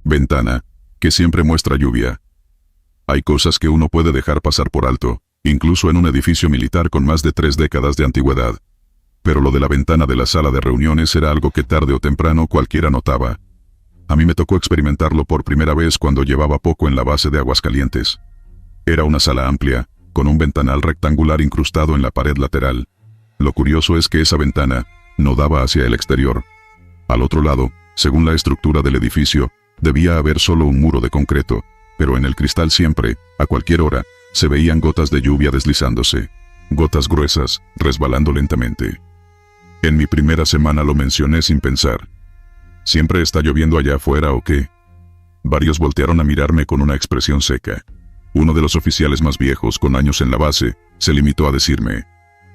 Ventana, que siempre muestra lluvia. Hay cosas que uno puede dejar pasar por alto, incluso en un edificio militar con más de 3 décadas de antigüedad. Pero lo de la ventana de la sala de reuniones era algo que tarde o temprano cualquiera notaba. A mí me tocó experimentarlo por primera vez cuando llevaba poco en la base de Aguascalientes. Era una sala amplia, con un ventanal rectangular incrustado en la pared lateral. Lo curioso es que esa ventana no daba hacia el exterior. Al otro lado, según la estructura del edificio, debía haber solo un muro de concreto, pero en el cristal siempre, a cualquier hora, se veían gotas de lluvia deslizándose. Gotas gruesas, resbalando lentamente. En mi primera semana lo mencioné sin pensar. ¿Siempre está lloviendo allá afuera o qué? Varios voltearon a mirarme con una expresión seca. Uno de los oficiales más viejos, con años en la base, se limitó a decirme: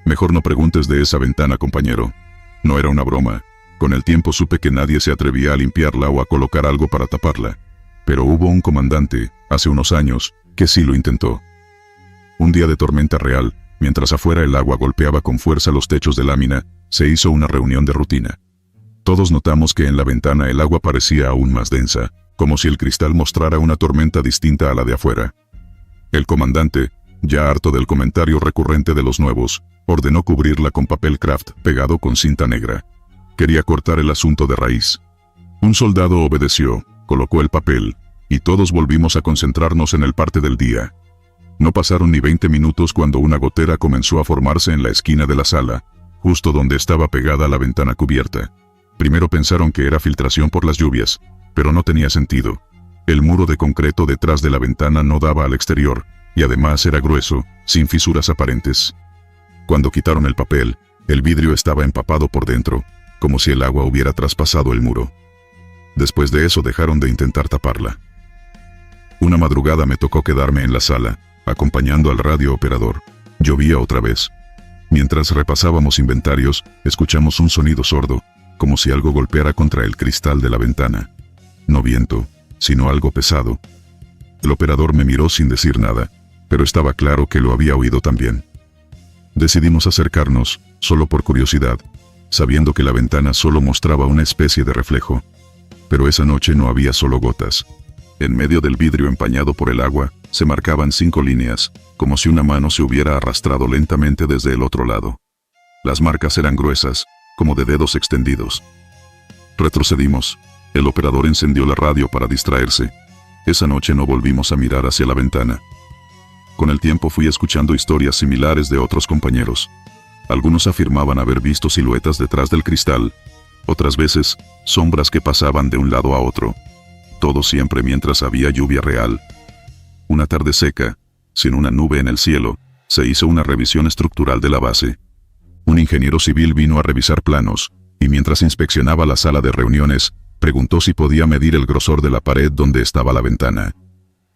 «Mejor no preguntes de esa ventana, compañero». No era una broma. Con el tiempo supe que nadie se atrevía a limpiarla o a colocar algo para taparla. Pero hubo un comandante, hace unos años, que sí lo intentó. Un día de tormenta real, mientras afuera el agua golpeaba con fuerza los techos de lámina, se hizo una reunión de rutina. Todos notamos que en la ventana el agua parecía aún más densa, como si el cristal mostrara una tormenta distinta a la de afuera. El comandante, ya harto del comentario recurrente de los nuevos, ordenó cubrirla con papel craft pegado con cinta negra. Quería cortar el asunto de raíz. Un soldado obedeció, colocó el papel, y todos volvimos a concentrarnos en el parte del día. No pasaron ni 20 minutos cuando una gotera comenzó a formarse en la esquina de la sala, justo donde estaba pegada la ventana cubierta. Primero pensaron que era filtración por las lluvias, pero no tenía sentido. El muro de concreto detrás de la ventana no daba al exterior, y además era grueso, sin fisuras aparentes. Cuando quitaron el papel, el vidrio estaba empapado por dentro, como si el agua hubiera traspasado el muro. Después de eso dejaron de intentar taparla. Una madrugada me tocó quedarme en la sala, acompañando al radio operador. Llovía otra vez. Mientras repasábamos inventarios, escuchamos un sonido sordo, como si algo golpeara contra el cristal de la ventana. No viento, sino algo pesado. El operador me miró sin decir nada, pero estaba claro que lo había oído también. Decidimos acercarnos, solo por curiosidad, sabiendo que la ventana solo mostraba una especie de reflejo. Pero esa noche no había solo gotas. En medio del vidrio empañado por el agua, se marcaban 5 líneas, como si una mano se hubiera arrastrado lentamente desde el otro lado. Las marcas eran gruesas, como de dedos extendidos. Retrocedimos. El operador encendió la radio para distraerse. Esa noche no volvimos a mirar hacia la ventana. Con el tiempo fui escuchando historias similares de otros compañeros. Algunos afirmaban haber visto siluetas detrás del cristal, otras veces, sombras que pasaban de un lado a otro. Todo siempre mientras había lluvia real. Una tarde seca, sin una nube en el cielo, se hizo una revisión estructural de la base. Un ingeniero civil vino a revisar planos, y mientras inspeccionaba la sala de reuniones, preguntó si podía medir el grosor de la pared donde estaba la ventana.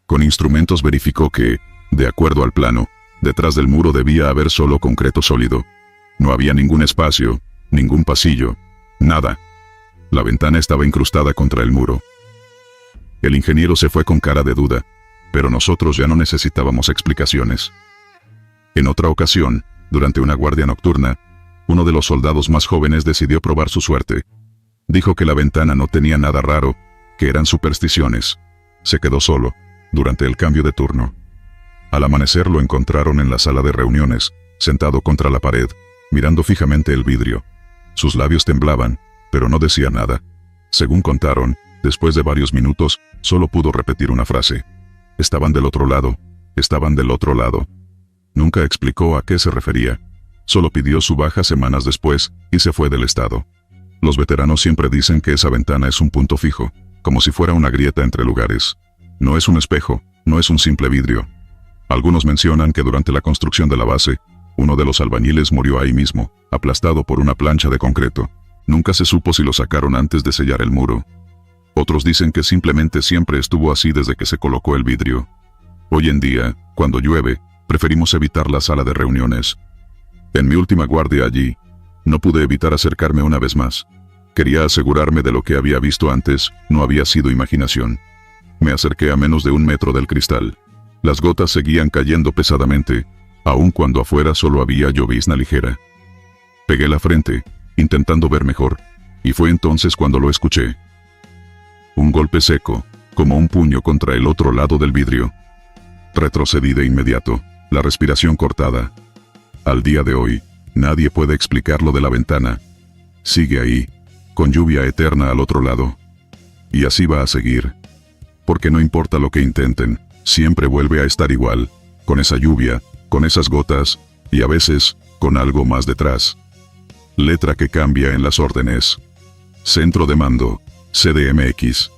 Con instrumentos verificó que, de acuerdo al plano, detrás del muro debía haber solo concreto sólido. No había ningún espacio, ningún pasillo, nada. La ventana estaba incrustada contra el muro. El ingeniero se fue con cara de duda, pero nosotros ya no necesitábamos explicaciones. En otra ocasión, durante una guardia nocturna, uno de los soldados más jóvenes decidió probar su suerte. Dijo que la ventana no tenía nada raro, que eran supersticiones. Se quedó solo, durante el cambio de turno. Al amanecer lo encontraron en la sala de reuniones, sentado contra la pared, mirando fijamente el vidrio. Sus labios temblaban, pero no decía nada. Según contaron, después de varios minutos, solo pudo repetir una frase. Estaban del otro lado, estaban del otro lado. Nunca explicó a qué se refería. Solo pidió su baja semanas después, y se fue del estado. Los veteranos siempre dicen que esa ventana es un punto fijo, como si fuera una grieta entre lugares. No es un espejo, no es un simple vidrio. Algunos mencionan que durante la construcción de la base, uno de los albañiles murió ahí mismo, aplastado por una plancha de concreto. Nunca se supo si lo sacaron antes de sellar el muro. Otros dicen que simplemente siempre estuvo así desde que se colocó el vidrio. Hoy en día, cuando llueve, preferimos evitar la sala de reuniones. En mi última guardia allí, no pude evitar acercarme una vez más. Quería asegurarme de lo que había visto antes, no había sido imaginación. Me acerqué a menos de 1 metro del cristal. Las gotas seguían cayendo pesadamente, aun cuando afuera solo había llovizna ligera. Pegué la frente, intentando ver mejor, y fue entonces cuando lo escuché. Un golpe seco, como un puño contra el otro lado del vidrio. Retrocedí de inmediato, la respiración cortada. Al día de hoy, nadie puede explicar lo de la ventana. Sigue ahí, con lluvia eterna al otro lado. Y así va a seguir. Porque no importa lo que intenten, siempre vuelve a estar igual, con esa lluvia, con esas gotas, y a veces, con algo más detrás. Letra que cambia en las órdenes. Centro de mando, CDMX.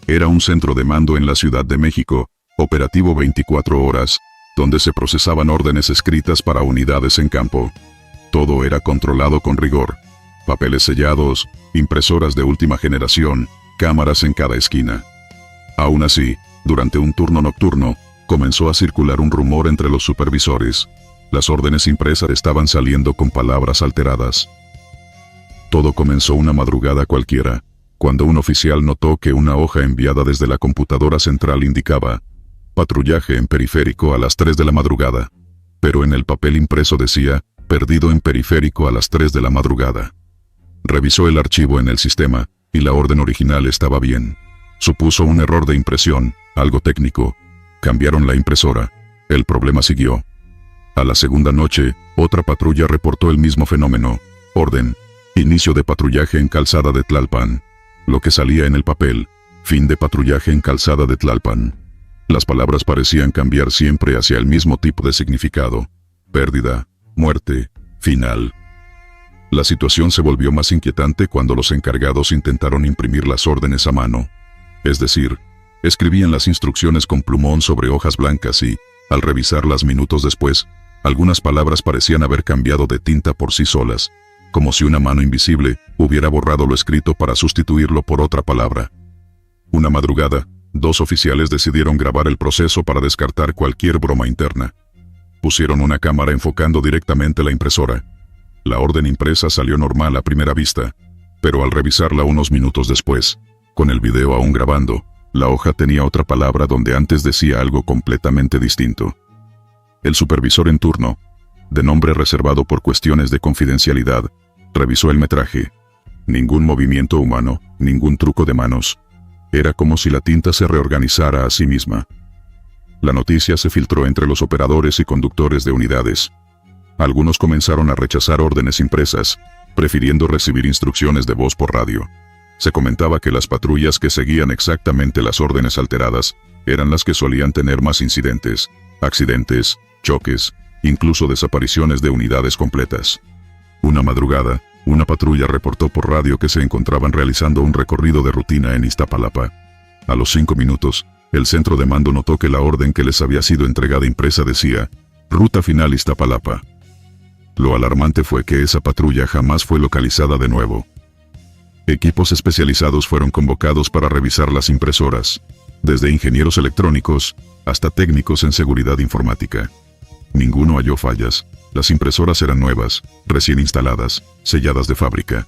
Era un centro de mando en la Ciudad de México, operativo 24 horas, donde se procesaban órdenes escritas para unidades en campo. Todo era controlado con rigor. Papeles sellados, impresoras de última generación, cámaras en cada esquina. Aún así, durante un turno nocturno, comenzó a circular un rumor entre los supervisores. Las órdenes impresas estaban saliendo con palabras alteradas. Todo comenzó una madrugada cualquiera, cuando un oficial notó que una hoja enviada desde la computadora central indicaba patrullaje en periférico a las 3 de la madrugada. Pero en el papel impreso decía, perdido en periférico a las 3 de la madrugada. Revisó el archivo en el sistema, y la orden original estaba bien. Supuso un error de impresión, algo técnico. Cambiaron la impresora. El problema siguió. A la segunda noche, otra patrulla reportó el mismo fenómeno. Orden. Inicio de patrullaje en Calzada de Tlalpan. Lo que salía en el papel. Fin de patrullaje en Calzada de Tlalpan. Las palabras parecían cambiar siempre hacia el mismo tipo de significado. Pérdida, muerte, final. La situación se volvió más inquietante cuando los encargados intentaron imprimir las órdenes a mano. Es decir, escribían las instrucciones con plumón sobre hojas blancas y, al revisarlas minutos después, algunas palabras parecían haber cambiado de tinta por sí solas, como si una mano invisible hubiera borrado lo escrito para sustituirlo por otra palabra. Una madrugada, 2 oficiales decidieron grabar el proceso para descartar cualquier broma interna. Pusieron una cámara enfocando directamente la impresora. La orden impresa salió normal a primera vista, pero al revisarla unos minutos después, con el video aún grabando, la hoja tenía otra palabra donde antes decía algo completamente distinto. El supervisor en turno, de nombre reservado por cuestiones de confidencialidad, revisó el metraje. Ningún movimiento humano, ningún truco de manos. Era como si la tinta se reorganizara a sí misma. La noticia se filtró entre los operadores y conductores de unidades. Algunos comenzaron a rechazar órdenes impresas, prefiriendo recibir instrucciones de voz por radio. Se comentaba que las patrullas que seguían exactamente las órdenes alteradas eran las que solían tener más incidentes, accidentes, choques, incluso desapariciones de unidades completas. Una madrugada, una patrulla reportó por radio que se encontraban realizando un recorrido de rutina en Iztapalapa. A los 5 minutos, el centro de mando notó que la orden que les había sido entregada impresa decía, Ruta Final Iztapalapa. Lo alarmante fue que esa patrulla jamás fue localizada de nuevo. Equipos especializados fueron convocados para revisar las impresoras, desde ingenieros electrónicos hasta técnicos en seguridad informática. Ninguno halló fallas. Las impresoras eran nuevas, recién instaladas, selladas de fábrica.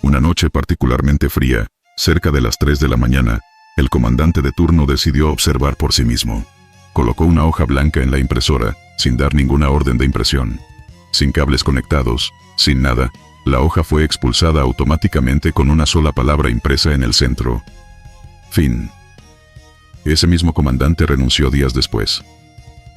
Una noche particularmente fría, cerca de las 3 de la mañana, el comandante de turno decidió observar por sí mismo. Colocó una hoja blanca en la impresora, sin dar ninguna orden de impresión. Sin cables conectados, sin nada, la hoja fue expulsada automáticamente con una sola palabra impresa en el centro. Fin. Ese mismo comandante renunció días después.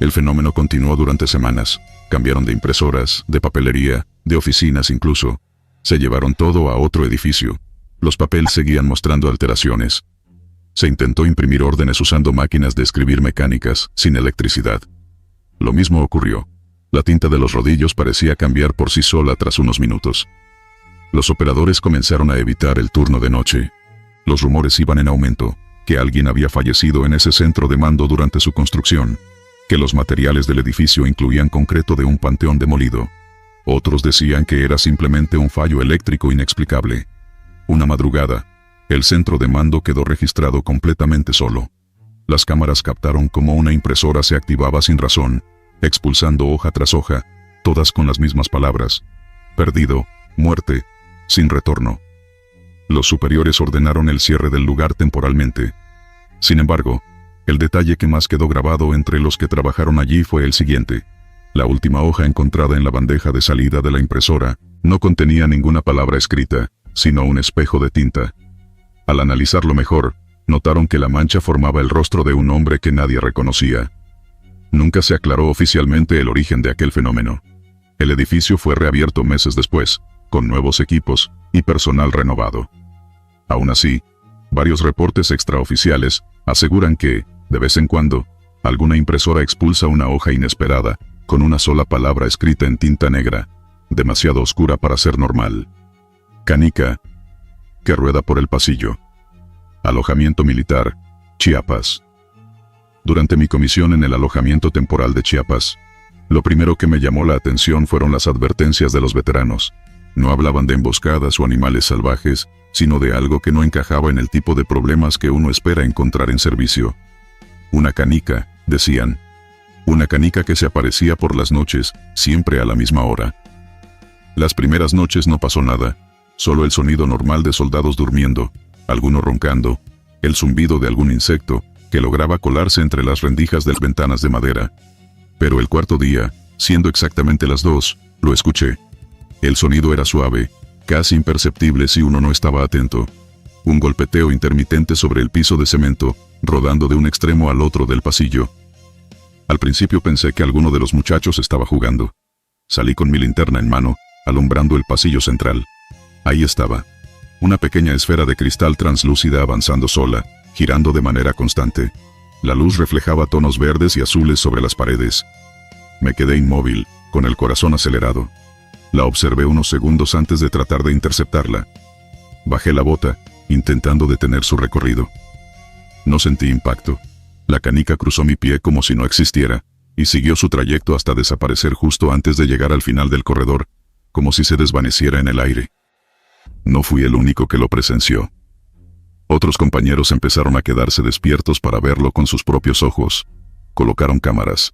El fenómeno continuó durante semanas. Cambiaron de impresoras, de papelería, de oficinas incluso. Se llevaron todo a otro edificio. Los papeles seguían mostrando alteraciones. Se intentó imprimir órdenes usando máquinas de escribir mecánicas, sin electricidad. Lo mismo ocurrió. La tinta de los rodillos parecía cambiar por sí sola tras unos minutos. Los operadores comenzaron a evitar el turno de noche. Los rumores iban en aumento, que alguien había fallecido en ese centro de mando durante su construcción, que los materiales del edificio incluían concreto de un panteón demolido. Otros decían que era simplemente un fallo eléctrico inexplicable. Una madrugada, el centro de mando quedó registrado completamente solo. Las cámaras captaron cómo una impresora se activaba sin razón, expulsando hoja tras hoja, todas con las mismas palabras: perdido, muerte, sin retorno. Los superiores ordenaron el cierre del lugar temporalmente. Sin embargo, el detalle que más quedó grabado entre los que trabajaron allí fue el siguiente. La última hoja encontrada en la bandeja de salida de la impresora no contenía ninguna palabra escrita, sino un espejo de tinta. Al analizarlo mejor, notaron que la mancha formaba el rostro de un hombre que nadie reconocía. Nunca se aclaró oficialmente el origen de aquel fenómeno. El edificio fue reabierto meses después, con nuevos equipos y personal renovado. Aún así, varios reportes extraoficiales aseguran que, de vez en cuando, alguna impresora expulsa una hoja inesperada, con una sola palabra escrita en tinta negra, demasiado oscura para ser normal. Canica, que rueda por el pasillo. Alojamiento militar, Chiapas. Durante mi comisión en el alojamiento temporal de Chiapas, lo primero que me llamó la atención fueron las advertencias de los veteranos. No hablaban de emboscadas o animales salvajes, sino de algo que no encajaba en el tipo de problemas que uno espera encontrar en servicio. Una canica, decían. Una canica que se aparecía por las noches, siempre a la misma hora. Las primeras noches no pasó nada, solo el sonido normal de soldados durmiendo, alguno roncando, el zumbido de algún insecto, que lograba colarse entre las rendijas de las ventanas de madera. Pero el cuarto día, siendo exactamente las 2, lo escuché. El sonido era suave, casi imperceptible si uno no estaba atento. Un golpeteo intermitente sobre el piso de cemento, rodando de un extremo al otro del pasillo. Al principio pensé que alguno de los muchachos estaba jugando. Salí con mi linterna en mano, alumbrando el pasillo central. Ahí estaba. Una pequeña esfera de cristal translúcida avanzando sola, girando de manera constante. La luz reflejaba tonos verdes y azules sobre las paredes. Me quedé inmóvil, con el corazón acelerado. La observé unos segundos antes de tratar de interceptarla. Bajé la bota, intentando detener su recorrido. No sentí impacto. La canica cruzó mi pie como si no existiera, y siguió su trayecto hasta desaparecer justo antes de llegar al final del corredor, como si se desvaneciera en el aire. No fui el único que lo presenció. Otros compañeros empezaron a quedarse despiertos para verlo con sus propios ojos. Colocaron cámaras.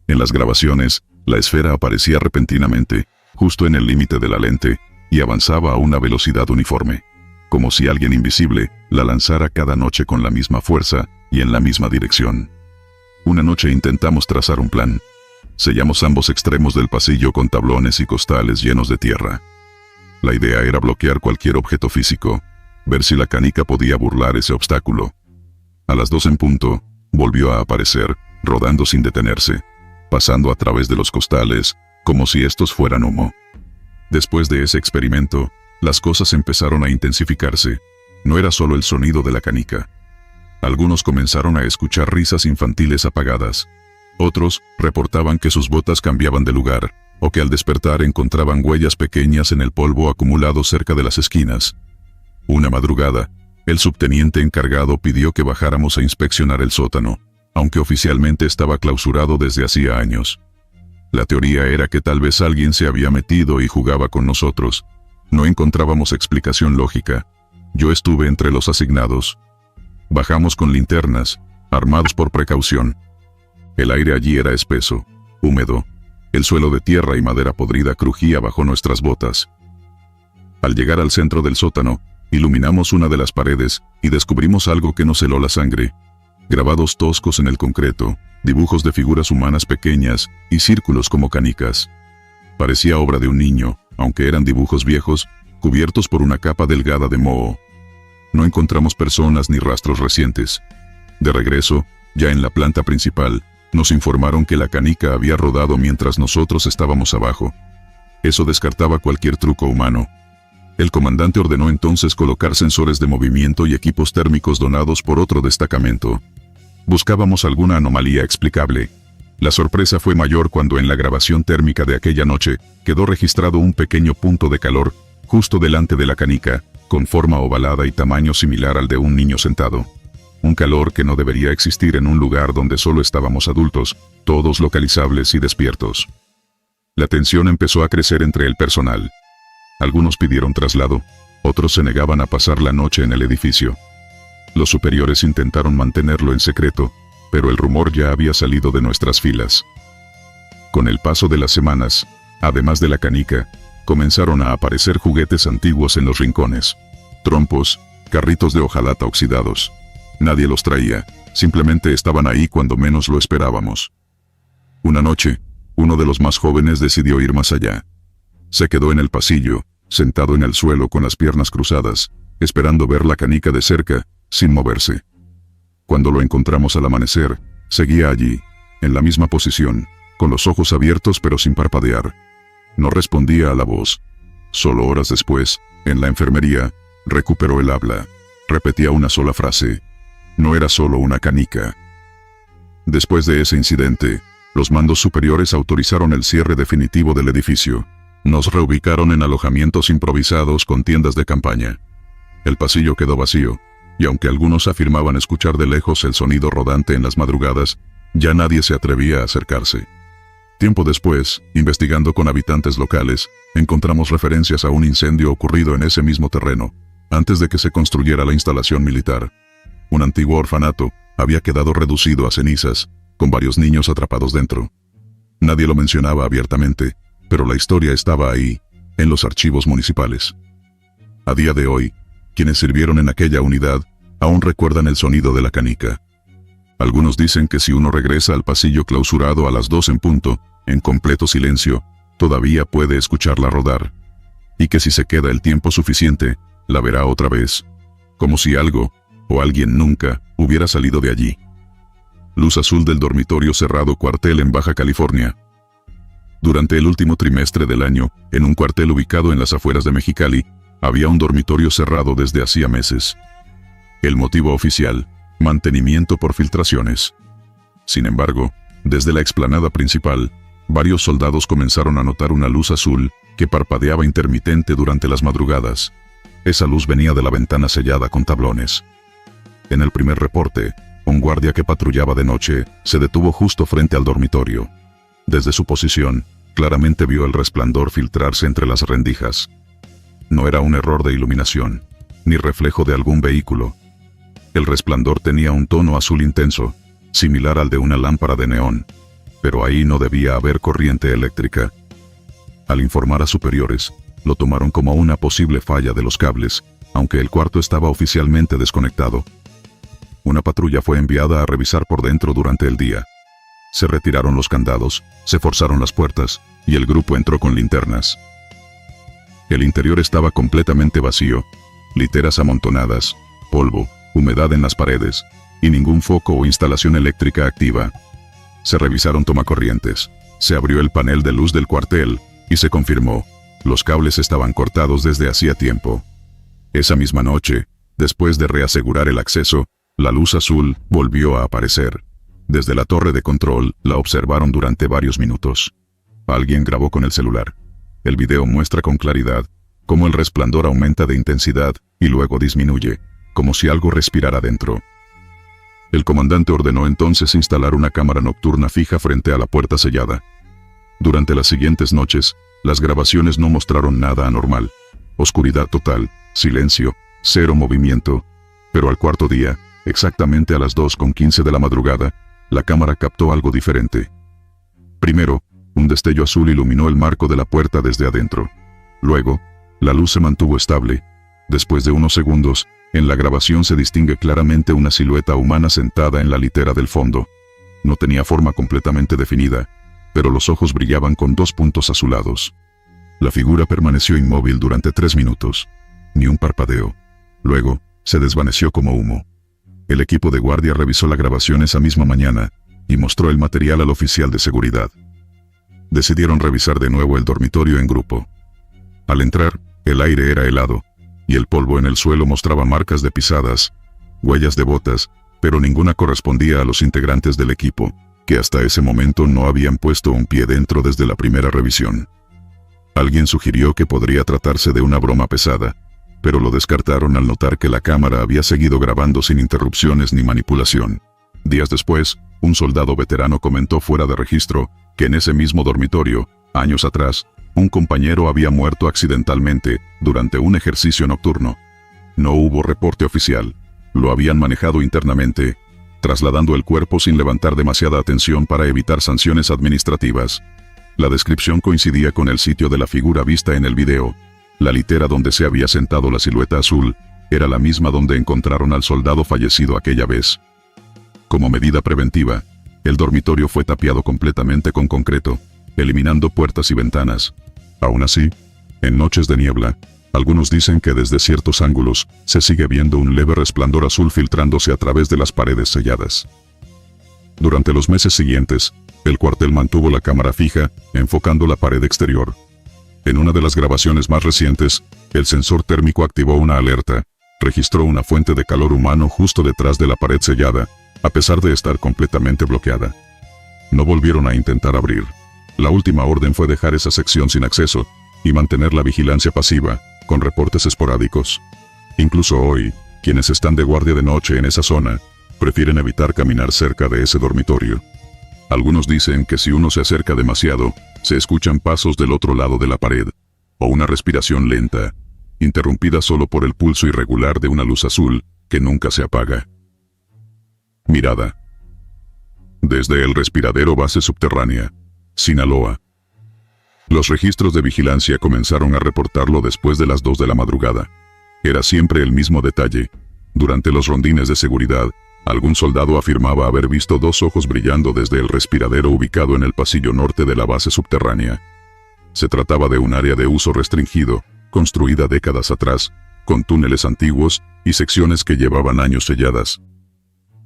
En las grabaciones, la esfera aparecía repentinamente, justo en el límite de la lente, y avanzaba a una velocidad uniforme, como si alguien invisible la lanzara cada noche con la misma fuerza y en la misma dirección. Una noche intentamos trazar un plan. Sellamos ambos extremos del pasillo con tablones y costales llenos de tierra. La idea era bloquear cualquier objeto físico, ver si la canica podía burlar ese obstáculo. A las 2 en punto, volvió a aparecer, rodando sin detenerse, pasando a través de los costales, como si estos fueran humo. Después de ese experimento, las cosas empezaron a intensificarse. No era solo el sonido de la canica. Algunos comenzaron a escuchar risas infantiles apagadas. Otros reportaban que sus botas cambiaban de lugar, o que al despertar encontraban huellas pequeñas en el polvo acumulado cerca de las esquinas. Una madrugada, el subteniente encargado pidió que bajáramos a inspeccionar el sótano, aunque oficialmente estaba clausurado desde hacía años. La teoría era que tal vez alguien se había metido y jugaba con nosotros. No encontrábamos explicación lógica. Yo estuve entre los asignados. Bajamos con linternas, armados por precaución. El aire allí era espeso, húmedo. El suelo de tierra y madera podrida crujía bajo nuestras botas. Al llegar al centro del sótano, iluminamos una de las paredes y descubrimos algo que nos heló la sangre. Grabados toscos en el concreto, dibujos de figuras humanas pequeñas y círculos como canicas. Parecía obra de un niño, aunque eran dibujos viejos, cubiertos por una capa delgada de moho. No encontramos personas ni rastros recientes. De regreso, ya en la planta principal, nos informaron que la canica había rodado mientras nosotros estábamos abajo. Eso descartaba cualquier truco humano. El comandante ordenó entonces colocar sensores de movimiento y equipos térmicos donados por otro destacamento. Buscábamos alguna anomalía explicable. La sorpresa fue mayor cuando en la grabación térmica de aquella noche quedó registrado un pequeño punto de calor, justo delante de la canica, con forma ovalada y tamaño similar al de un niño sentado. Un calor que no debería existir en un lugar donde solo estábamos adultos, todos localizables y despiertos. La tensión empezó a crecer entre el personal. Algunos pidieron traslado, otros se negaban a pasar la noche en el edificio. Los superiores intentaron mantenerlo en secreto, pero el rumor ya había salido de nuestras filas. Con el paso de las semanas, además de la canica, comenzaron a aparecer juguetes antiguos en los rincones. Trompos, carritos de hojalata oxidados. Nadie los traía, simplemente estaban ahí cuando menos lo esperábamos. Una noche, uno de los más jóvenes decidió ir más allá. Se quedó en el pasillo, sentado en el suelo con las piernas cruzadas, esperando ver la canica de cerca, sin moverse. Cuando lo encontramos al amanecer, seguía allí, en la misma posición, con los ojos abiertos pero sin parpadear. No respondía a la voz. Solo horas después, en la enfermería, recuperó el habla. Repetía una sola frase. No era solo una canica. Después de ese incidente, los mandos superiores autorizaron el cierre definitivo del edificio. Nos reubicaron en alojamientos improvisados con tiendas de campaña. El pasillo quedó vacío, y aunque algunos afirmaban escuchar de lejos el sonido rodante en las madrugadas, ya nadie se atrevía a acercarse. Tiempo después, investigando con habitantes locales, encontramos referencias a un incendio ocurrido en ese mismo terreno, antes de que se construyera la instalación militar. Un antiguo orfanato había quedado reducido a cenizas, con varios niños atrapados dentro. Nadie lo mencionaba abiertamente, pero la historia estaba ahí, en los archivos municipales. A día de hoy, quienes sirvieron en aquella unidad, aún recuerdan el sonido de la canica. Algunos dicen que si uno regresa al pasillo clausurado a las 2 en punto, en completo silencio, todavía puede escucharla rodar. Y que si se queda el tiempo suficiente, la verá otra vez. Como si algo, o alguien nunca, hubiera salido de allí. Luz azul del dormitorio cerrado cuartel en Baja California. Durante el último trimestre del año, en un cuartel ubicado en las afueras de Mexicali, había un dormitorio cerrado desde hacía meses. El motivo oficial: mantenimiento por filtraciones. Sin embargo, desde la explanada principal, varios soldados comenzaron a notar una luz azul que parpadeaba intermitente durante las madrugadas. Esa luz venía de la ventana sellada con tablones. En el primer reporte, un guardia que patrullaba de noche se detuvo justo frente al dormitorio. Desde su posición, claramente vio el resplandor filtrarse entre las rendijas. No era un error de iluminación, ni reflejo de algún vehículo. El resplandor tenía un tono azul intenso, similar al de una lámpara de neón, pero ahí no debía haber corriente eléctrica. Al informar a superiores, lo tomaron como una posible falla de los cables, aunque el cuarto estaba oficialmente desconectado. Una patrulla fue enviada a revisar por dentro durante el día. Se retiraron los candados, se forzaron las puertas, y el grupo entró con linternas. El interior estaba completamente vacío, literas amontonadas, polvo, humedad en las paredes, y ningún foco o instalación eléctrica activa. Se revisaron tomacorrientes, se abrió el panel de luz del cuartel, y se confirmó: los cables estaban cortados desde hacía tiempo. Esa misma noche, después de reasegurar el acceso, la luz azul volvió a aparecer. Desde la torre de control, la observaron durante varios minutos. Alguien grabó con el celular. El video muestra con claridad cómo el resplandor aumenta de intensidad y luego disminuye, como si algo respirara dentro. El comandante ordenó entonces instalar una cámara nocturna fija frente a la puerta sellada. Durante las siguientes noches, las grabaciones no mostraron nada anormal. Oscuridad total, silencio, cero movimiento. Pero al cuarto día, exactamente a las 2:15 de la madrugada, la cámara captó algo diferente. Primero, un destello azul iluminó el marco de la puerta desde adentro. Luego, la luz se mantuvo estable. Después de unos segundos, en la grabación se distingue claramente una silueta humana sentada en la litera del fondo. No tenía forma completamente definida, pero los ojos brillaban con 2 puntos azulados. La figura permaneció inmóvil durante 3 minutos. Ni un parpadeo. Luego, se desvaneció como humo. El equipo de guardia revisó la grabación esa misma mañana y mostró el material al oficial de seguridad. Decidieron revisar de nuevo el dormitorio en grupo. Al entrar, el aire era helado, y el polvo en el suelo mostraba marcas de pisadas, huellas de botas, pero ninguna correspondía a los integrantes del equipo, que hasta ese momento no habían puesto un pie dentro desde la primera revisión. Alguien sugirió que podría tratarse de una broma pesada, pero lo descartaron al notar que la cámara había seguido grabando sin interrupciones ni manipulación. Días después, un soldado veterano comentó fuera de registro que en ese mismo dormitorio, años atrás, un compañero había muerto accidentalmente durante un ejercicio nocturno. No hubo reporte oficial. Lo habían manejado internamente, trasladando el cuerpo sin levantar demasiada atención para evitar sanciones administrativas. La descripción coincidía con el sitio de la figura vista en el video. La litera donde se había sentado la silueta azul era la misma donde encontraron al soldado fallecido aquella vez. Como medida preventiva, el dormitorio fue tapiado completamente con concreto, eliminando puertas y ventanas. Aún así, en noches de niebla, Algunos dicen que desde ciertos ángulos se sigue viendo un leve resplandor azul filtrándose a través de las paredes selladas. Durante los meses siguientes, el cuartel mantuvo la cámara fija, enfocando la pared exterior. En una de las grabaciones más recientes, el sensor térmico activó una alerta, registró una fuente de calor humano justo detrás de la pared sellada, a pesar de estar completamente bloqueada. No volvieron a intentar abrir. La última orden fue dejar esa sección sin acceso, y mantener la vigilancia pasiva, con reportes esporádicos. Incluso hoy, quienes están de guardia de noche en esa zona, prefieren evitar caminar cerca de ese dormitorio. Algunos dicen que si uno se acerca demasiado, se escuchan pasos del otro lado de la pared, o una respiración lenta, interrumpida solo por el pulso irregular de una luz azul, que nunca se apaga. Mirada. Desde el respiradero base subterránea, Sinaloa. Los registros de vigilancia comenzaron a reportarlo después de las 2 de la madrugada. Era siempre el mismo detalle. Durante los rondines de seguridad, algún soldado afirmaba haber visto 2 ojos brillando desde el respiradero ubicado en el pasillo norte de la base subterránea. Se trataba de un área de uso restringido, construida décadas atrás, con túneles antiguos y secciones que llevaban años selladas.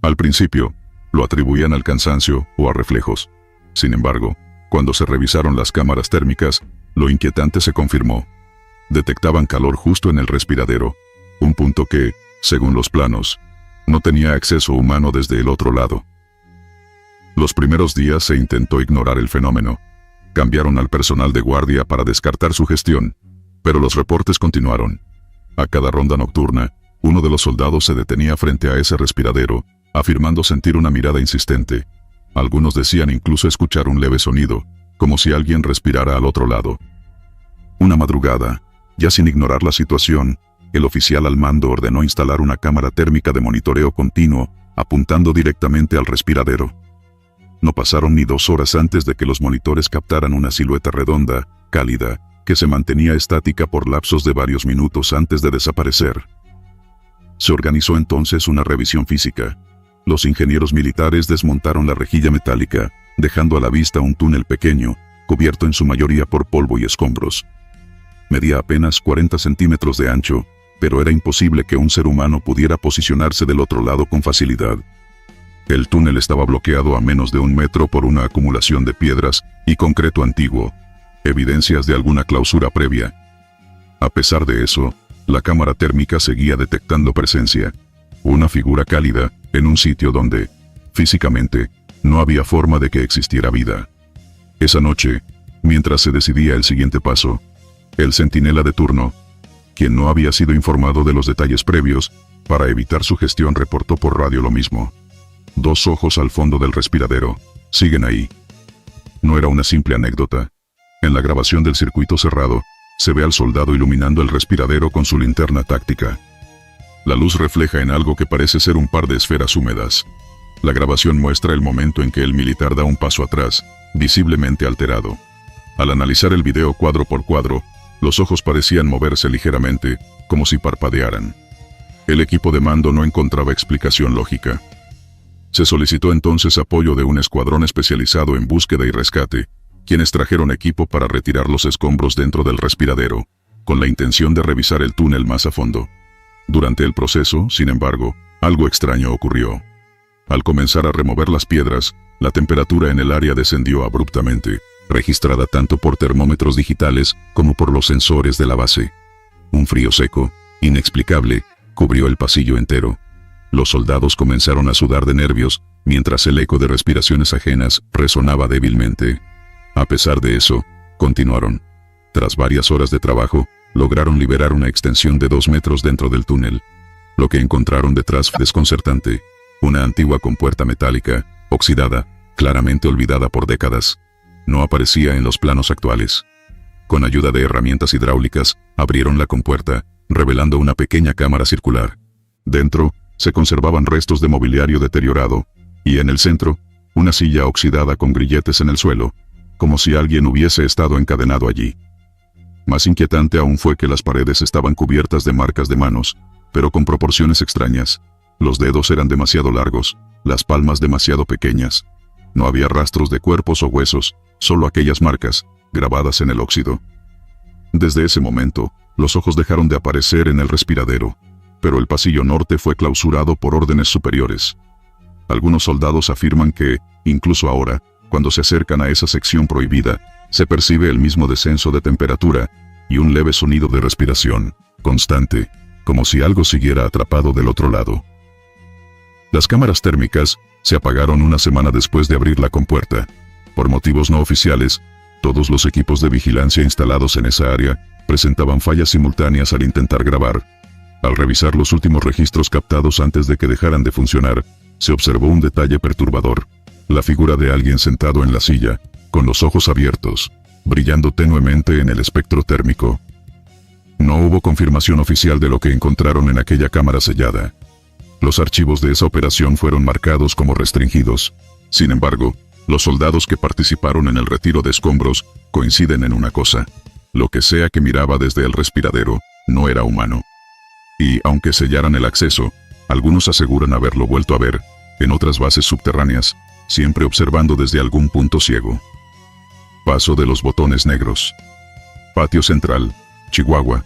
Al principio, lo atribuían al cansancio o a reflejos. Sin embargo, cuando se revisaron las cámaras térmicas, lo inquietante se confirmó. Detectaban calor justo en el respiradero, un punto que, según los planos, no tenía acceso humano desde el otro lado. Los primeros días se intentó ignorar el fenómeno. Cambiaron al personal de guardia para descartar su gestión, pero los reportes continuaron. A cada ronda nocturna, uno de los soldados se detenía frente a ese respiradero, afirmando sentir una mirada insistente. Algunos decían incluso escuchar un leve sonido, como si alguien respirara al otro lado. Una madrugada, ya sin ignorar la situación, el oficial al mando ordenó instalar una cámara térmica de monitoreo continuo, apuntando directamente al respiradero. No pasaron ni 2 horas antes de que los monitores captaran una silueta redonda, cálida, que se mantenía estática por lapsos de varios minutos antes de desaparecer. Se organizó entonces una revisión física. Los ingenieros militares desmontaron la rejilla metálica, dejando a la vista un túnel pequeño, cubierto en su mayoría por polvo y escombros. Medía apenas 40 centímetros de ancho, pero era imposible que un ser humano pudiera posicionarse del otro lado con facilidad. El túnel estaba bloqueado a menos de 1 metro por una acumulación de piedras y concreto antiguo, evidencias de alguna clausura previa. A pesar de eso, la cámara térmica seguía detectando presencia. Una figura cálida, en un sitio donde, físicamente, no había forma de que existiera vida. Esa noche, mientras se decidía el siguiente paso, el centinela de turno, quien no había sido informado de los detalles previos, para evitar su gestión reportó por radio lo mismo. 2 ojos al fondo del respiradero, siguen ahí. No era una simple anécdota. En la grabación del circuito cerrado, se ve al soldado iluminando el respiradero con su linterna táctica. La luz refleja en algo que parece ser un par de esferas húmedas. La grabación muestra el momento en que el militar da un paso atrás, visiblemente alterado. Al analizar el video cuadro por cuadro, los ojos parecían moverse ligeramente, como si parpadearan. El equipo de mando no encontraba explicación lógica. Se solicitó entonces apoyo de un escuadrón especializado en búsqueda y rescate, quienes trajeron equipo para retirar los escombros dentro del respiradero, con la intención de revisar el túnel más a fondo. Durante el proceso, sin embargo, algo extraño ocurrió. Al comenzar a remover las piedras, la temperatura en el área descendió abruptamente, registrada tanto por termómetros digitales como por los sensores de la base. Un frío seco, inexplicable, cubrió el pasillo entero. Los soldados comenzaron a sudar de nervios, mientras el eco de respiraciones ajenas resonaba débilmente. A pesar de eso, continuaron. Tras varias horas de trabajo, lograron liberar una extensión de 2 metros dentro del túnel. Lo que encontraron detrás fue desconcertante. Una antigua compuerta metálica, oxidada, claramente olvidada por décadas. No aparecía en los planos actuales. Con ayuda de herramientas hidráulicas, abrieron la compuerta, revelando una pequeña cámara circular. Dentro, se conservaban restos de mobiliario deteriorado, y en el centro, una silla oxidada con grilletes en el suelo, como si alguien hubiese estado encadenado allí. Más inquietante aún fue que las paredes estaban cubiertas de marcas de manos, pero con proporciones extrañas. Los dedos eran demasiado largos, las palmas demasiado pequeñas. No había rastros de cuerpos o huesos, solo aquellas marcas, grabadas en el óxido. Desde ese momento, Los ojos dejaron de aparecer en el respiradero, pero el pasillo norte fue clausurado por órdenes superiores. Algunos soldados afirman que, incluso ahora, cuando se acercan a esa sección prohibida, se percibe el mismo descenso de temperatura y un leve sonido de respiración, constante, como si algo siguiera atrapado del otro lado. Las cámaras térmicas se apagaron una semana después de abrir la compuerta. Por motivos no oficiales, todos los equipos de vigilancia instalados en esa área presentaban fallas simultáneas al intentar grabar. Al revisar los últimos registros captados antes de que dejaran de funcionar, se observó un detalle perturbador: la figura de alguien sentado en la silla, con los ojos abiertos, brillando tenuemente en el espectro térmico. No hubo confirmación oficial de lo que encontraron en aquella cámara sellada. Los archivos de esa operación fueron marcados como restringidos. Sin embargo, los soldados que participaron en el retiro de escombros coinciden en una cosa: lo que sea que miraba desde el respiradero no era humano. Y, aunque sellaran el acceso, algunos aseguran haberlo vuelto a ver, en otras bases subterráneas, siempre observando desde algún punto ciego. Paso de los botones negros. Patio Central, Chihuahua.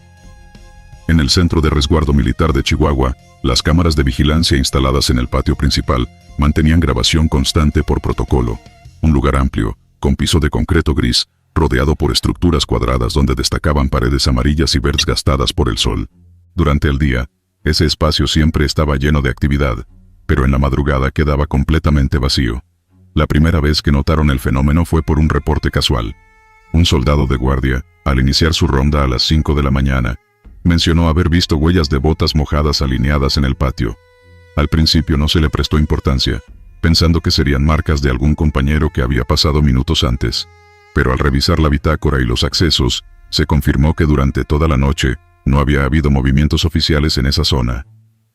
En el Centro de Resguardo Militar de Chihuahua, las cámaras de vigilancia instaladas en el patio principal mantenían grabación constante por protocolo. Un lugar amplio, con piso de concreto gris, rodeado por estructuras cuadradas donde destacaban paredes amarillas y verdes gastadas por el sol. Durante el día, ese espacio siempre estaba lleno de actividad, pero en la madrugada quedaba completamente vacío. La primera vez que notaron el fenómeno fue por un reporte casual. Un soldado de guardia, al iniciar su ronda a las 5 de la mañana, mencionó haber visto huellas de botas mojadas alineadas en el patio. Al principio no se le prestó importancia, pensando que serían marcas de algún compañero que había pasado minutos antes. Pero al revisar la bitácora y los accesos, se confirmó que durante toda la noche no había habido movimientos oficiales en esa zona.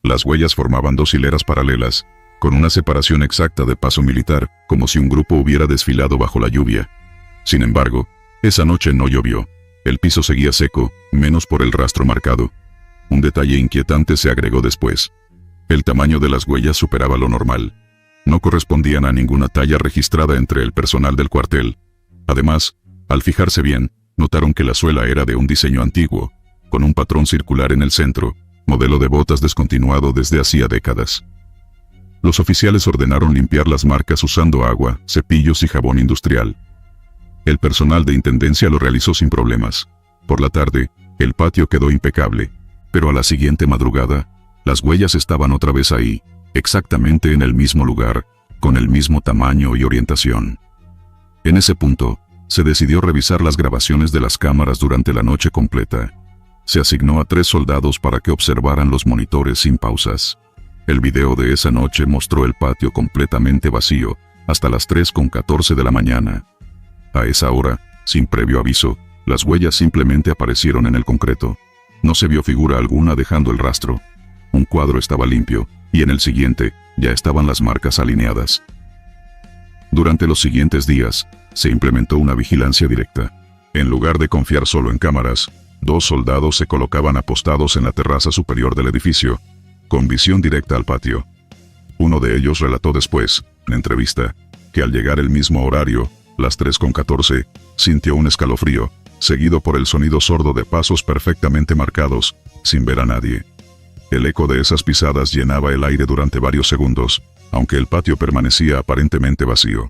Las huellas formaban dos hileras paralelas, con una separación exacta de paso militar, como si un grupo hubiera desfilado bajo la lluvia. Sin embargo, esa noche no llovió. El piso seguía seco, menos por el rastro marcado. Un detalle inquietante se agregó después. El tamaño de las huellas superaba lo normal. No correspondían a ninguna talla registrada entre el personal del cuartel. Además, al fijarse bien, notaron que la suela era de un diseño antiguo, con un patrón circular en el centro, modelo de botas descontinuado desde hacía décadas. Los oficiales ordenaron limpiar las marcas usando agua, cepillos y jabón industrial. El personal de intendencia lo realizó sin problemas. Por la tarde, el patio quedó impecable, pero a la siguiente madrugada, las huellas estaban otra vez ahí, exactamente en el mismo lugar, con el mismo tamaño y orientación. En ese punto, se decidió revisar las grabaciones de las cámaras durante la noche completa. Se asignó a 3 soldados para que observaran los monitores sin pausas. El video de esa noche mostró el patio completamente vacío, hasta las 3:14 de la mañana. A esa hora, sin previo aviso, las huellas simplemente aparecieron en el concreto. No se vio figura alguna dejando el rastro. Un cuadro estaba limpio, y en el siguiente, ya estaban las marcas alineadas. Durante los siguientes días, se implementó una vigilancia directa. En lugar de confiar solo en cámaras, 2 soldados se colocaban apostados en la terraza superior del edificio, con visión directa al patio. Uno de ellos relató después, en entrevista, que al llegar el mismo horario, las 3:14, sintió un escalofrío, seguido por el sonido sordo de pasos perfectamente marcados, sin ver a nadie. El eco de esas pisadas llenaba el aire durante varios segundos, aunque el patio permanecía aparentemente vacío.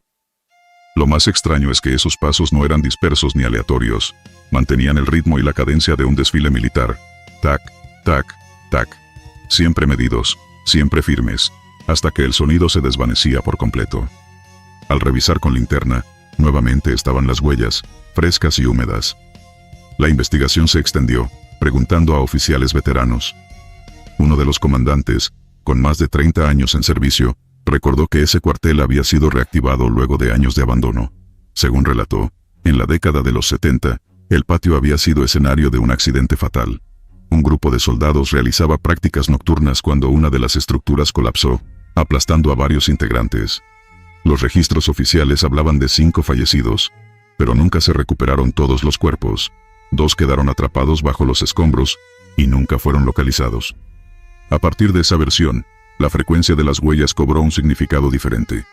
Lo más extraño es que esos pasos no eran dispersos ni aleatorios, mantenían el ritmo y la cadencia de un desfile militar. Tac, tac, tac. Siempre medidos, siempre firmes, hasta que el sonido se desvanecía por completo. Al revisar con linterna, nuevamente estaban las huellas, frescas y húmedas. La investigación se extendió, preguntando a oficiales veteranos. Uno de los comandantes, con más de 30 años en servicio, recordó que ese cuartel había sido reactivado luego de años de abandono. Según relató, en la década de los 70, el patio había sido escenario de un accidente fatal. Un grupo de soldados realizaba prácticas nocturnas cuando una de las estructuras colapsó, aplastando a varios integrantes. Los registros oficiales hablaban de 5 fallecidos, pero nunca se recuperaron todos los cuerpos. 2 quedaron atrapados bajo los escombros y nunca fueron localizados. A partir de esa versión, la frecuencia de las huellas cobró un significado diferente.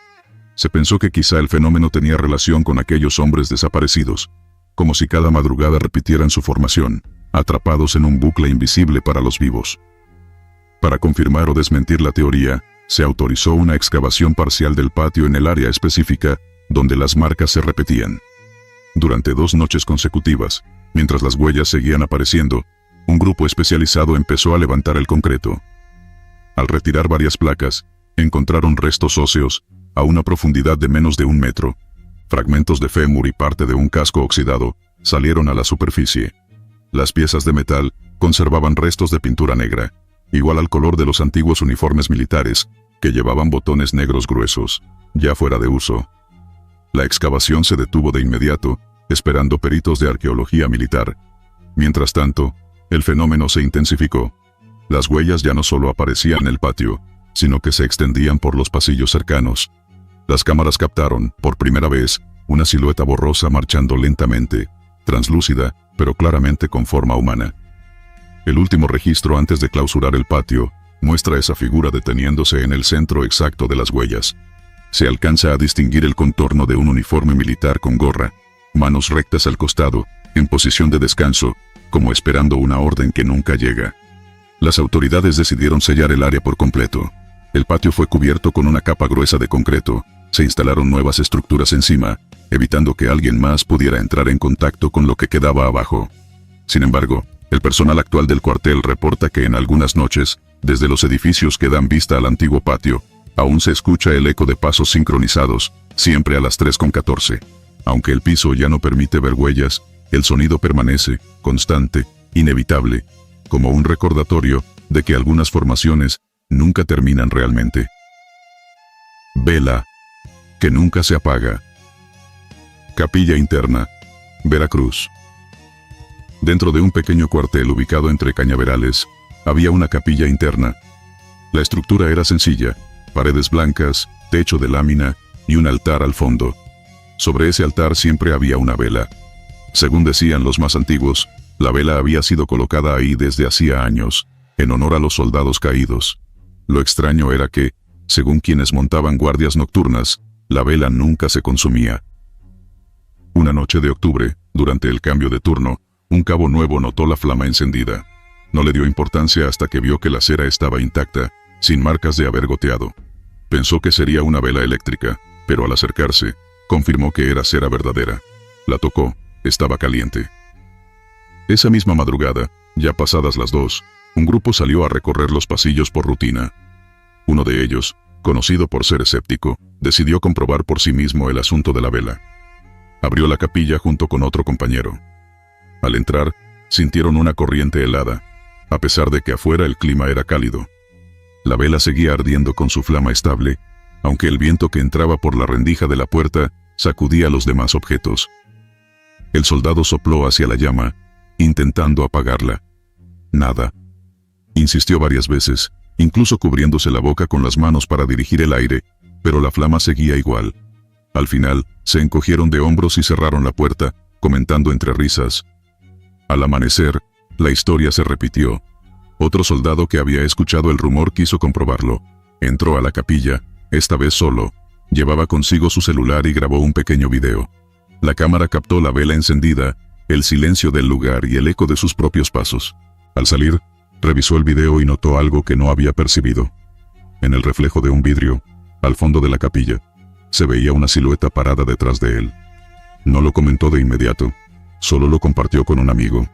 Se pensó que quizá el fenómeno tenía relación con aquellos hombres desaparecidos, como si cada madrugada repitieran su formación, atrapados en un bucle invisible para los vivos. Para confirmar o desmentir la teoría, se autorizó una excavación parcial del patio en el área específica, donde las marcas se repetían. Durante 2 noches consecutivas, mientras las huellas seguían apareciendo, un grupo especializado empezó a levantar el concreto. Al retirar varias placas, encontraron restos óseos, a una profundidad de menos de 1 metro. Fragmentos de fémur y parte de un casco oxidado salieron a la superficie. Las piezas de metal conservaban restos de pintura negra, igual al color de los antiguos uniformes militares, que llevaban botones negros gruesos, ya fuera de uso. La excavación se detuvo de inmediato, esperando peritos de arqueología militar. Mientras tanto, el fenómeno se intensificó. Las huellas ya no solo aparecían en el patio, sino que se extendían por los pasillos cercanos. Las cámaras captaron, por primera vez, una silueta borrosa marchando lentamente, translúcida, pero claramente con forma humana. El último registro antes de clausurar el patio muestra esa figura deteniéndose en el centro exacto de las huellas. Se alcanza a distinguir el contorno de un uniforme militar con gorra, manos rectas al costado, en posición de descanso, como esperando una orden que nunca llega. Las autoridades decidieron sellar el área por completo. El patio fue cubierto con una capa gruesa de concreto, se instalaron nuevas estructuras encima, evitando que alguien más pudiera entrar en contacto con lo que quedaba abajo. Sin embargo, el personal actual del cuartel reporta que en algunas noches, desde los edificios que dan vista al antiguo patio, aún se escucha el eco de pasos sincronizados, siempre a las 3:14. Aunque el piso ya no permite ver huellas, el sonido permanece, constante, inevitable, como un recordatorio de que algunas formaciones nunca terminan realmente. Vela que nunca se apaga. Capilla interna, Veracruz. Dentro de un pequeño cuartel ubicado entre cañaverales, había una capilla interna. La estructura era sencilla, paredes blancas, techo de lámina y un altar al fondo. Sobre ese altar siempre había una vela. Según decían los más antiguos, la vela había sido colocada ahí desde hacía años, en honor a los soldados caídos. Lo extraño era que, según quienes montaban guardias nocturnas, la vela nunca se consumía. Una noche de octubre, durante el cambio de turno, un cabo nuevo notó la flama encendida. No le dio importancia hasta que vio que la cera estaba intacta, sin marcas de haber goteado. Pensó que sería una vela eléctrica, pero al acercarse, confirmó que era cera verdadera. La tocó, estaba caliente. Esa misma madrugada, ya pasadas las 2, un grupo salió a recorrer los pasillos por rutina. Uno de ellos, conocido por ser escéptico, decidió comprobar por sí mismo el asunto de la vela. Abrió la capilla junto con otro compañero. Al entrar, sintieron una corriente helada, a pesar de que afuera el clima era cálido. La vela seguía ardiendo con su flama estable, aunque el viento que entraba por la rendija de la puerta sacudía los demás objetos. El soldado sopló hacia la llama, intentando apagarla. Nada. Insistió varias veces, incluso cubriéndose la boca con las manos para dirigir el aire, pero la flama seguía igual. Al final, se encogieron de hombros y cerraron la puerta, comentando entre risas. Al amanecer, la historia se repitió. Otro soldado que había escuchado el rumor quiso comprobarlo. Entró a la capilla, esta vez solo. Llevaba consigo su celular y grabó un pequeño video. La cámara captó la vela encendida, el silencio del lugar y el eco de sus propios pasos. Al salir, revisó el video y notó algo que no había percibido. En el reflejo de un vidrio, al fondo de la capilla, se veía una silueta parada detrás de él. No lo comentó de inmediato, solo lo compartió con un amigo.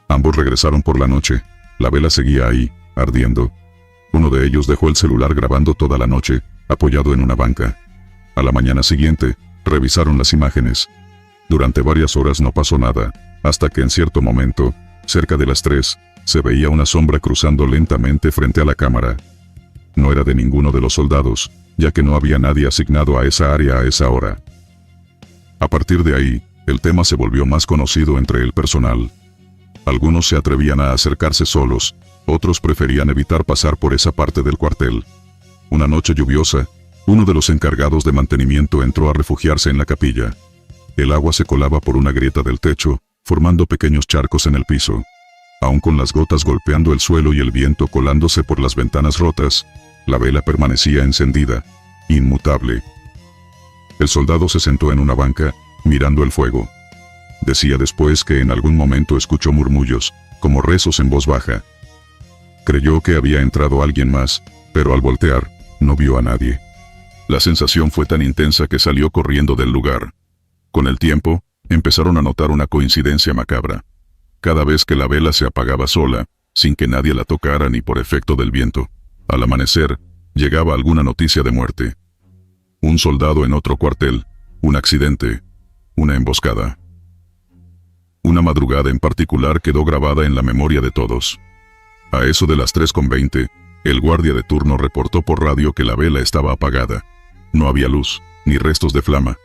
Ambos regresaron por la noche, la vela seguía ahí, ardiendo. Uno de ellos dejó el celular grabando toda la noche, apoyado en una banca. A la mañana siguiente, revisaron las imágenes. Durante varias horas no pasó nada, hasta que en cierto momento, cerca de las 3, se veía una sombra cruzando lentamente frente a la cámara. No era de ninguno de los soldados, ya que no había nadie asignado a esa área a esa hora. A partir de ahí, el tema se volvió más conocido entre el personal. Algunos se atrevían a acercarse solos, otros preferían evitar pasar por esa parte del cuartel. Una noche lluviosa, uno de los encargados de mantenimiento entró a refugiarse en la capilla. El agua se colaba por una grieta del techo, formando pequeños charcos en el piso. Aún con las gotas golpeando el suelo y el viento colándose por las ventanas rotas, la vela permanecía encendida, inmutable. El soldado se sentó en una banca, mirando el fuego. Decía después que en algún momento escuchó murmullos, como rezos en voz baja. Creyó que había entrado alguien más, pero al voltear, no vio a nadie. La sensación fue tan intensa que salió corriendo del lugar. Con el tiempo, empezaron a notar una coincidencia macabra. Cada vez que la vela se apagaba sola, sin que nadie la tocara ni por efecto del viento, al amanecer, llegaba alguna noticia de muerte. Un soldado en otro cuartel, un accidente, una emboscada. Una madrugada en particular quedó grabada en la memoria de todos. A eso de las 3:20, el guardia de turno reportó por radio que la vela estaba apagada. No había luz, ni restos de flama.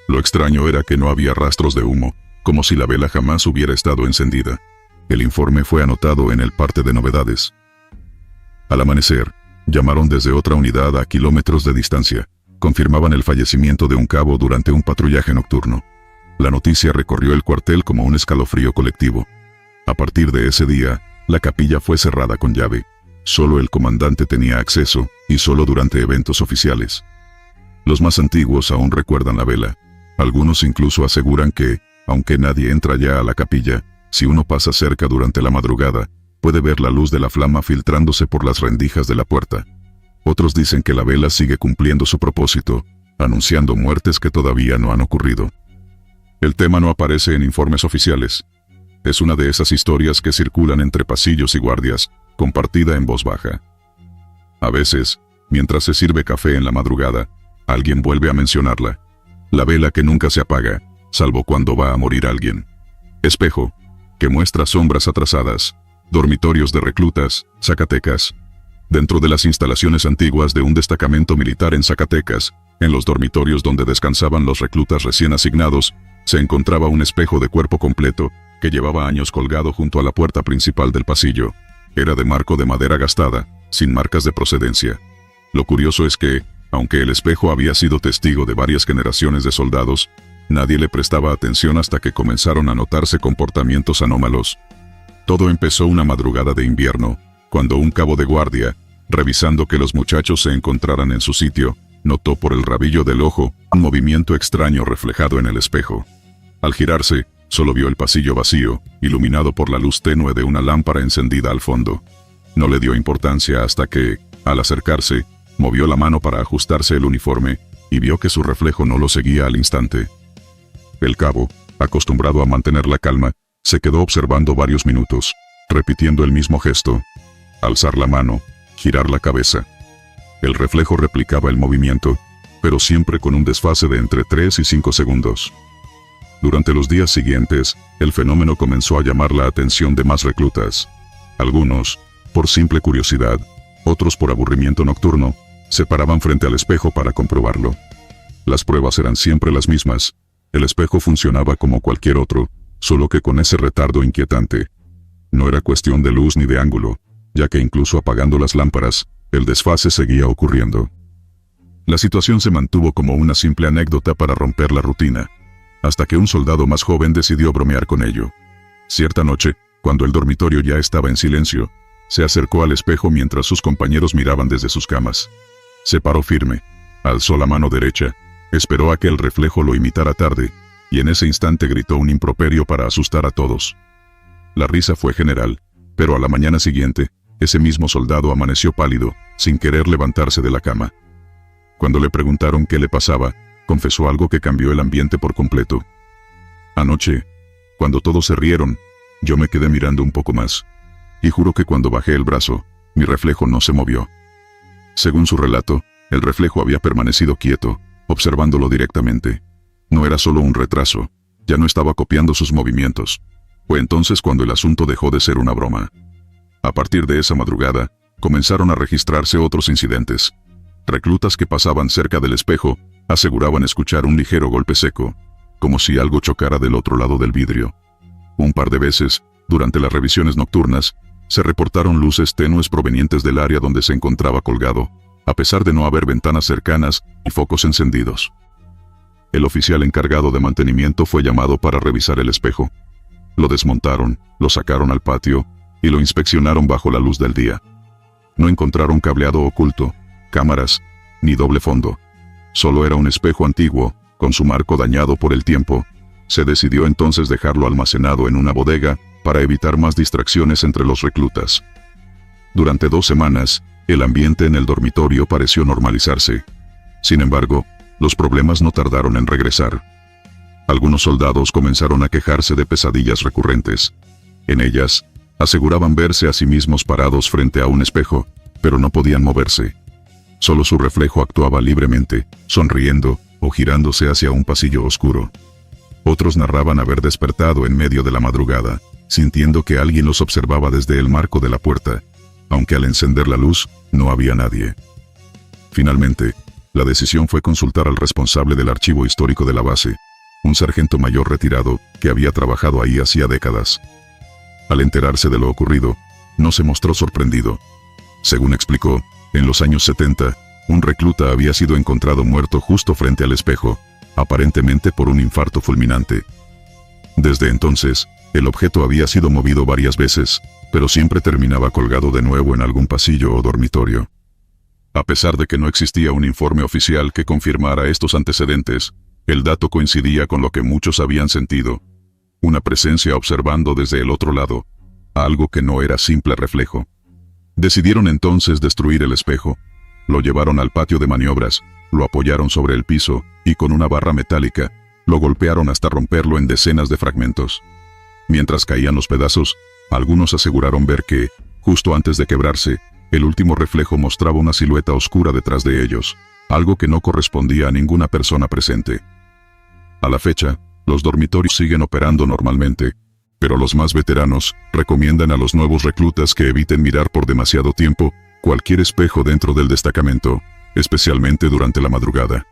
Lo extraño era que no había rastros de humo, como si la vela jamás hubiera estado encendida. El informe fue anotado en el parte de novedades. Al amanecer, llamaron desde otra unidad a kilómetros de distancia. Confirmaban el fallecimiento de un cabo durante un patrullaje nocturno. La noticia recorrió el cuartel como un escalofrío colectivo. A partir de ese día, la capilla fue cerrada con llave. Solo el comandante tenía acceso, y solo durante eventos oficiales. Los más antiguos aún recuerdan la vela. Algunos incluso aseguran que, aunque nadie entra ya a la capilla, si uno pasa cerca durante la madrugada, puede ver la luz de la flama filtrándose por las rendijas de la puerta. Otros dicen que la vela sigue cumpliendo su propósito, anunciando muertes que todavía no han ocurrido. El tema no aparece en informes oficiales. Es una de esas historias que circulan entre pasillos y guardias, compartida en voz baja. A veces, mientras se sirve café en la madrugada, alguien vuelve a mencionarla. La vela que nunca se apaga, salvo cuando va a morir alguien. Espejo, que muestra sombras atrasadas. Dormitorios de reclutas, Zacatecas. Dentro de las instalaciones antiguas de un destacamento militar en Zacatecas, en los dormitorios donde descansaban los reclutas recién asignados, se encontraba un espejo de cuerpo completo, que llevaba años colgado junto a la puerta principal del pasillo. Era de marco de madera gastada, sin marcas de procedencia. Lo curioso es que, aunque el espejo había sido testigo de varias generaciones de soldados, nadie le prestaba atención hasta que comenzaron a notarse comportamientos anómalos. Todo empezó una madrugada de invierno, cuando un cabo de guardia, revisando que los muchachos se encontraran en su sitio, notó por el rabillo del ojo un movimiento extraño reflejado en el espejo. Al girarse, solo vio el pasillo vacío, iluminado por la luz tenue de una lámpara encendida al fondo. No le dio importancia hasta que, al acercarse, movió la mano para ajustarse el uniforme, y vio que su reflejo no lo seguía al instante. El cabo, acostumbrado a mantener la calma, se quedó observando varios minutos, repitiendo el mismo gesto. Alzar la mano, girar la cabeza. El reflejo replicaba el movimiento, pero siempre con un desfase de entre 3 y 5 segundos. Durante los días siguientes, el fenómeno comenzó a llamar la atención de más reclutas. Algunos, por simple curiosidad, otros por aburrimiento nocturno, se paraban frente al espejo para comprobarlo. Las pruebas eran siempre las mismas. El espejo funcionaba como cualquier otro, solo que con ese retardo inquietante. No era cuestión de luz ni de ángulo, ya que incluso apagando las lámparas, el desfase seguía ocurriendo. La situación se mantuvo como una simple anécdota para romper la rutina, hasta que un soldado más joven decidió bromear con ello. Cierta noche, cuando el dormitorio ya estaba en silencio, se acercó al espejo mientras sus compañeros miraban desde sus camas. Se paró firme, alzó la mano derecha, esperó a que el reflejo lo imitara tarde, y en ese instante gritó un improperio para asustar a todos. La risa fue general, pero a la mañana siguiente, ese mismo soldado amaneció pálido, sin querer levantarse de la cama. Cuando le preguntaron qué le pasaba, confesó algo que cambió el ambiente por completo. Anoche, cuando todos se rieron, yo me quedé mirando un poco más, y juro que cuando bajé el brazo, mi reflejo no se movió. Según su relato, el reflejo había permanecido quieto, observándolo directamente. No era solo un retraso, ya no estaba copiando sus movimientos. Fue entonces cuando el asunto dejó de ser una broma. A partir de esa madrugada, comenzaron a registrarse otros incidentes. Reclutas que pasaban cerca del espejo, aseguraban escuchar un ligero golpe seco, como si algo chocara del otro lado del vidrio. Un par de veces, durante las revisiones nocturnas, se reportaron luces tenues provenientes del área donde se encontraba colgado, a pesar de no haber ventanas cercanas y focos encendidos. El oficial encargado de mantenimiento fue llamado para revisar el espejo. Lo desmontaron, lo sacaron al patio, y lo inspeccionaron bajo la luz del día. No encontraron cableado oculto, cámaras, ni doble fondo. Solo era un espejo antiguo, con su marco dañado por el tiempo, Se decidió entonces dejarlo almacenado en una bodega, para evitar más distracciones entre los reclutas. Durante 2 semanas, el ambiente en el dormitorio pareció normalizarse. Sin embargo, los problemas no tardaron en regresar. Algunos soldados comenzaron a quejarse de pesadillas recurrentes. En ellas, aseguraban verse a sí mismos parados frente a un espejo, pero no podían moverse. Solo su reflejo actuaba libremente, sonriendo o girándose hacia un pasillo oscuro. Otros narraban haber despertado en medio de la madrugada, sintiendo que alguien los observaba desde el marco de la puerta, aunque al encender la luz, no había nadie. Finalmente, la decisión fue consultar al responsable del archivo histórico de la base, un sargento mayor retirado, que había trabajado ahí hacía décadas. Al enterarse de lo ocurrido, no se mostró sorprendido. Según explicó, en los años 70, un recluta había sido encontrado muerto justo frente al espejo, aparentemente por un infarto fulminante. Desde entonces, el objeto había sido movido varias veces, pero siempre terminaba colgado de nuevo en algún pasillo o dormitorio. A pesar de que no existía un informe oficial que confirmara estos antecedentes, el dato coincidía con lo que muchos habían sentido: una presencia observando desde el otro lado, algo que no era simple reflejo. Decidieron entonces destruir el espejo. Lo llevaron al patio de maniobras, lo apoyaron sobre el piso, y con una barra metálica, lo golpearon hasta romperlo en decenas de fragmentos. Mientras caían los pedazos, algunos aseguraron ver que, justo antes de quebrarse, el último reflejo mostraba una silueta oscura detrás de ellos, algo que no correspondía a ninguna persona presente. A la fecha, los dormitorios siguen operando normalmente, pero los más veteranos recomiendan a los nuevos reclutas que eviten mirar por demasiado tiempo cualquier espejo dentro del destacamento, especialmente durante la madrugada.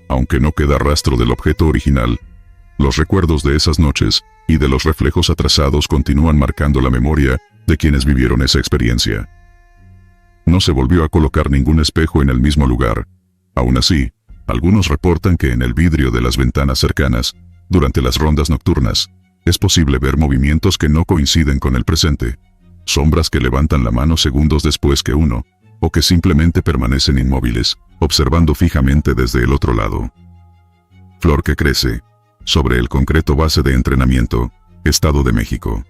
Aunque no queda rastro del objeto original, los recuerdos de esas noches y de los reflejos atrasados continúan marcando la memoria de quienes vivieron esa experiencia. No se volvió a colocar ningún espejo en el mismo lugar. Aún así, algunos reportan que en el vidrio de las ventanas cercanas, durante las rondas nocturnas, es posible ver movimientos que no coinciden con el presente, sombras que levantan la mano segundos después que uno, o que simplemente permanecen inmóviles, observando fijamente desde el otro lado. Flor que crece sobre el concreto base de entrenamiento, Estado de México.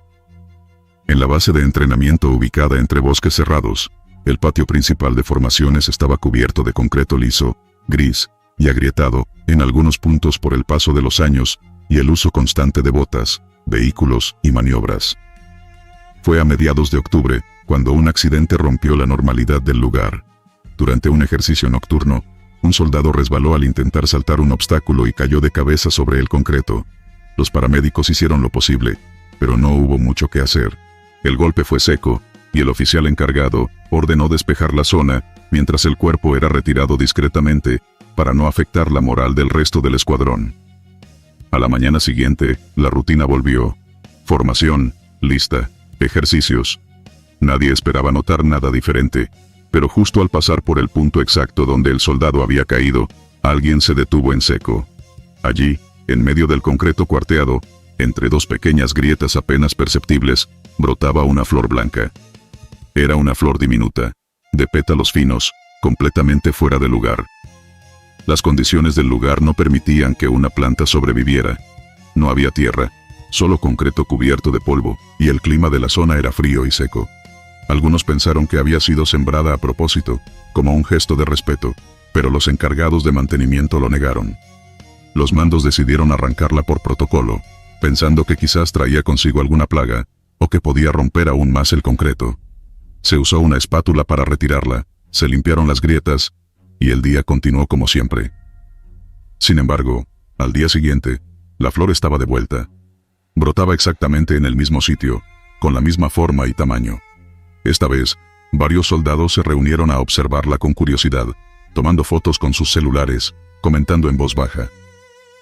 En la base de entrenamiento ubicada entre bosques cerrados, el patio principal de formaciones estaba cubierto de concreto liso, gris y agrietado, en algunos puntos por el paso de los años y el uso constante de botas, vehículos y maniobras. Fue a mediados de octubre, cuando un accidente rompió la normalidad del lugar. Durante un ejercicio nocturno, un soldado resbaló al intentar saltar un obstáculo y cayó de cabeza sobre el concreto. Los paramédicos hicieron lo posible, pero no hubo mucho que hacer. El golpe fue seco, y el oficial encargado ordenó despejar la zona, mientras el cuerpo era retirado discretamente, para no afectar la moral del resto del escuadrón. A la mañana siguiente, la rutina volvió. Formación, lista, ejercicios. Nadie esperaba notar nada diferente, pero justo al pasar por el punto exacto donde el soldado había caído, alguien se detuvo en seco. Allí, en medio del concreto cuarteado, entre dos pequeñas grietas apenas perceptibles, brotaba una flor blanca. Era una flor diminuta, de pétalos finos, completamente fuera de lugar. Las condiciones del lugar no permitían que una planta sobreviviera. No había tierra, solo concreto cubierto de polvo, y el clima de la zona era frío y seco. Algunos pensaron que había sido sembrada a propósito, como un gesto de respeto, pero los encargados de mantenimiento lo negaron. Los mandos decidieron arrancarla por protocolo, pensando que quizás traía consigo alguna plaga, o que podía romper aún más el concreto. Se usó una espátula para retirarla, se limpiaron las grietas, y el día continuó como siempre. Sin embargo, al día siguiente, la flor estaba de vuelta. Brotaba exactamente en el mismo sitio, con la misma forma y tamaño. Esta vez, varios soldados se reunieron a observarla con curiosidad, tomando fotos con sus celulares, comentando en voz baja.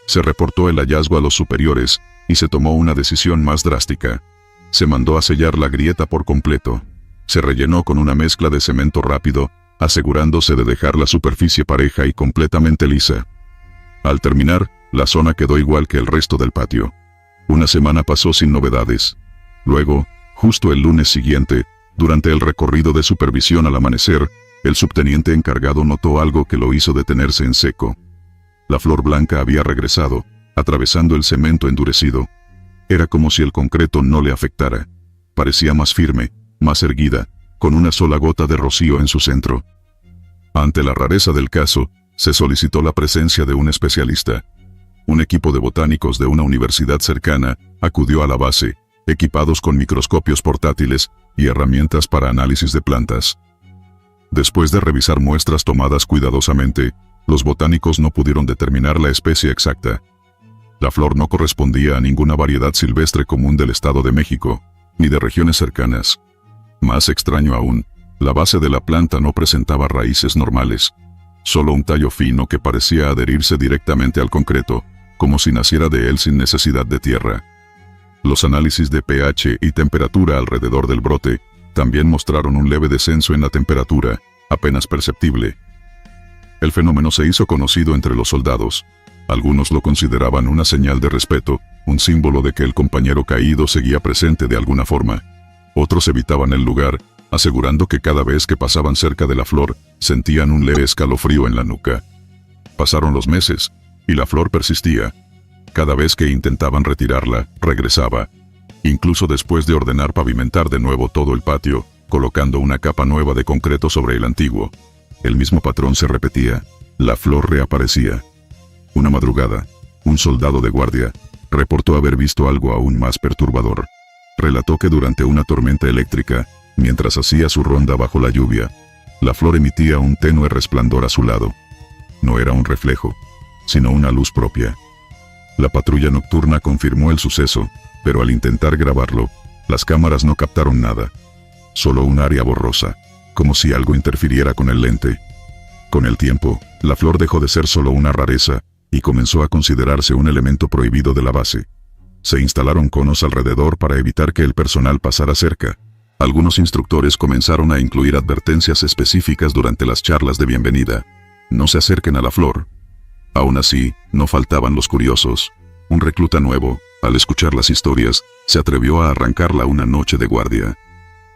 Se reportó el hallazgo a los superiores, y se tomó una decisión más drástica. Se mandó a sellar la grieta por completo. Se rellenó con una mezcla de cemento rápido, asegurándose de dejar la superficie pareja y completamente lisa. Al terminar, la zona quedó igual que el resto del patio. Una semana pasó sin novedades. Luego, justo el lunes siguiente, durante el recorrido de supervisión al amanecer, el subteniente encargado notó algo que lo hizo detenerse en seco. La flor blanca había regresado, atravesando el cemento endurecido. Era como si el concreto no le afectara. Parecía más firme, más erguida, con una sola gota de rocío en su centro. Ante la rareza del caso, se solicitó la presencia de un especialista. Un equipo de botánicos de una universidad cercana acudió a la base, equipados con microscopios portátiles y herramientas para análisis de plantas. Después de revisar muestras tomadas cuidadosamente, los botánicos no pudieron determinar la especie exacta. La flor no correspondía a ninguna variedad silvestre común del Estado de México, ni de regiones cercanas. Más extraño aún, la base de la planta no presentaba raíces normales, solo un tallo fino que parecía adherirse directamente al concreto, como si naciera de él sin necesidad de tierra. Los análisis de pH y temperatura alrededor del brote también mostraron un leve descenso en la temperatura, apenas perceptible. El fenómeno se hizo conocido entre los soldados. Algunos lo consideraban una señal de respeto, un símbolo de que el compañero caído seguía presente de alguna forma. Otros evitaban el lugar, asegurando que cada vez que pasaban cerca de la flor, sentían un leve escalofrío en la nuca. Pasaron los meses, y la flor persistía. Cada vez que intentaban retirarla, regresaba. Incluso después de ordenar pavimentar de nuevo todo el patio, colocando una capa nueva de concreto sobre el antiguo. El mismo patrón se repetía. La flor reaparecía. Una madrugada, un soldado de guardia reportó haber visto algo aún más perturbador. Relató que durante una tormenta eléctrica, mientras hacía su ronda bajo la lluvia, la flor emitía un tenue resplandor a su lado. No era un reflejo, sino una luz propia. La patrulla nocturna confirmó el suceso, pero al intentar grabarlo, las cámaras no captaron nada. Solo un área borrosa, como si algo interfiriera con el lente. Con el tiempo, la flor dejó de ser solo una rareza, y comenzó a considerarse un elemento prohibido de la base. Se instalaron conos alrededor para evitar que el personal pasara cerca. Algunos instructores comenzaron a incluir advertencias específicas durante las charlas de bienvenida. No se acerquen a la flor. Aún así, no faltaban los curiosos. Un recluta nuevo, al escuchar las historias, se atrevió a arrancarla una noche de guardia.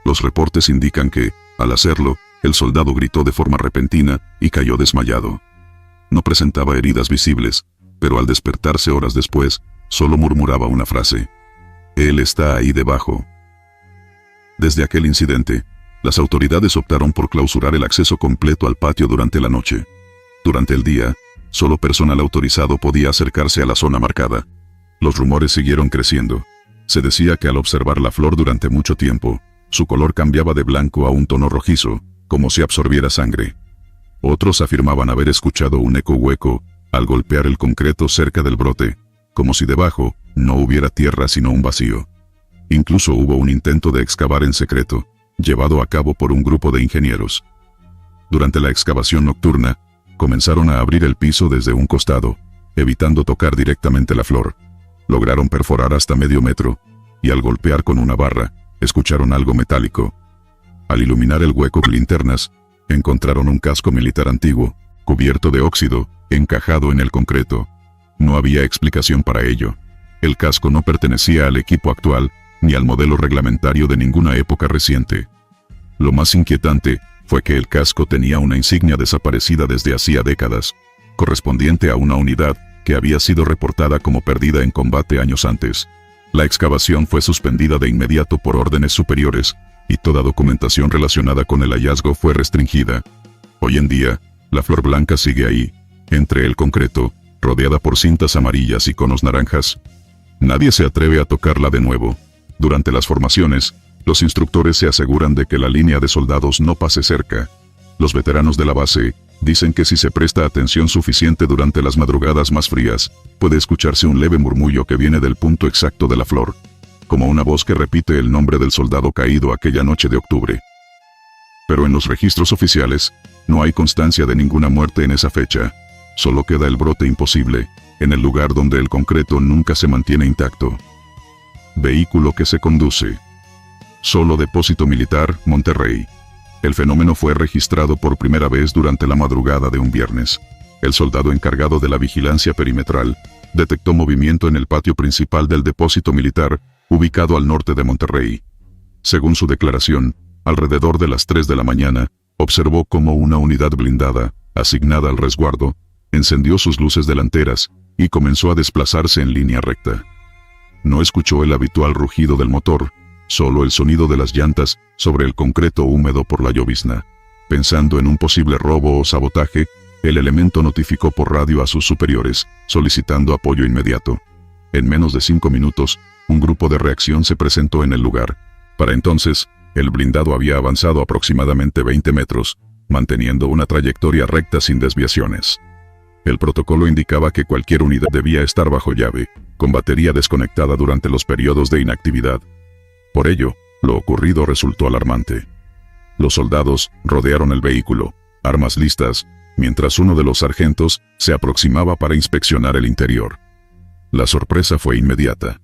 Los reportes indican que, al hacerlo, el soldado gritó de forma repentina y cayó desmayado. No presentaba heridas visibles, pero al despertarse horas después, solo murmuraba una frase. Él está ahí debajo. Desde aquel incidente, las autoridades optaron por clausurar el acceso completo al patio durante la noche. Durante el día, solo personal autorizado podía acercarse a la zona marcada. Los rumores siguieron creciendo. Se decía que al observar la flor durante mucho tiempo, su color cambiaba de blanco a un tono rojizo, como si absorbiera sangre. Otros afirmaban haber escuchado un eco hueco al golpear el concreto cerca del brote, como si debajo no hubiera tierra sino un vacío. Incluso hubo un intento de excavar en secreto, llevado a cabo por un grupo de ingenieros. Durante la excavación nocturna, comenzaron a abrir el piso desde un costado, evitando tocar directamente la flor. Lograron perforar hasta medio metro, y al golpear con una barra, escucharon algo metálico. Al iluminar el hueco con linternas, encontraron un casco militar antiguo, cubierto de óxido, encajado en el concreto. No había explicación para ello. El casco no pertenecía al equipo actual, ni al modelo reglamentario de ninguna época reciente. Lo más inquietante fue que el casco tenía una insignia desaparecida desde hacía décadas, correspondiente a una unidad que había sido reportada como perdida en combate años antes. La excavación fue suspendida de inmediato por órdenes superiores, y toda documentación relacionada con el hallazgo fue restringida. Hoy en día, la flor blanca sigue ahí, entre el concreto, rodeada por cintas amarillas y conos naranjas. Nadie se atreve a tocarla de nuevo. Durante las formaciones, los instructores se aseguran de que la línea de soldados no pase cerca. Los veteranos de la base dicen que si se presta atención suficiente durante las madrugadas más frías, puede escucharse un leve murmullo que viene del punto exacto de la flor, como una voz que repite el nombre del soldado caído aquella noche de octubre. Pero en los registros oficiales, no hay constancia de ninguna muerte en esa fecha. Solo queda el brote imposible, en el lugar donde el concreto nunca se mantiene intacto. Vehículo que se conduce. Solo Depósito Militar, Monterrey. El fenómeno fue registrado por primera vez durante la madrugada de un viernes. El soldado encargado de la vigilancia perimetral detectó movimiento en el patio principal del depósito militar, ubicado al norte de Monterrey. Según su declaración, alrededor de las 3 de la mañana, observó cómo una unidad blindada, asignada al resguardo, encendió sus luces delanteras y comenzó a desplazarse en línea recta. No escuchó el habitual rugido del motor, solo el sonido de las llantas sobre el concreto húmedo por la llovizna. Pensando en un posible robo o sabotaje, el elemento notificó por radio a sus superiores, solicitando apoyo inmediato. En menos de 5 minutos, un grupo de reacción se presentó en el lugar. Para entonces, el blindado había avanzado aproximadamente 20 metros, manteniendo una trayectoria recta sin desviaciones. El protocolo indicaba que cualquier unidad debía estar bajo llave, con batería desconectada durante los periodos de inactividad. Por ello, lo ocurrido resultó alarmante. Los soldados rodearon el vehículo, armas listas, mientras uno de los sargentos se aproximaba para inspeccionar el interior. La sorpresa fue inmediata.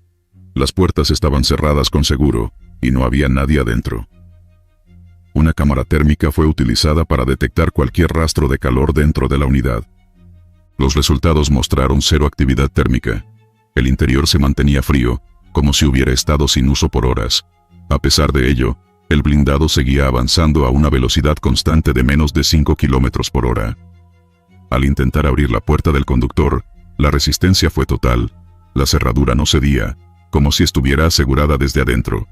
Las puertas estaban cerradas con seguro, y no había nadie adentro. Una cámara térmica fue utilizada para detectar cualquier rastro de calor dentro de la unidad. Los resultados mostraron cero actividad térmica. El interior se mantenía frío, como si hubiera estado sin uso por horas. A pesar de ello, el blindado seguía avanzando a una velocidad constante de menos de 5 kilómetros por hora. Al intentar abrir la puerta del conductor, la resistencia fue total. La cerradura no cedía, como si estuviera asegurada desde adentro.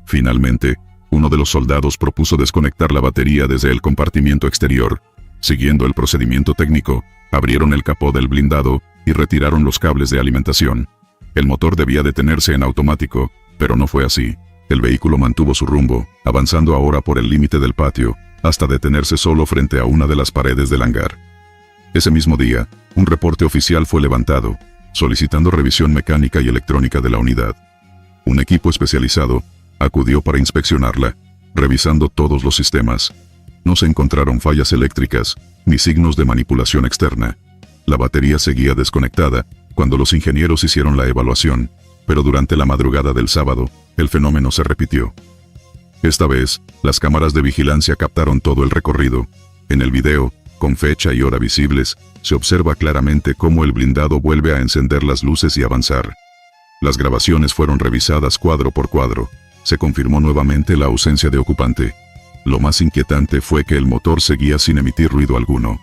Finalmente, uno de los soldados propuso desconectar la batería desde el compartimiento exterior. Siguiendo el procedimiento técnico, abrieron el capó del blindado y retiraron los cables de alimentación. El motor debía detenerse en automático, pero no fue así. El vehículo mantuvo su rumbo, avanzando ahora por el límite del patio, hasta detenerse solo frente a una de las paredes del hangar. Ese mismo día, un reporte oficial fue levantado, solicitando revisión mecánica y electrónica de la unidad. Un equipo especializado acudió para inspeccionarla, revisando todos los sistemas. No se encontraron fallas eléctricas, ni signos de manipulación externa. La batería seguía desconectada cuando los ingenieros hicieron la evaluación, pero durante la madrugada del sábado, el fenómeno se repitió. Esta vez, las cámaras de vigilancia captaron todo el recorrido. En el video, con fecha y hora visibles, se observa claramente cómo el blindado vuelve a encender las luces y avanzar. Las grabaciones fueron revisadas cuadro por cuadro. Se confirmó nuevamente la ausencia de ocupante. Lo más inquietante fue que el motor seguía sin emitir ruido alguno.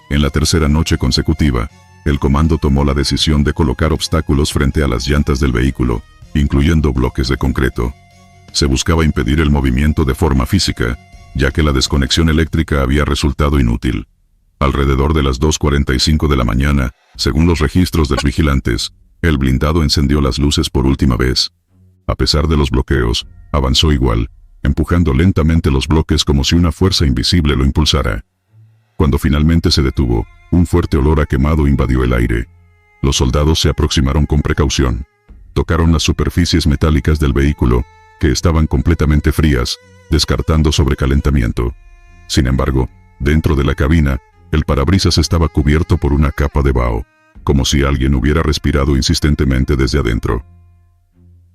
En la tercera noche consecutiva, el comando tomó la decisión de colocar obstáculos frente a las llantas del vehículo, incluyendo bloques de concreto. Se buscaba impedir el movimiento de forma física, ya que la desconexión eléctrica había resultado inútil. Alrededor de las 2:45 de la mañana, según los registros de los vigilantes, el blindado encendió las luces por última vez. A pesar de los bloqueos, avanzó igual, empujando lentamente los bloques como si una fuerza invisible lo impulsara. Cuando finalmente se detuvo, un fuerte olor a quemado invadió el aire. Los soldados se aproximaron con precaución. Tocaron las superficies metálicas del vehículo, que estaban completamente frías, descartando sobrecalentamiento. Sin embargo, dentro de la cabina, el parabrisas estaba cubierto por una capa de vaho, como si alguien hubiera respirado insistentemente desde adentro.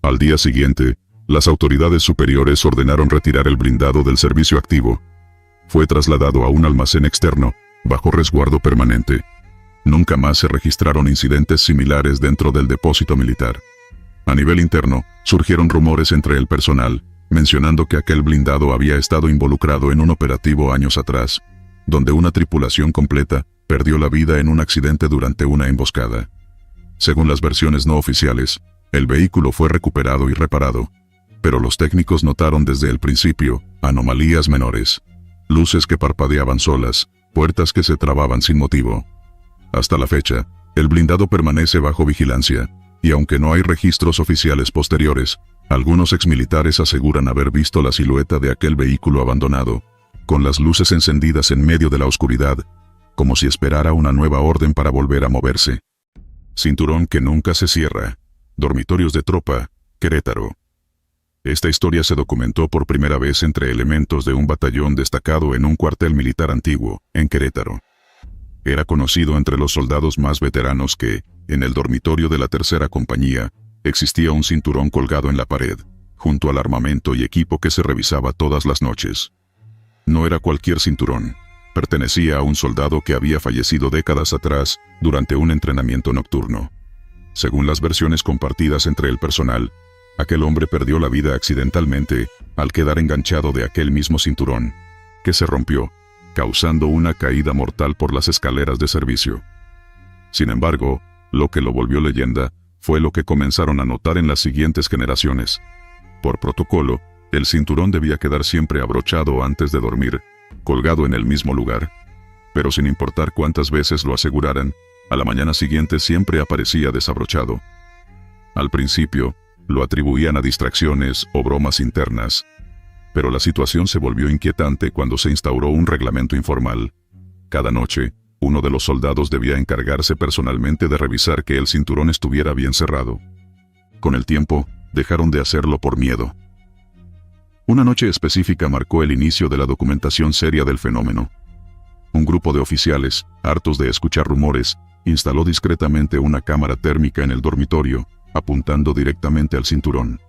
Al día siguiente, las autoridades superiores ordenaron retirar el blindado del servicio activo. Fue trasladado a un almacén externo, bajo resguardo permanente. Nunca más se registraron incidentes similares dentro del depósito militar. A nivel interno, surgieron rumores entre el personal, mencionando que aquel blindado había estado involucrado en un operativo años atrás, donde una tripulación completa perdió la vida en un accidente durante una emboscada. Según las versiones no oficiales, el vehículo fue recuperado y reparado, pero los técnicos notaron desde el principio anomalías menores. Luces que parpadeaban solas, puertas que se trababan sin motivo. Hasta la fecha, el blindado permanece bajo vigilancia, y aunque no hay registros oficiales posteriores, algunos exmilitares aseguran haber visto la silueta de aquel vehículo abandonado, con las luces encendidas en medio de la oscuridad, como si esperara una nueva orden para volver a moverse. Cinturón que nunca se cierra. Dormitorios de tropa, Querétaro. Esta historia se documentó por primera vez entre elementos de un batallón destacado en un cuartel militar antiguo, en Querétaro. Era conocido entre los soldados más veteranos que, en el dormitorio de la tercera compañía, existía un cinturón colgado en la pared, junto al armamento y equipo que se revisaba todas las noches. No era cualquier cinturón. Pertenecía a un soldado que había fallecido décadas atrás durante un entrenamiento nocturno. Según las versiones compartidas entre el personal, aquel hombre perdió la vida accidentalmente al quedar enganchado de aquel mismo cinturón, que se rompió, causando una caída mortal por las escaleras de servicio. Sin embargo, lo que lo volvió leyenda fue lo que comenzaron a notar en las siguientes generaciones. Por protocolo, el cinturón debía quedar siempre abrochado antes de dormir, colgado en el mismo lugar. Pero sin importar cuántas veces lo aseguraran, a la mañana siguiente siempre aparecía desabrochado. Al principio, lo atribuían a distracciones o bromas internas. Pero la situación se volvió inquietante cuando se instauró un reglamento informal. Cada noche, uno de los soldados debía encargarse personalmente de revisar que el cinturón estuviera bien cerrado. Con el tiempo, dejaron de hacerlo por miedo. Una noche específica marcó el inicio de la documentación seria del fenómeno. Un grupo de oficiales, hartos de escuchar rumores, instaló discretamente una cámara térmica en el dormitorio, apuntando directamente al cinturón.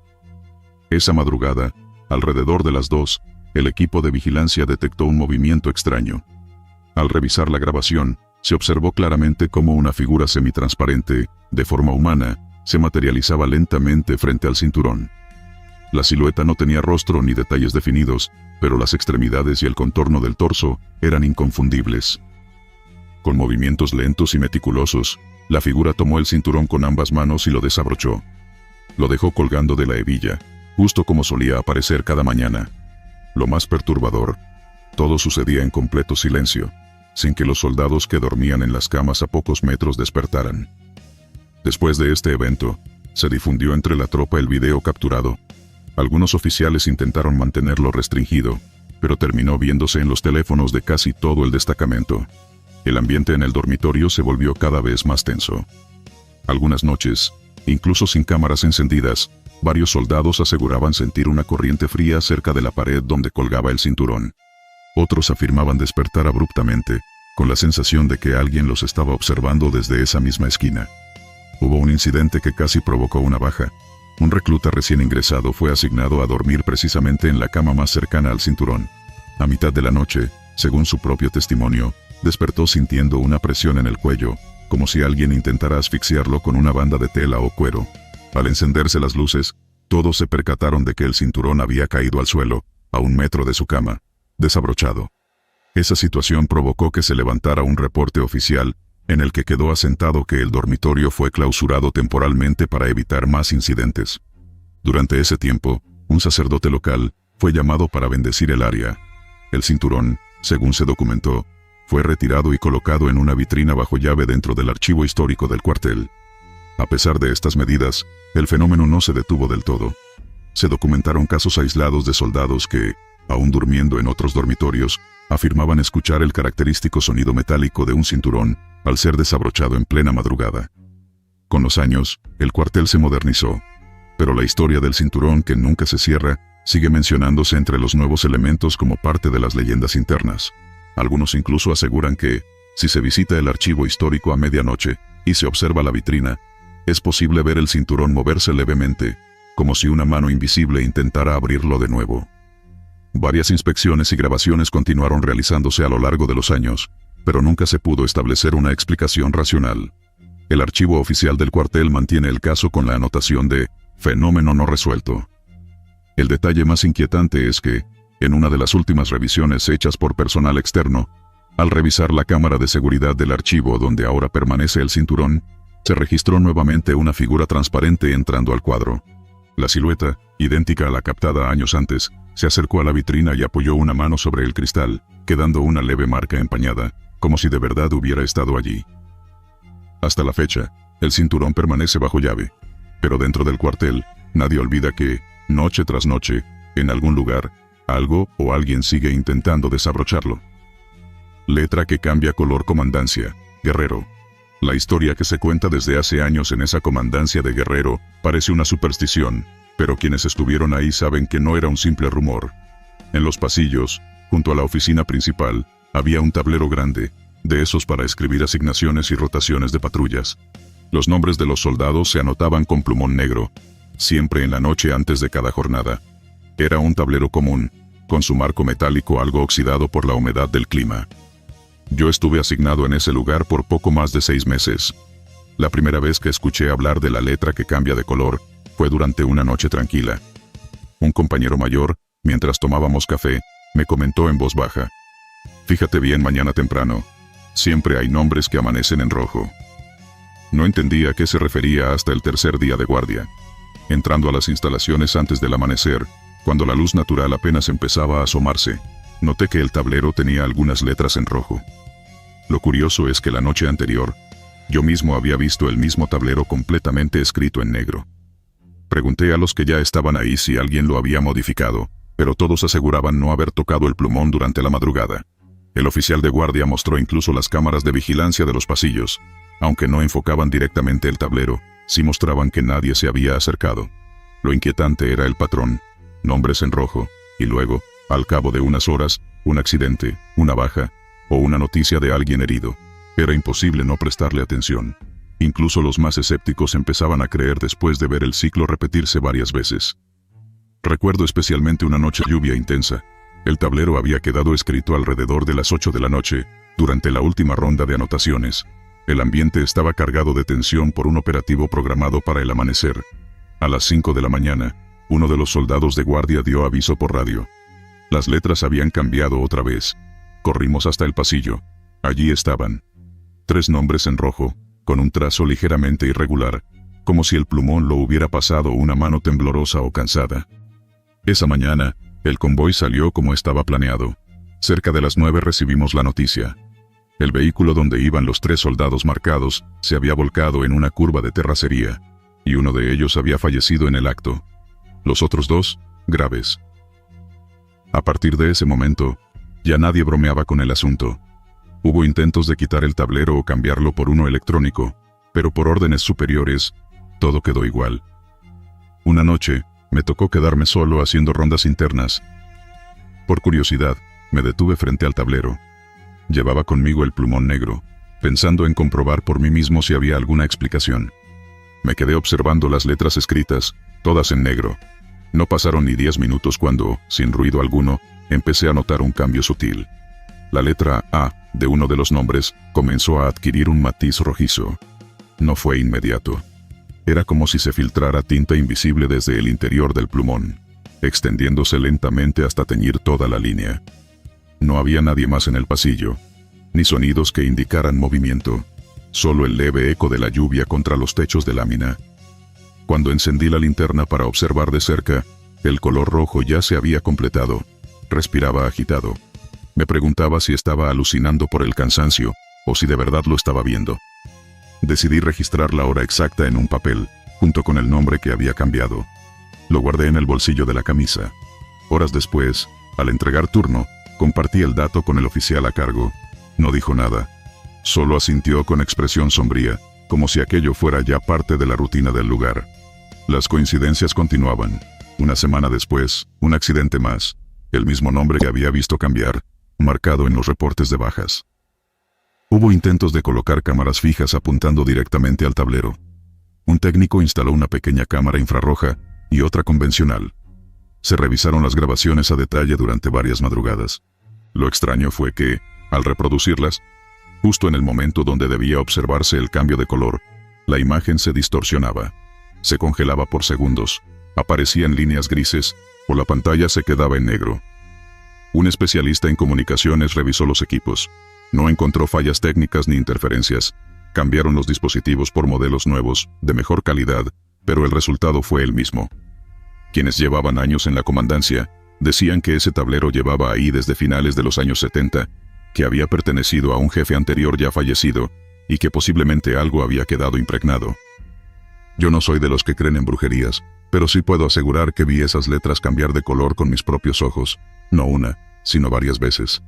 Esa madrugada, alrededor de las 2, el equipo de vigilancia detectó un movimiento extraño. Al revisar la grabación, se observó claramente cómo una figura semitransparente, de forma humana, se materializaba lentamente frente al cinturón. La silueta no tenía rostro ni detalles definidos, pero las extremidades y el contorno del torso eran inconfundibles. Con movimientos lentos y meticulosos, la figura tomó el cinturón con ambas manos y lo desabrochó. Lo dejó colgando de la hebilla, justo como solía aparecer cada mañana. Lo más perturbador, todo sucedía en completo silencio, sin que los soldados que dormían en las camas a pocos metros despertaran. Después de este evento, se difundió entre la tropa el video capturado. Algunos oficiales intentaron mantenerlo restringido, pero terminó viéndose en los teléfonos de casi todo el destacamento. El ambiente en el dormitorio se volvió cada vez más tenso. Algunas noches, incluso sin cámaras encendidas, varios soldados aseguraban sentir una corriente fría cerca de la pared donde colgaba el cinturón. Otros afirmaban despertar abruptamente, con la sensación de que alguien los estaba observando desde esa misma esquina. Hubo un incidente que casi provocó una baja. Un recluta recién ingresado fue asignado a dormir precisamente en la cama más cercana al cinturón. A mitad de la noche, según su propio testimonio, despertó sintiendo una presión en el cuello, como si alguien intentara asfixiarlo con una banda de tela o cuero. Al encenderse las luces, todos se percataron de que el cinturón había caído al suelo, a 1 metro de su cama, desabrochado. Esa situación provocó que se levantara un reporte oficial, en el que quedó asentado que el dormitorio fue clausurado temporalmente para evitar más incidentes. Durante ese tiempo, un sacerdote local fue llamado para bendecir el área. El cinturón, según se documentó, fue retirado y colocado en una vitrina bajo llave dentro del archivo histórico del cuartel. A pesar de estas medidas, el fenómeno no se detuvo del todo. Se documentaron casos aislados de soldados que, aún durmiendo en otros dormitorios, afirmaban escuchar el característico sonido metálico de un cinturón al ser desabrochado en plena madrugada. Con los años, el cuartel se modernizó, pero la historia del cinturón que nunca se cierra sigue mencionándose entre los nuevos elementos como parte de las leyendas internas. Algunos incluso aseguran que, si se visita el archivo histórico a medianoche y se observa la vitrina, es posible ver el cinturón moverse levemente, como si una mano invisible intentara abrirlo de nuevo. Varias inspecciones y grabaciones continuaron realizándose a lo largo de los años, pero nunca se pudo establecer una explicación racional. El archivo oficial del cuartel mantiene el caso con la anotación de fenómeno no resuelto. El detalle más inquietante es que, en una de las últimas revisiones hechas por personal externo, al revisar la cámara de seguridad del archivo donde ahora permanece el cinturón, se registró nuevamente una figura transparente entrando al cuadro. La silueta, idéntica a la captada años antes, se acercó a la vitrina y apoyó una mano sobre el cristal, quedando una leve marca empañada, como si de verdad hubiera estado allí. Hasta la fecha, el cinturón permanece bajo llave, pero dentro del cuartel, nadie olvida que, noche tras noche, en algún lugar, algo o alguien sigue intentando desabrocharlo. Letra que cambia color: Comandancia, Guerrero. La historia que se cuenta desde hace años en esa comandancia de Guerrero parece una superstición, pero quienes estuvieron ahí saben que no era un simple rumor. En los pasillos, junto a la oficina principal, había un tablero grande, de esos para escribir asignaciones y rotaciones de patrullas. Los nombres de los soldados se anotaban con plumón negro, siempre en la noche antes de cada jornada. Era un tablero común, con su marco metálico algo oxidado por la humedad del clima. Yo estuve asignado en ese lugar por poco más de 6 meses. La primera vez que escuché hablar de la letra que cambia de color fue durante una noche tranquila. Un compañero mayor, mientras tomábamos café, me comentó en voz baja: fíjate bien mañana temprano, siempre hay nombres que amanecen en rojo. No entendía a qué se refería hasta el tercer día de guardia. Entrando a las instalaciones antes del amanecer, cuando la luz natural apenas empezaba a asomarse, noté que el tablero tenía algunas letras en rojo. Lo curioso es que la noche anterior, yo mismo había visto el mismo tablero completamente escrito en negro. Pregunté a los que ya estaban ahí si alguien lo había modificado, pero todos aseguraban no haber tocado el plumón durante la madrugada. El oficial de guardia mostró incluso las cámaras de vigilancia de los pasillos. Aunque no enfocaban directamente el tablero, sí mostraban que nadie se había acercado. Lo inquietante era el patrón, nombres en rojo, y luego, al cabo de unas horas, un accidente, una baja, o una noticia de alguien herido. Era imposible no prestarle atención. Incluso los más escépticos empezaban a creer después de ver el ciclo repetirse varias veces. Recuerdo especialmente una noche de lluvia intensa. El tablero había quedado escrito alrededor de las 8 de la noche, durante la última ronda de anotaciones. El ambiente estaba cargado de tensión por un operativo programado para el amanecer. A las 5 de la mañana, uno de los soldados de guardia dio aviso por radio. Las letras habían cambiado otra vez. Corrimos hasta el pasillo. Allí estaban. 3 nombres en rojo, con un trazo ligeramente irregular, como si el plumón lo hubiera pasado una mano temblorosa o cansada. Esa mañana, el convoy salió como estaba planeado. Cerca de las 9 recibimos la noticia. El vehículo donde iban los 3 soldados marcados se había volcado en una curva de terracería, y uno de ellos había fallecido en el acto. Los otros 2, graves. A partir de ese momento, ya nadie bromeaba con el asunto. Hubo intentos de quitar el tablero o cambiarlo por uno electrónico, pero por órdenes superiores, todo quedó igual. Una noche, me tocó quedarme solo haciendo rondas internas. Por curiosidad, me detuve frente al tablero. Llevaba conmigo el plumón negro, pensando en comprobar por mí mismo si había alguna explicación. Me quedé observando las letras escritas, todas en negro. No pasaron ni 10 minutos cuando, sin ruido alguno, empecé a notar un cambio sutil. La letra A, de uno de los nombres, comenzó a adquirir un matiz rojizo. No fue inmediato. Era como si se filtrara tinta invisible desde el interior del plumón, extendiéndose lentamente hasta teñir toda la línea. No había nadie más en el pasillo, ni sonidos que indicaran movimiento, solo el leve eco de la lluvia contra los techos de lámina. Cuando encendí la linterna para observar de cerca, el color rojo ya se había completado. Respiraba agitado. Me preguntaba si estaba alucinando por el cansancio, o si de verdad lo estaba viendo. Decidí registrar la hora exacta en un papel, junto con el nombre que había cambiado. Lo guardé en el bolsillo de la camisa. Horas después, al entregar turno, compartí el dato con el oficial a cargo. No dijo nada. Solo asintió con expresión sombría, como si aquello fuera ya parte de la rutina del lugar. Las coincidencias continuaban. Una semana después, un accidente más. El mismo nombre que había visto cambiar, marcado en los reportes de bajas. Hubo intentos de colocar cámaras fijas apuntando directamente al tablero. Un técnico instaló una pequeña cámara infrarroja y otra convencional. Se revisaron las grabaciones a detalle durante varias madrugadas. Lo extraño fue que, al reproducirlas, justo en el momento donde debía observarse el cambio de color, la imagen se distorsionaba. Se congelaba por segundos, aparecían líneas grises, o la pantalla se quedaba en negro. Un especialista en comunicaciones revisó los equipos. No encontró fallas técnicas ni interferencias. Cambiaron los dispositivos por modelos nuevos, de mejor calidad, pero el resultado fue el mismo. Quienes llevaban años en la comandancia, decían que ese tablero llevaba ahí desde finales de los años 70, que había pertenecido a un jefe anterior ya fallecido, y que posiblemente algo había quedado impregnado. Yo no soy de los que creen en brujerías, pero sí puedo asegurar que vi esas letras cambiar de color con mis propios ojos, no una, sino varias veces.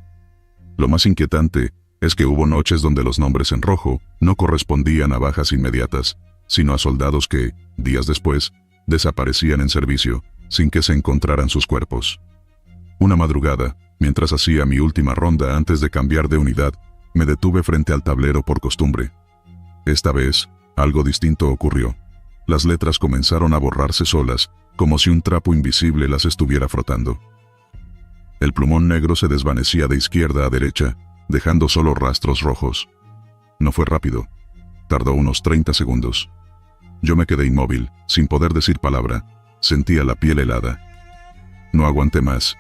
Lo más inquietante es que hubo noches donde los nombres en rojo no correspondían a bajas inmediatas, sino a soldados que, días después, desaparecían en servicio, sin que se encontraran sus cuerpos. Una madrugada, mientras hacía mi última ronda antes de cambiar de unidad, me detuve frente al tablero por costumbre. Esta vez, algo distinto ocurrió. Las letras comenzaron a borrarse solas, como si un trapo invisible las estuviera frotando. El plumón negro se desvanecía de izquierda a derecha, dejando solo rastros rojos. No fue rápido. Tardó unos 30 segundos. Yo me quedé inmóvil, sin poder decir palabra. Sentía la piel helada. No aguanté más.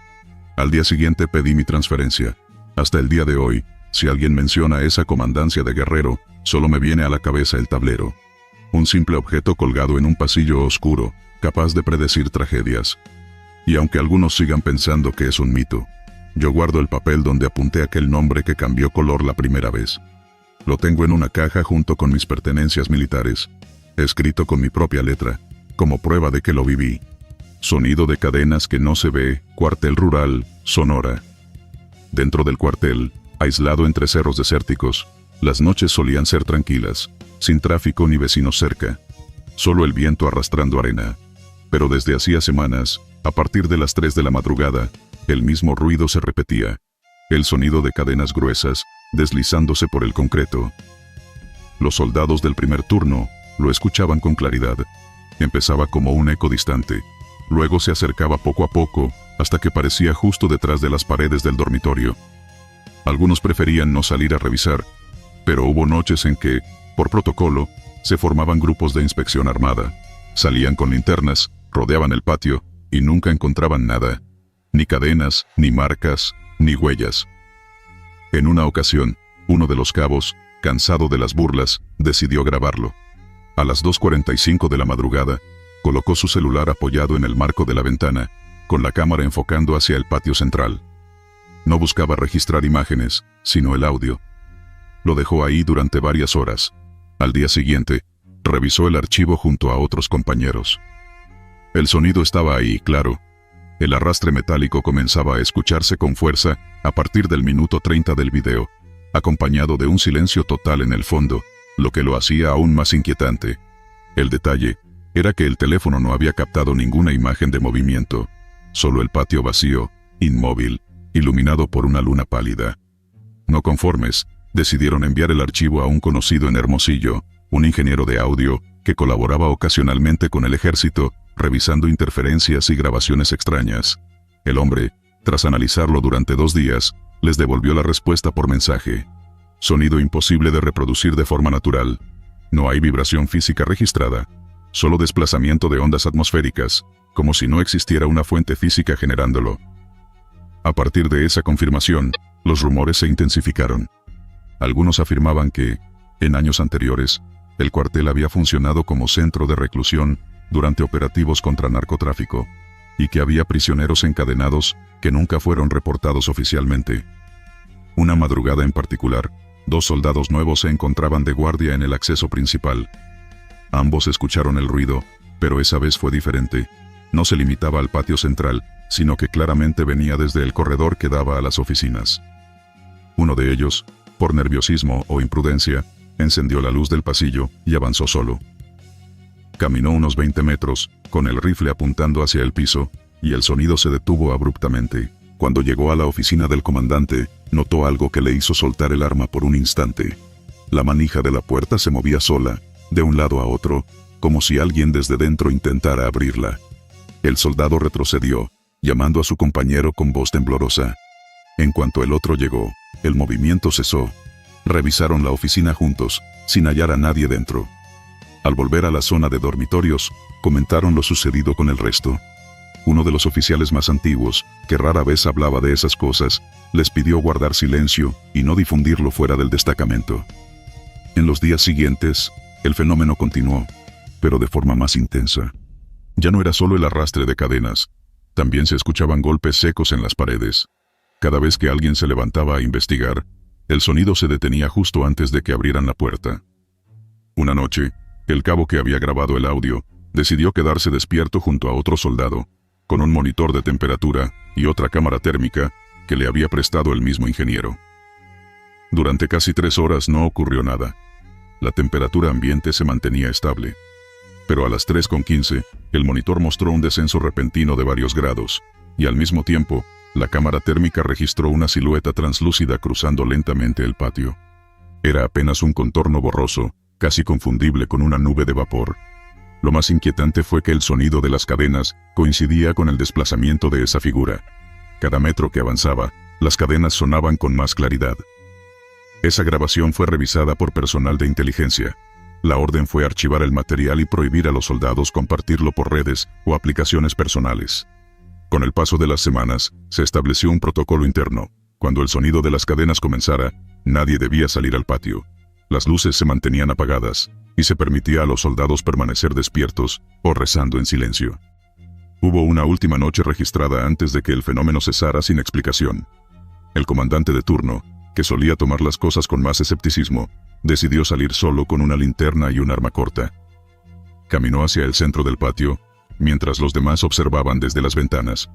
Al día siguiente pedí mi transferencia. Hasta el día de hoy, si alguien menciona esa comandancia de Guerrero, Solo me viene a la cabeza el tablero. Un simple objeto colgado en un pasillo oscuro, capaz de predecir tragedias. Y aunque algunos sigan pensando que es un mito, yo guardo el papel donde apunté aquel nombre que cambió color la primera vez. Lo tengo en una caja junto con mis pertenencias militares, escrito con mi propia letra, como prueba de que lo viví. Sonido de cadenas que no se ve, cuartel rural, Sonora. Dentro del cuartel, aislado entre cerros desérticos, las noches solían ser tranquilas, sin tráfico ni vecinos cerca. Solo el viento arrastrando arena. Pero desde hacía semanas, a partir de las 3 de la madrugada, el mismo ruido se repetía. El sonido de cadenas gruesas, deslizándose por el concreto. Los soldados del primer turno lo escuchaban con claridad. Empezaba como un eco distante. Luego se acercaba poco a poco, hasta que parecía justo detrás de las paredes del dormitorio. Algunos preferían no salir a revisar, pero hubo noches en que, por protocolo, se formaban grupos de inspección armada. Salían con linternas, rodeaban el patio, y nunca encontraban nada. Ni cadenas, ni marcas, ni huellas. En una ocasión, uno de los cabos, cansado de las burlas, decidió grabarlo. A las 2:45 de la madrugada, colocó su celular apoyado en el marco de la ventana, con la cámara enfocando hacia el patio central. No buscaba registrar imágenes, sino el audio. Lo dejó ahí durante varias horas. Al día siguiente, revisó el archivo junto a otros compañeros. El sonido estaba ahí, claro. El arrastre metálico comenzaba a escucharse con fuerza a partir del minuto 30 del video, acompañado de un silencio total en el fondo, lo que lo hacía aún más inquietante. El detalle era que el teléfono no había captado ninguna imagen de movimiento, solo el patio vacío, inmóvil, iluminado por una luna pálida. No conformes, decidieron enviar el archivo a un conocido en Hermosillo, un ingeniero de audio que colaboraba ocasionalmente con el ejército, revisando interferencias y grabaciones extrañas. El hombre, tras analizarlo durante 2 días, les devolvió la respuesta por mensaje. Sonido imposible de reproducir de forma natural. No hay vibración física registrada, solo desplazamiento de ondas atmosféricas, como si no existiera una fuente física generándolo. A partir de esa confirmación, los rumores se intensificaron. Algunos afirmaban que, en años anteriores, el cuartel había funcionado como centro de reclusión durante operativos contra narcotráfico, y que había prisioneros encadenados que nunca fueron reportados oficialmente. Una madrugada en particular, 2 soldados nuevos se encontraban de guardia en el acceso principal. Ambos escucharon el ruido, pero esa vez fue diferente. No se limitaba al patio central, sino que claramente venía desde el corredor que daba a las oficinas. Uno de ellos, por nerviosismo o imprudencia, encendió la luz del pasillo y avanzó solo. Caminó unos 20 metros, con el rifle apuntando hacia el piso, y el sonido se detuvo abruptamente. Cuando llegó a la oficina del comandante, notó algo que le hizo soltar el arma por un instante. La manija de la puerta se movía sola, de un lado a otro, como si alguien desde dentro intentara abrirla. El soldado retrocedió, llamando a su compañero con voz temblorosa. En cuanto el otro llegó, el movimiento cesó. Revisaron la oficina juntos, sin hallar a nadie dentro. Al volver a la zona de dormitorios, comentaron lo sucedido con el resto. Uno de los oficiales más antiguos, que rara vez hablaba de esas cosas, les pidió guardar silencio y no difundirlo fuera del destacamento. En los días siguientes, el fenómeno continuó, pero de forma más intensa. Ya no era solo el arrastre de cadenas, también se escuchaban golpes secos en las paredes. Cada vez que alguien se levantaba a investigar, el sonido se detenía justo antes de que abrieran la puerta. Una noche, el cabo que había grabado el audio, decidió quedarse despierto junto a otro soldado, con un monitor de temperatura y otra cámara térmica que le había prestado el mismo ingeniero. Durante casi 3 horas no ocurrió nada. La temperatura ambiente se mantenía estable. Pero a las 3:15, el monitor mostró un descenso repentino de varios grados, y al mismo tiempo, la cámara térmica registró una silueta translúcida cruzando lentamente el patio. Era apenas un contorno borroso, casi confundible con una nube de vapor. Lo más inquietante fue que el sonido de las cadenas coincidía con el desplazamiento de esa figura. Cada metro que avanzaba, las cadenas sonaban con más claridad. Esa grabación fue revisada por personal de inteligencia. La orden fue archivar el material y prohibir a los soldados compartirlo por redes o aplicaciones personales. Con el paso de las semanas, se estableció un protocolo interno. Cuando el sonido de las cadenas comenzara, nadie debía salir al patio. Las luces se mantenían apagadas, y se permitía a los soldados permanecer despiertos o rezando en silencio. Hubo una última noche registrada antes de que el fenómeno cesara sin explicación. El comandante de turno, que solía tomar las cosas con más escepticismo, decidió salir solo con una linterna y un arma corta. Caminó hacia el centro del patio, mientras los demás observaban desde las ventanas.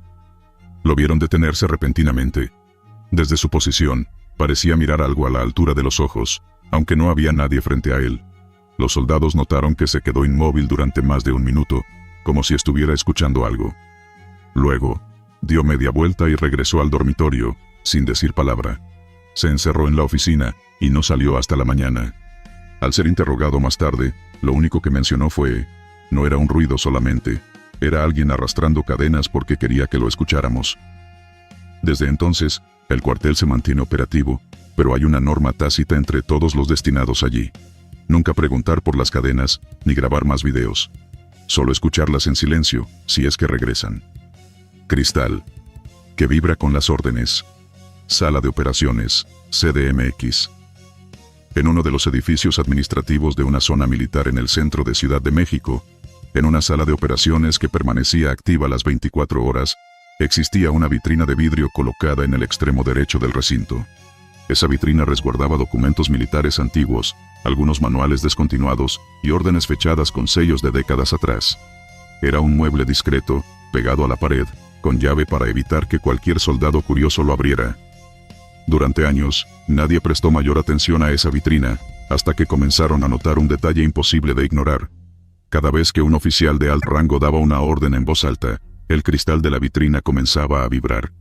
Lo vieron detenerse repentinamente. Desde su posición, parecía mirar algo a la altura de los ojos, aunque no había nadie frente a él. Los soldados notaron que se quedó inmóvil durante más de un minuto, como si estuviera escuchando algo. Luego, dio media vuelta y regresó al dormitorio, sin decir palabra. Se encerró en la oficina, y no salió hasta la mañana. Al ser interrogado más tarde, lo único que mencionó fue: no era un ruido solamente, era alguien arrastrando cadenas porque quería que lo escucháramos. Desde entonces, el cuartel se mantiene operativo, pero hay una norma tácita entre todos los destinados allí. Nunca preguntar por las cadenas, ni grabar más videos. Solo escucharlas en silencio, si es que regresan. Cristal, que vibra con las órdenes. Sala de operaciones, CDMX. En uno de los edificios administrativos de una zona militar en el centro de Ciudad de México, en una sala de operaciones que permanecía activa las 24 horas, existía una vitrina de vidrio colocada en el extremo derecho del recinto. Esa vitrina resguardaba documentos militares antiguos, algunos manuales descontinuados y órdenes fechadas con sellos de décadas atrás. Era un mueble discreto, pegado a la pared, con llave para evitar que cualquier soldado curioso lo abriera. Durante años, nadie prestó mayor atención a esa vitrina, hasta que comenzaron a notar un detalle imposible de ignorar. Cada vez que un oficial de alto rango daba una orden en voz alta, el cristal de la vitrina comenzaba a vibrar.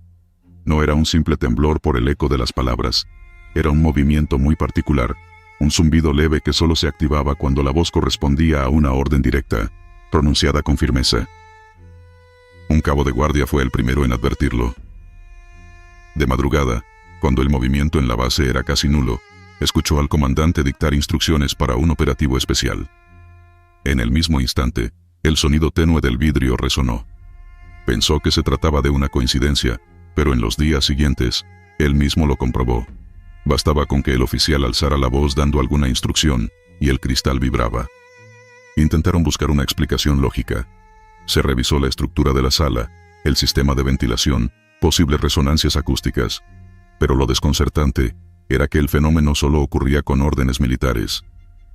No era un simple temblor por el eco de las palabras. Era un movimiento muy particular, un zumbido leve que solo se activaba cuando la voz correspondía a una orden directa, pronunciada con firmeza. Un cabo de guardia fue el primero en advertirlo. De madrugada, cuando el movimiento en la base era casi nulo, escuchó al comandante dictar instrucciones para un operativo especial. En el mismo instante, el sonido tenue del vidrio resonó. Pensó que se trataba de una coincidencia, pero en los días siguientes, él mismo lo comprobó. Bastaba con que el oficial alzara la voz dando alguna instrucción, y el cristal vibraba. Intentaron buscar una explicación lógica. Se revisó la estructura de la sala, el sistema de ventilación, posibles resonancias acústicas. Pero lo desconcertante era que el fenómeno solo ocurría con órdenes militares.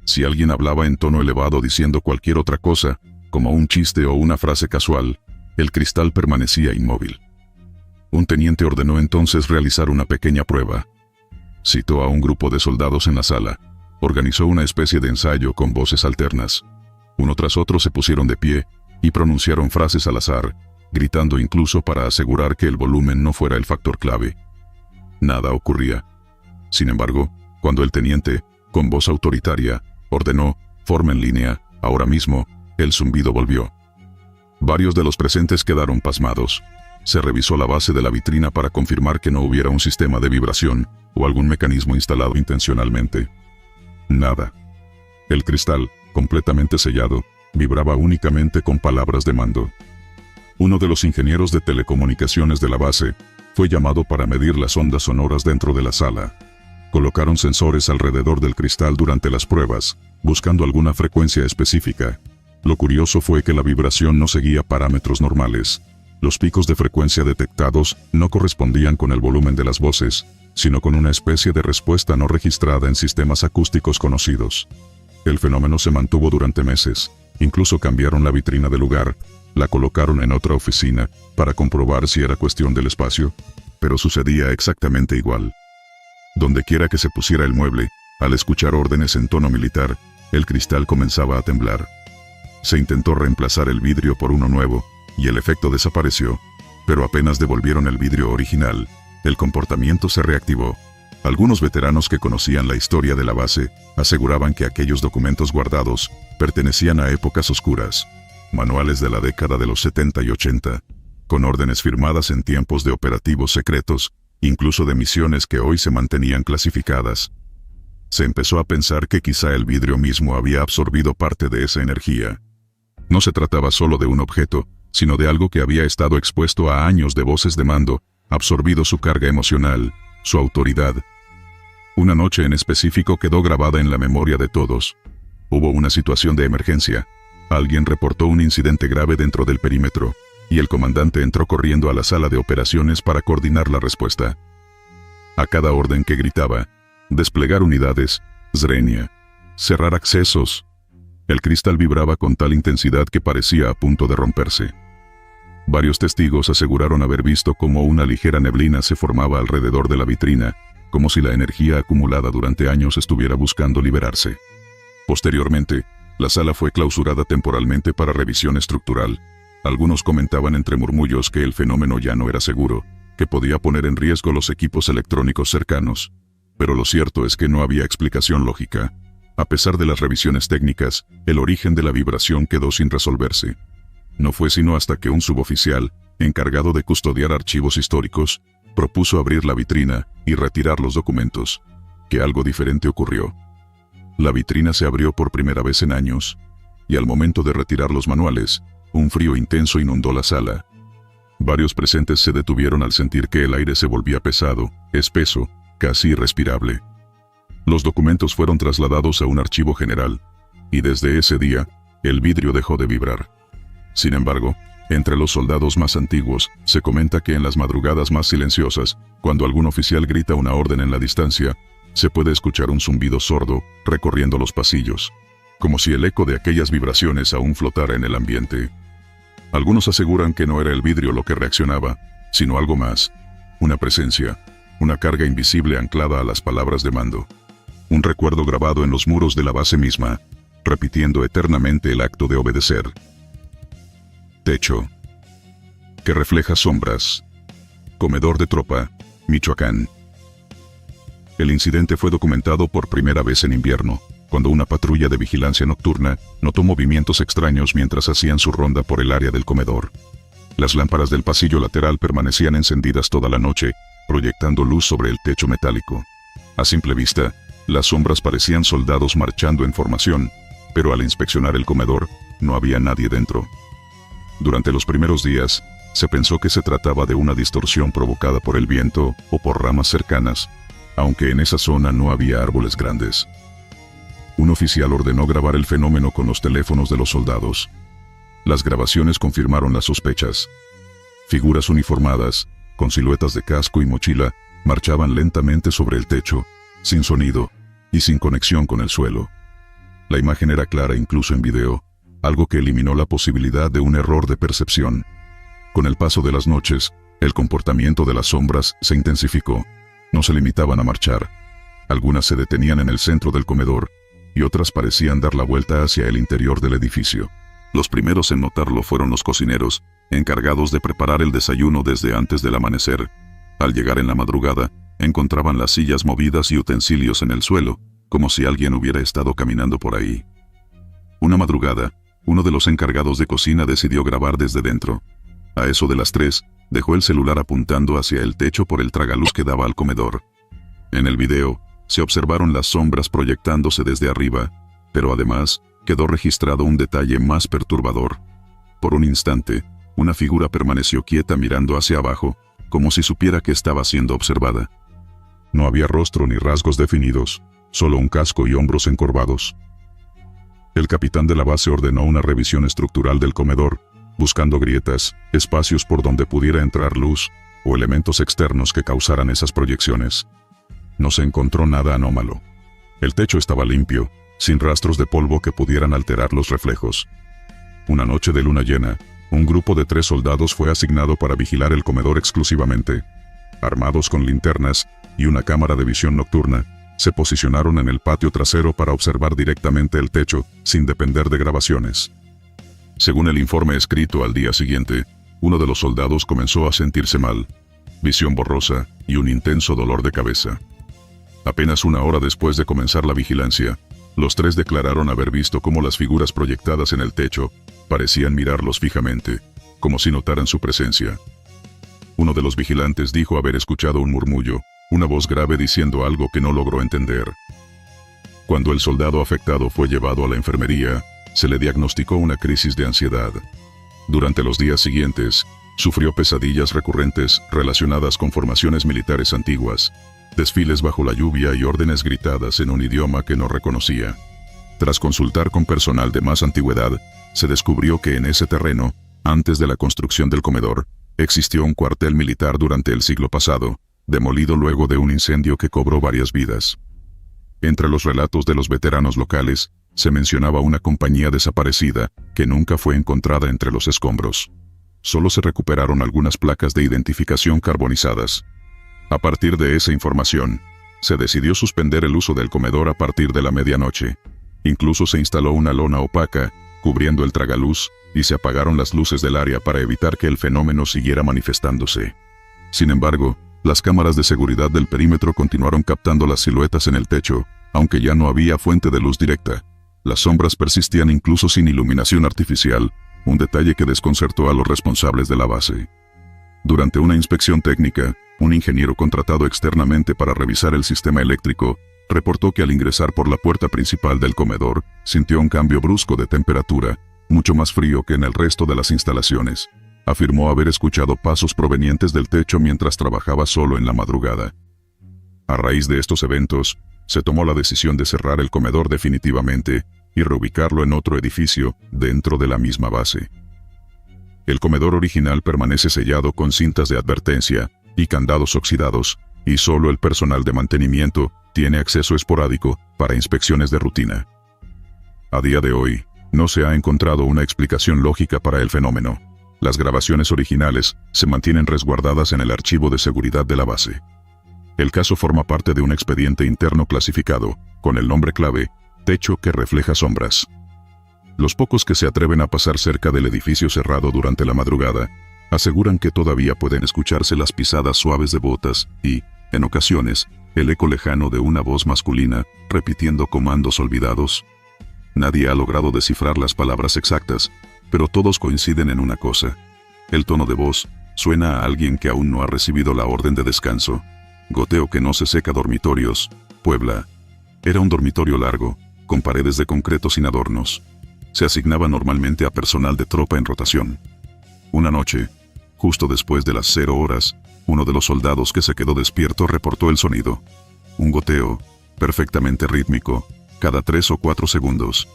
Si alguien hablaba en tono elevado diciendo cualquier otra cosa, como un chiste o una frase casual, el cristal permanecía inmóvil. Un teniente ordenó entonces realizar una pequeña prueba. Citó a un grupo de soldados en la sala, organizó una especie de ensayo con voces alternas. Uno tras otro se pusieron de pie y pronunciaron frases al azar, gritando incluso para asegurar que el volumen no fuera el factor clave. Nada ocurría. Sin embargo, cuando el teniente, con voz autoritaria, ordenó: forma en línea, ahora mismo, el zumbido volvió. Varios de los presentes quedaron pasmados. Se revisó la base de la vitrina para confirmar que no hubiera un sistema de vibración o algún mecanismo instalado intencionalmente. Nada. El cristal, completamente sellado, vibraba únicamente con palabras de mando. Uno de los ingenieros de telecomunicaciones de la base fue llamado para medir las ondas sonoras dentro de la sala. Colocaron sensores alrededor del cristal durante las pruebas, buscando alguna frecuencia específica. Lo curioso fue que la vibración no seguía parámetros normales. Los picos de frecuencia detectados no correspondían con el volumen de las voces, sino con una especie de respuesta no registrada en sistemas acústicos conocidos. El fenómeno se mantuvo durante meses. Incluso cambiaron la vitrina de lugar, la colocaron en otra oficina, para comprobar si era cuestión del espacio, pero sucedía exactamente igual. Dondequiera que se pusiera el mueble, al escuchar órdenes en tono militar, el cristal comenzaba a temblar. Se intentó reemplazar el vidrio por uno nuevo, y el efecto desapareció, pero apenas devolvieron el vidrio original, el comportamiento se reactivó. Algunos veteranos que conocían la historia de la base aseguraban que aquellos documentos guardados pertenecían a épocas oscuras, manuales de la década de los 70 y 80, con órdenes firmadas en tiempos de operativos secretos, incluso de misiones que hoy se mantenían clasificadas. Se empezó a pensar que quizá el vidrio mismo había absorbido parte de esa energía. No se trataba solo de un objeto, sino de algo que había estado expuesto a años de voces de mando, absorbido su carga emocional, su autoridad. Una noche en específico quedó grabada en la memoria de todos. Hubo una situación de emergencia. Alguien reportó un incidente grave dentro del perímetro, y el comandante entró corriendo a la sala de operaciones para coordinar la respuesta. A cada orden que gritaba, desplegar unidades, Zrenia, cerrar accesos, el cristal vibraba con tal intensidad que parecía a punto de romperse. Varios testigos aseguraron haber visto cómo una ligera neblina se formaba alrededor de la vitrina, como si la energía acumulada durante años estuviera buscando liberarse. Posteriormente, la sala fue clausurada temporalmente para revisión estructural. Algunos comentaban entre murmullos que el fenómeno ya no era seguro, que podía poner en riesgo los equipos electrónicos cercanos. Pero lo cierto es que no había explicación lógica. A pesar de las revisiones técnicas, el origen de la vibración quedó sin resolverse. No fue sino hasta que un suboficial, encargado de custodiar archivos históricos, propuso abrir la vitrina y retirar los documentos, que algo diferente ocurrió. La vitrina se abrió por primera vez en años, y al momento de retirar los manuales, un frío intenso inundó la sala. Varios presentes se detuvieron al sentir que el aire se volvía pesado, espeso, casi irrespirable. Los documentos fueron trasladados a un archivo general, y desde ese día, el vidrio dejó de vibrar. Sin embargo, entre los soldados más antiguos, se comenta que en las madrugadas más silenciosas, cuando algún oficial grita una orden en la distancia, se puede escuchar un zumbido sordo recorriendo los pasillos, como si el eco de aquellas vibraciones aún flotara en el ambiente. Algunos aseguran que no era el vidrio lo que reaccionaba, sino algo más, una presencia, una carga invisible anclada a las palabras de mando. Un recuerdo grabado en los muros de la base misma, repitiendo eternamente el acto de obedecer. Techo, que refleja sombras. Comedor de tropa, Michoacán. El incidente fue documentado por primera vez en invierno, cuando una patrulla de vigilancia nocturna notó movimientos extraños mientras hacían su ronda por el área del comedor. Las lámparas del pasillo lateral permanecían encendidas toda la noche, proyectando luz sobre el techo metálico. A simple vista, las sombras parecían soldados marchando en formación, pero al inspeccionar el comedor, no había nadie dentro. Durante los primeros días, se pensó que se trataba de una distorsión provocada por el viento o por ramas cercanas, aunque en esa zona no había árboles grandes. Un oficial ordenó grabar el fenómeno con los teléfonos de los soldados. Las grabaciones confirmaron las sospechas. Figuras uniformadas, con siluetas de casco y mochila, marchaban lentamente sobre el techo, sin sonido y sin conexión con el suelo. La imagen era clara incluso en video, algo que eliminó la posibilidad de un error de percepción. Con el paso de las noches, el comportamiento de las sombras se intensificó. No se limitaban a marchar. Algunas se detenían en el centro del comedor, y otras parecían dar la vuelta hacia el interior del edificio. Los primeros en notarlo fueron los cocineros, encargados de preparar el desayuno desde antes del amanecer. Al llegar en la madrugada, encontraban las sillas movidas y utensilios en el suelo, como si alguien hubiera estado caminando por ahí. Una madrugada, uno de los encargados de cocina decidió grabar desde dentro. A eso de las 3, dejó el celular apuntando hacia el techo por el tragaluz que daba al comedor. En el video, se observaron las sombras proyectándose desde arriba, pero además, quedó registrado un detalle más perturbador. Por un instante, una figura permaneció quieta mirando hacia abajo, como si supiera que estaba siendo observada. No había rostro ni rasgos definidos, solo un casco y hombros encorvados. El capitán de la base ordenó una revisión estructural del comedor, buscando grietas, espacios por donde pudiera entrar luz, o elementos externos que causaran esas proyecciones. No se encontró nada anómalo. El techo estaba limpio, sin rastros de polvo que pudieran alterar los reflejos. Una noche de luna llena, un grupo de 3 soldados fue asignado para vigilar el comedor exclusivamente. Armados con linternas y una cámara de visión nocturna, se posicionaron en el patio trasero para observar directamente el techo, sin depender de grabaciones. Según el informe escrito al día siguiente, uno de los soldados comenzó a sentirse mal, visión borrosa y un intenso dolor de cabeza. Apenas una hora después de comenzar la vigilancia, los 3 declararon haber visto cómo las figuras proyectadas en el techo parecían mirarlos fijamente, como si notaran su presencia. Uno de los vigilantes dijo haber escuchado un murmullo, una voz grave diciendo algo que no logró entender. Cuando el soldado afectado fue llevado a la enfermería, se le diagnosticó una crisis de ansiedad. Durante los días siguientes, sufrió pesadillas recurrentes relacionadas con formaciones militares antiguas. desfiles bajo la lluvia y órdenes gritadas en un idioma que no reconocía. Tras consultar con personal de más antigüedad, se descubrió que en ese terreno, antes de la construcción del comedor, existió un cuartel militar durante el siglo pasado, demolido luego de un incendio que cobró varias vidas. Entre los relatos de los veteranos locales, se mencionaba una compañía desaparecida que nunca fue encontrada entre los escombros. Solo se recuperaron algunas placas de identificación carbonizadas. A partir de esa información, se decidió suspender el uso del comedor a partir de la medianoche. Incluso se instaló una lona opaca, cubriendo el tragaluz, y se apagaron las luces del área para evitar que el fenómeno siguiera manifestándose. Sin embargo, las cámaras de seguridad del perímetro continuaron captando las siluetas en el techo, aunque ya no había fuente de luz directa. Las sombras persistían incluso sin iluminación artificial, un detalle que desconcertó a los responsables de la base. Durante una inspección técnica, un ingeniero contratado externamente para revisar el sistema eléctrico, reportó que al ingresar por la puerta principal del comedor, sintió un cambio brusco de temperatura, mucho más frío que en el resto de las instalaciones. Afirmó haber escuchado pasos provenientes del techo mientras trabajaba solo en la madrugada. A raíz de estos eventos, se tomó la decisión de cerrar el comedor definitivamente y reubicarlo en otro edificio dentro de la misma base. El comedor original permanece sellado con cintas de advertencia y candados oxidados, y solo el personal de mantenimiento tiene acceso esporádico para inspecciones de rutina. A día de hoy, no se ha encontrado una explicación lógica para el fenómeno. Las grabaciones originales se mantienen resguardadas en el archivo de seguridad de la base. El caso forma parte de un expediente interno clasificado, con el nombre clave, Techo que refleja sombras. Los pocos que se atreven a pasar cerca del edificio cerrado durante la madrugada, aseguran que todavía pueden escucharse las pisadas suaves de botas y, en ocasiones, el eco lejano de una voz masculina, repitiendo comandos olvidados. Nadie ha logrado descifrar las palabras exactas, pero todos coinciden en una cosa. El tono de voz suena a alguien que aún no ha recibido la orden de descanso. Goteo que no se seca. Dormitorios, Puebla. Era un dormitorio largo, con paredes de concreto sin adornos. Se asignaba normalmente a personal de tropa en rotación. Una noche, justo después de las 0 horas, uno de los soldados que se quedó despierto reportó el sonido. Un goteo, perfectamente rítmico, cada 3 o 4 segundos.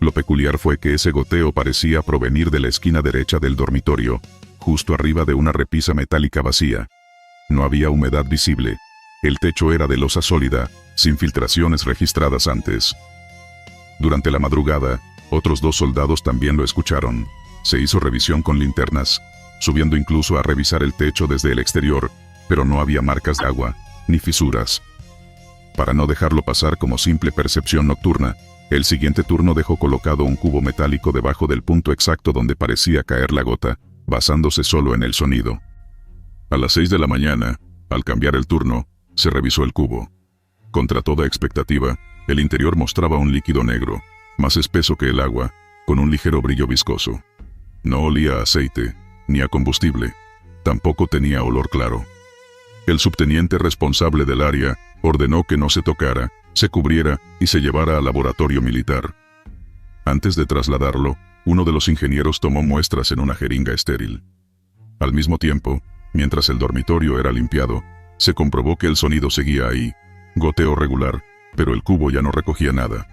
Lo peculiar fue que ese goteo parecía provenir de la esquina derecha del dormitorio, justo arriba de una repisa metálica vacía. No había humedad visible. El techo era de losa sólida, sin filtraciones registradas antes. Durante la madrugada, otros 2 soldados también lo escucharon. Se hizo revisión con linternas, subiendo incluso a revisar el techo desde el exterior, pero no había marcas de agua, ni fisuras. Para no dejarlo pasar como simple percepción nocturna, el siguiente turno dejó colocado un cubo metálico debajo del punto exacto donde parecía caer la gota, basándose solo en el sonido. A las 6 de la mañana, al cambiar el turno, se revisó el cubo. Contra toda expectativa, el interior mostraba un líquido negro, más espeso que el agua, con un ligero brillo viscoso. No olía a aceite, ni a combustible. Tampoco tenía olor claro. El subteniente responsable del área ordenó que no se tocara, se cubriera y se llevara al laboratorio militar. Antes de trasladarlo, uno de los ingenieros tomó muestras en una jeringa estéril. Al mismo tiempo, mientras el dormitorio era limpiado, se comprobó que el sonido seguía ahí, goteo regular, pero el cubo ya no recogía nada.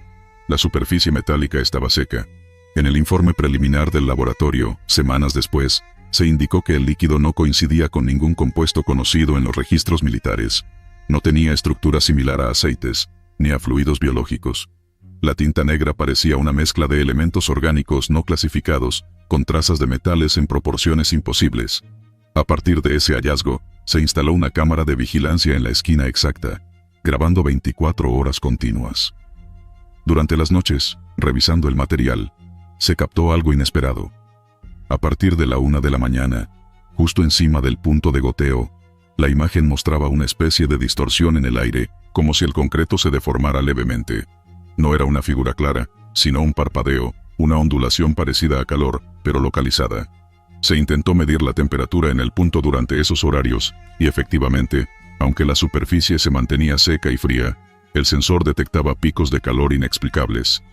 La superficie metálica estaba seca. En el informe preliminar del laboratorio, semanas después, se indicó que el líquido no coincidía con ningún compuesto conocido en los registros militares. No tenía estructura similar a aceites, ni a fluidos biológicos. La tinta negra parecía una mezcla de elementos orgánicos no clasificados, con trazas de metales en proporciones imposibles. A partir de ese hallazgo, se instaló una cámara de vigilancia en la esquina exacta, grabando 24 horas continuas. Durante las noches, revisando el material, se captó algo inesperado. A partir de la 1 de la mañana, justo encima del punto de goteo, la imagen mostraba una especie de distorsión en el aire, como si el concreto se deformara levemente. No era una figura clara, sino un parpadeo, una ondulación parecida a calor, pero localizada. Se intentó medir la temperatura en el punto durante esos horarios, y efectivamente, aunque la superficie se mantenía seca y fría, el sensor detectaba picos de calor inexplicables.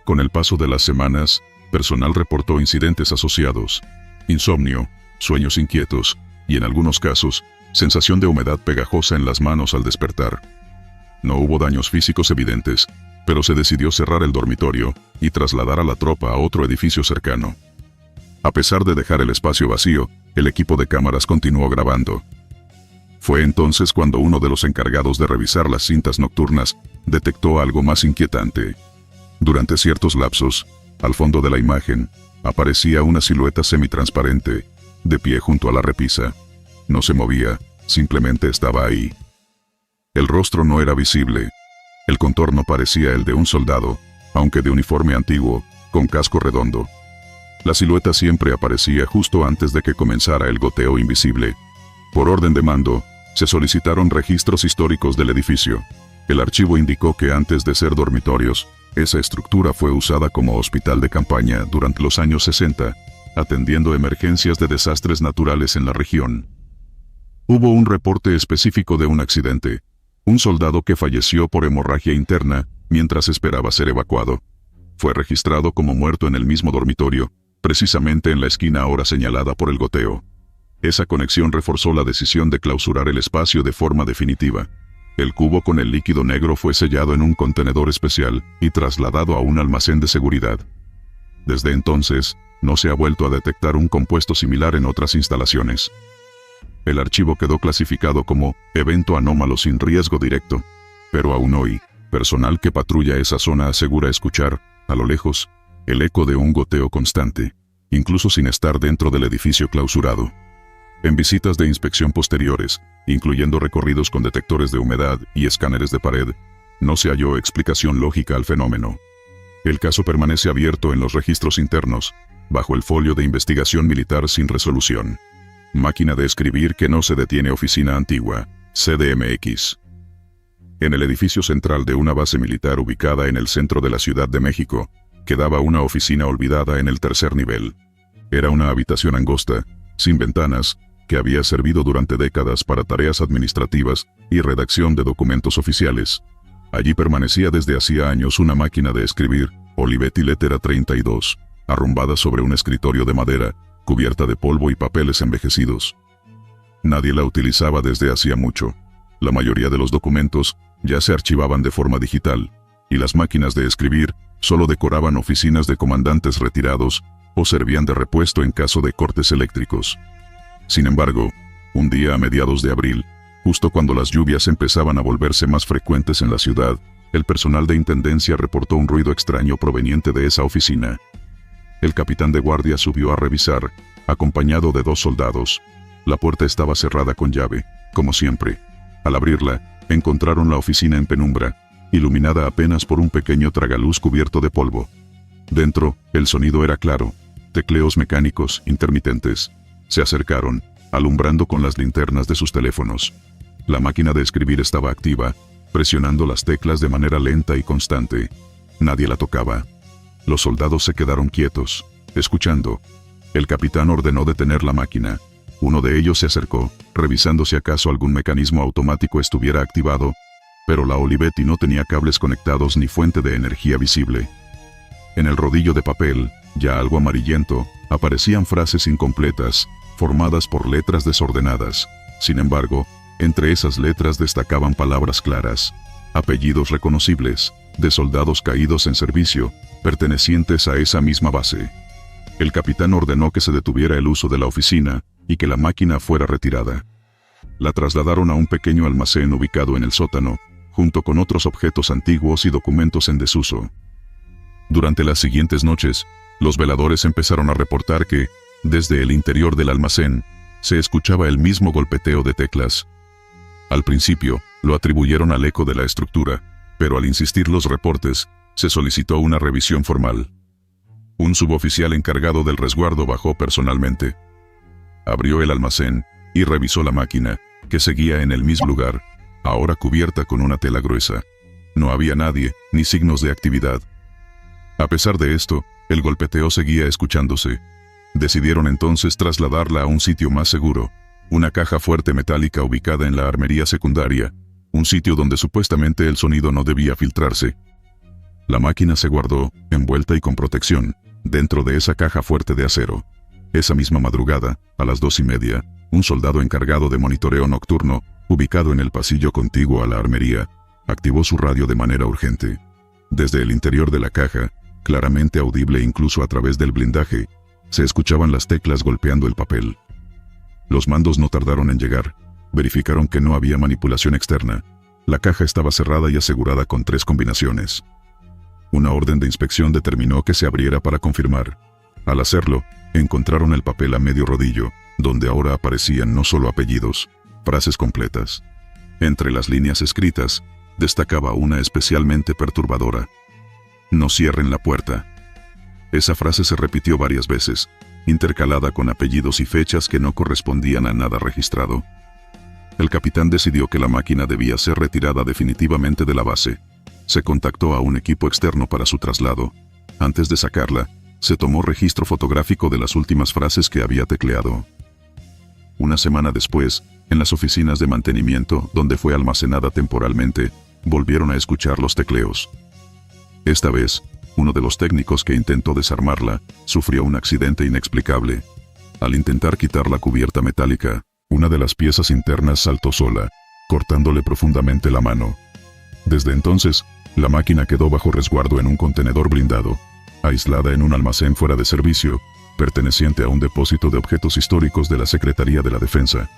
Con el paso de las semanas, personal reportó incidentes asociados: insomnio, sueños inquietos, y en algunos casos, sensación de humedad pegajosa en las manos al despertar. No hubo daños físicos evidentes, pero se decidió cerrar el dormitorio y trasladar a la tropa a otro edificio cercano. A pesar de dejar el espacio vacío, el equipo de cámaras continuó grabando. Fue entonces cuando uno de los encargados de revisar las cintas nocturnas detectó algo más inquietante. Durante ciertos lapsos, al fondo de la imagen, aparecía una silueta semitransparente, de pie junto a la repisa. No se movía, simplemente estaba ahí. El rostro no era visible. El contorno parecía el de un soldado, aunque de uniforme antiguo, con casco redondo. La silueta siempre aparecía justo antes de que comenzara el goteo invisible. Por orden de mando, se solicitaron registros históricos del edificio. El archivo indicó que antes de ser dormitorios, esa estructura fue usada como hospital de campaña durante los años 60, atendiendo emergencias de desastres naturales en la región. Hubo un reporte específico de un accidente, un soldado que falleció por hemorragia interna mientras esperaba ser evacuado. Fue registrado como muerto en el mismo dormitorio, precisamente en la esquina ahora señalada por el goteo. Esa conexión reforzó la decisión de clausurar el espacio de forma definitiva. El cubo con el líquido negro fue sellado en un contenedor especial y trasladado a un almacén de seguridad. Desde entonces, no se ha vuelto a detectar un compuesto similar en otras instalaciones. El archivo quedó clasificado como evento anómalo sin riesgo directo, pero aún hoy, personal que patrulla esa zona asegura escuchar, a lo lejos, el eco de un goteo constante, incluso sin estar dentro del edificio clausurado. En visitas de inspección posteriores, incluyendo recorridos con detectores de humedad y escáneres de pared, no se halló explicación lógica al fenómeno. El caso permanece abierto en los registros internos, bajo el folio de investigación militar sin resolución. Máquina de escribir que no se detiene. Oficina antigua, CDMX. En el edificio central de una base militar ubicada en el centro de la Ciudad de México, quedaba una oficina olvidada en el tercer nivel. Era una habitación angosta, sin ventanas, que había servido durante décadas para tareas administrativas y redacción de documentos oficiales. Allí permanecía desde hacía años una máquina de escribir, Olivetti Lettera 32, arrumbada sobre un escritorio de madera, cubierta de polvo y papeles envejecidos. Nadie la utilizaba desde hacía mucho. La mayoría de los documentos ya se archivaban de forma digital, y las máquinas de escribir solo decoraban oficinas de comandantes retirados o servían de repuesto en caso de cortes eléctricos. Sin embargo, un día a mediados de abril, justo cuando las lluvias empezaban a volverse más frecuentes en la ciudad, el personal de intendencia reportó un ruido extraño proveniente de esa oficina. El capitán de guardia subió a revisar, acompañado de 2 soldados. La puerta estaba cerrada con llave, como siempre. Al abrirla, encontraron la oficina en penumbra, iluminada apenas por un pequeño tragaluz cubierto de polvo. Dentro, el sonido era claro, tecleos mecánicos intermitentes. Se acercaron, alumbrando con las linternas de sus teléfonos. La máquina de escribir estaba activa, presionando las teclas de manera lenta y constante. Nadie la tocaba. Los soldados se quedaron quietos, escuchando. El capitán ordenó detener la máquina. Uno de ellos se acercó, revisando si acaso algún mecanismo automático estuviera activado, pero la Olivetti no tenía cables conectados ni fuente de energía visible. En el rodillo de papel, ya algo amarillento, aparecían frases incompletas, formadas por letras desordenadas. Sin embargo, entre esas letras destacaban palabras claras, apellidos reconocibles, de soldados caídos en servicio, pertenecientes a esa misma base. El capitán ordenó que se detuviera el uso de la oficina y que la máquina fuera retirada. La trasladaron a un pequeño almacén ubicado en el sótano, junto con otros objetos antiguos y documentos en desuso. Durante las siguientes noches, los veladores empezaron a reportar que, desde el interior del almacén, se escuchaba el mismo golpeteo de teclas. Al principio, lo atribuyeron al eco de la estructura, pero al insistir los reportes, se solicitó una revisión formal. Un suboficial encargado del resguardo bajó personalmente. Abrió el almacén y revisó la máquina, que seguía en el mismo lugar, ahora cubierta con una tela gruesa. No había nadie, ni signos de actividad. A pesar de esto, el golpeteo seguía escuchándose. Decidieron entonces trasladarla a un sitio más seguro, una caja fuerte metálica ubicada en la armería secundaria, un sitio donde supuestamente el sonido no debía filtrarse. La máquina se guardó, envuelta y con protección, dentro de esa caja fuerte de acero. Esa misma madrugada, a las 2:30, Un soldado encargado de monitoreo nocturno, ubicado en el pasillo contiguo a la armería, activó su radio de manera urgente. Desde el interior de la caja, claramente audible incluso a través del blindaje, se escuchaban las teclas golpeando el papel. Los mandos no tardaron en llegar. Verificaron que no había manipulación externa. La caja estaba cerrada y asegurada con 3 combinaciones. Una orden de inspección determinó que se abriera para confirmar. Al hacerlo, encontraron el papel a medio rodillo, donde ahora aparecían no solo apellidos, frases completas. Entre las líneas escritas, destacaba una especialmente perturbadora: "No cierren la puerta". Esa frase se repitió varias veces, intercalada con apellidos y fechas que no correspondían a nada registrado. El capitán decidió que la máquina debía ser retirada definitivamente de la base. Se contactó a un equipo externo para su traslado. Antes de sacarla, se tomó registro fotográfico de las últimas frases que había tecleado. Una semana después, en las oficinas de mantenimiento, donde fue almacenada temporalmente, volvieron a escuchar los tecleos. Esta vez, uno de los técnicos que intentó desarmarla, sufrió un accidente inexplicable. Al intentar quitar la cubierta metálica, una de las piezas internas saltó sola, cortándole profundamente la mano. Desde entonces, la máquina quedó bajo resguardo en un contenedor blindado, aislada en un almacén fuera de servicio, perteneciente a un depósito de objetos históricos de la Secretaría de la Defensa.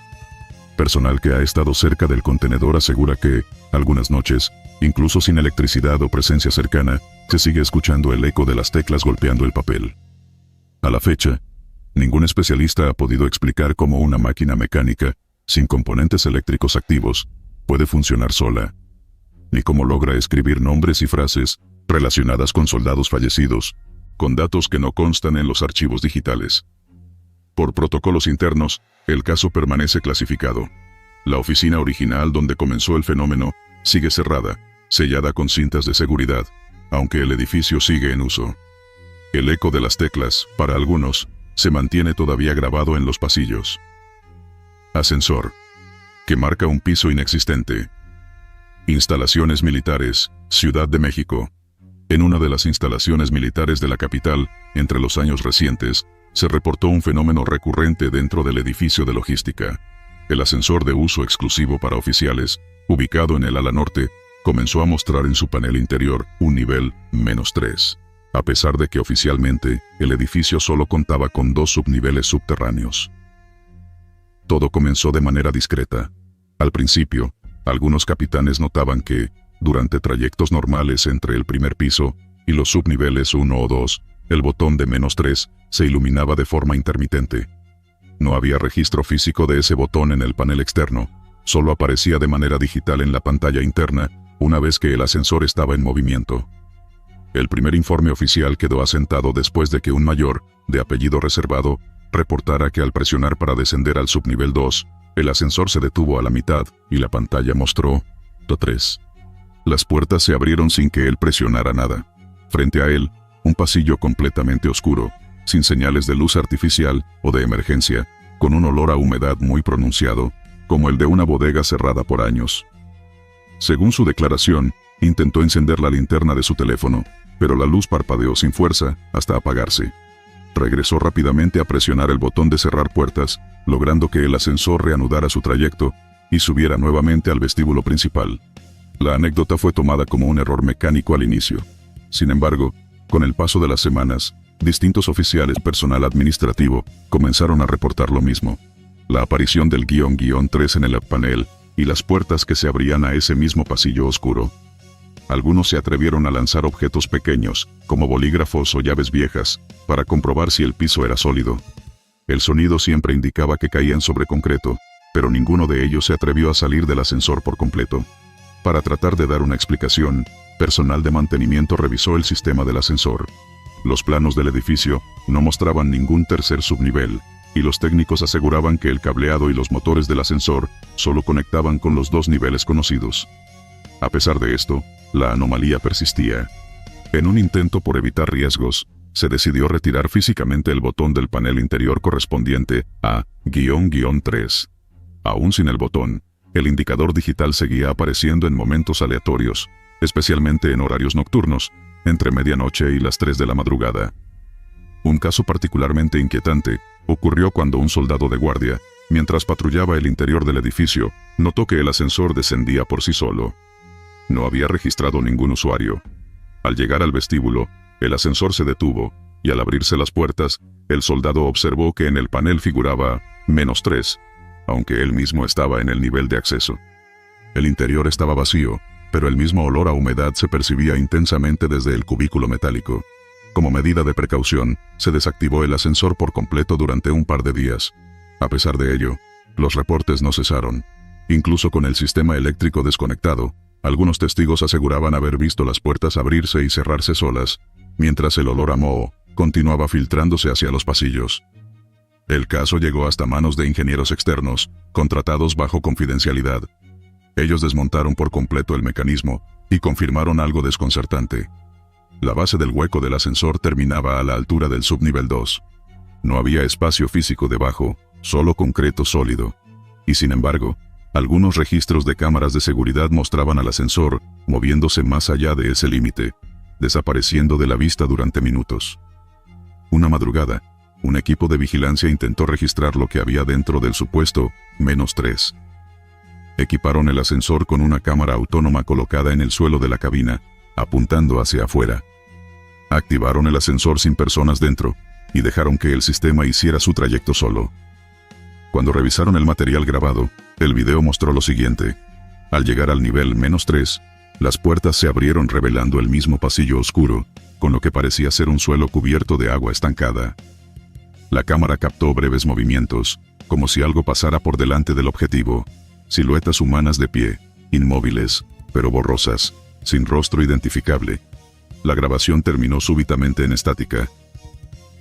Personal que ha estado cerca del contenedor asegura que, algunas noches, incluso sin electricidad o presencia cercana, se sigue escuchando el eco de las teclas golpeando el papel. A la fecha, ningún especialista ha podido explicar cómo una máquina mecánica, sin componentes eléctricos activos, puede funcionar sola, ni cómo logra escribir nombres y frases relacionadas con soldados fallecidos, con datos que no constan en los archivos digitales. Por protocolos internos, el caso permanece clasificado. La oficina original donde comenzó el fenómeno sigue cerrada, sellada con cintas de seguridad, aunque el edificio sigue en uso. El eco de las teclas, para algunos, se mantiene todavía grabado en los pasillos. Ascensor, que marca un piso inexistente. Instalaciones militares, Ciudad de México. En una de las instalaciones militares de la capital, entre los años recientes, se reportó un fenómeno recurrente dentro del edificio de logística. El ascensor de uso exclusivo para oficiales, ubicado en el ala norte, comenzó a mostrar en su panel interior un nivel -3, a pesar de que oficialmente el edificio solo contaba con 2 subniveles subterráneos. Todo comenzó de manera discreta. Al principio, algunos capitanes notaban que, durante trayectos normales entre el primer piso y los subniveles 1 o 2, el botón de -3 se iluminaba de forma intermitente. No había registro físico de ese botón en el panel externo, solo aparecía de manera digital en la pantalla interna una vez que el ascensor estaba en movimiento. El primer informe oficial quedó asentado después de que un mayor, de apellido reservado, reportara que al presionar para descender al subnivel 2, el ascensor se detuvo a la mitad y la pantalla mostró 3. Las puertas se abrieron sin que él presionara nada. Frente a él, un pasillo completamente oscuro, sin señales de luz artificial o de emergencia, con un olor a humedad muy pronunciado, como el de una bodega cerrada por años. Según su declaración, intentó encender la linterna de su teléfono, pero la luz parpadeó sin fuerza hasta apagarse. Regresó rápidamente a presionar el botón de cerrar puertas, logrando que el ascensor reanudara su trayecto y subiera nuevamente al vestíbulo principal. La anécdota fue tomada como un error mecánico al inicio. Sin embargo, con el paso de las semanas, distintos oficiales y personal administrativo comenzaron a reportar lo mismo. La aparición del --3 en el panel y las puertas que se abrían a ese mismo pasillo oscuro. Algunos se atrevieron a lanzar objetos pequeños, como bolígrafos o llaves viejas, para comprobar si el piso era sólido. El sonido siempre indicaba que caían sobre concreto, pero ninguno de ellos se atrevió a salir del ascensor por completo. Para tratar de dar una explicación, personal de mantenimiento revisó el sistema del ascensor. Los planos del edificio no mostraban ningún tercer subnivel, y los técnicos aseguraban que el cableado y los motores del ascensor solo conectaban con los 2 niveles conocidos. A pesar de esto, la anomalía persistía. En un intento por evitar riesgos, se decidió retirar físicamente el botón del panel interior correspondiente a --3. Aún sin el botón, el indicador digital seguía apareciendo en momentos aleatorios, especialmente en horarios nocturnos, entre medianoche y las 3 de la madrugada. Un caso particularmente inquietante ocurrió cuando un soldado de guardia, Mientras patrullaba el interior del edificio, notó que el ascensor descendía por sí solo. No había registrado ningún usuario. Al llegar al vestíbulo, el ascensor se detuvo, y al abrirse las puertas, el soldado observó que en el panel figuraba -3, aunque él mismo estaba en el nivel de acceso. El interior estaba vacío, pero el mismo olor a humedad se percibía intensamente desde el cubículo metálico. Como medida de precaución, se desactivó el ascensor por completo durante un par de días. A pesar de ello, los reportes no cesaron. Incluso con el sistema eléctrico desconectado, algunos testigos aseguraban haber visto las puertas abrirse y cerrarse solas, mientras el olor a moho continuaba filtrándose hacia los pasillos. El caso llegó hasta manos de ingenieros externos, contratados bajo confidencialidad. Ellos desmontaron por completo el mecanismo y confirmaron algo desconcertante. La base del hueco del ascensor terminaba a la altura del subnivel 2. No había espacio físico debajo, solo concreto sólido. Y sin embargo, algunos registros de cámaras de seguridad mostraban al ascensor moviéndose más allá de ese límite, desapareciendo de la vista durante minutos. Una madrugada, un equipo de vigilancia intentó registrar lo que había dentro del supuesto -3. Equiparon el ascensor con una cámara autónoma colocada en el suelo de la cabina, apuntando hacia afuera. Activaron el ascensor sin personas dentro, y dejaron que el sistema hiciera su trayecto solo. Cuando revisaron el material grabado, el video mostró lo siguiente. Al llegar al nivel -3, las puertas se abrieron revelando el mismo pasillo oscuro, con lo que parecía ser un suelo cubierto de agua estancada. La cámara captó breves movimientos, como si algo pasara por delante del objetivo. Siluetas humanas de pie, inmóviles, pero borrosas, sin rostro identificable. La grabación terminó súbitamente en estática.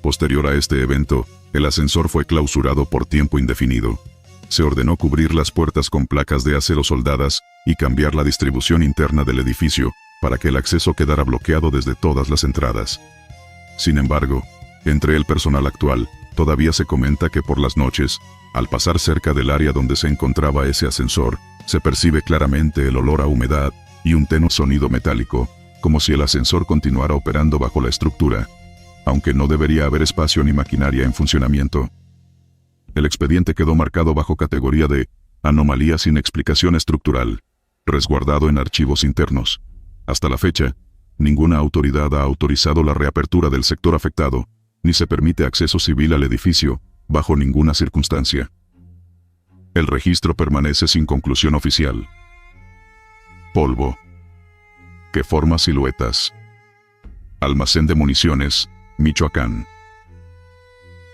Posterior a este evento, el ascensor fue clausurado por tiempo indefinido. Se ordenó cubrir las puertas con placas de acero soldadas y cambiar la distribución interna del edificio para que el acceso quedara bloqueado desde todas las entradas. Sin embargo, entre el personal actual, todavía se comenta que por las noches, al pasar cerca del área donde se encontraba ese ascensor, se percibe claramente el olor a humedad y un tenue sonido metálico, como si el ascensor continuara operando bajo la estructura, aunque no debería haber espacio ni maquinaria en funcionamiento. El expediente quedó marcado bajo categoría de anomalía sin explicación estructural, resguardado en archivos internos. Hasta la fecha, ninguna autoridad ha autorizado la reapertura del sector afectado, ni se permite acceso civil al edificio, bajo ninguna circunstancia. El registro permanece sin conclusión oficial. Polvo que forma siluetas. Almacén de municiones, Michoacán.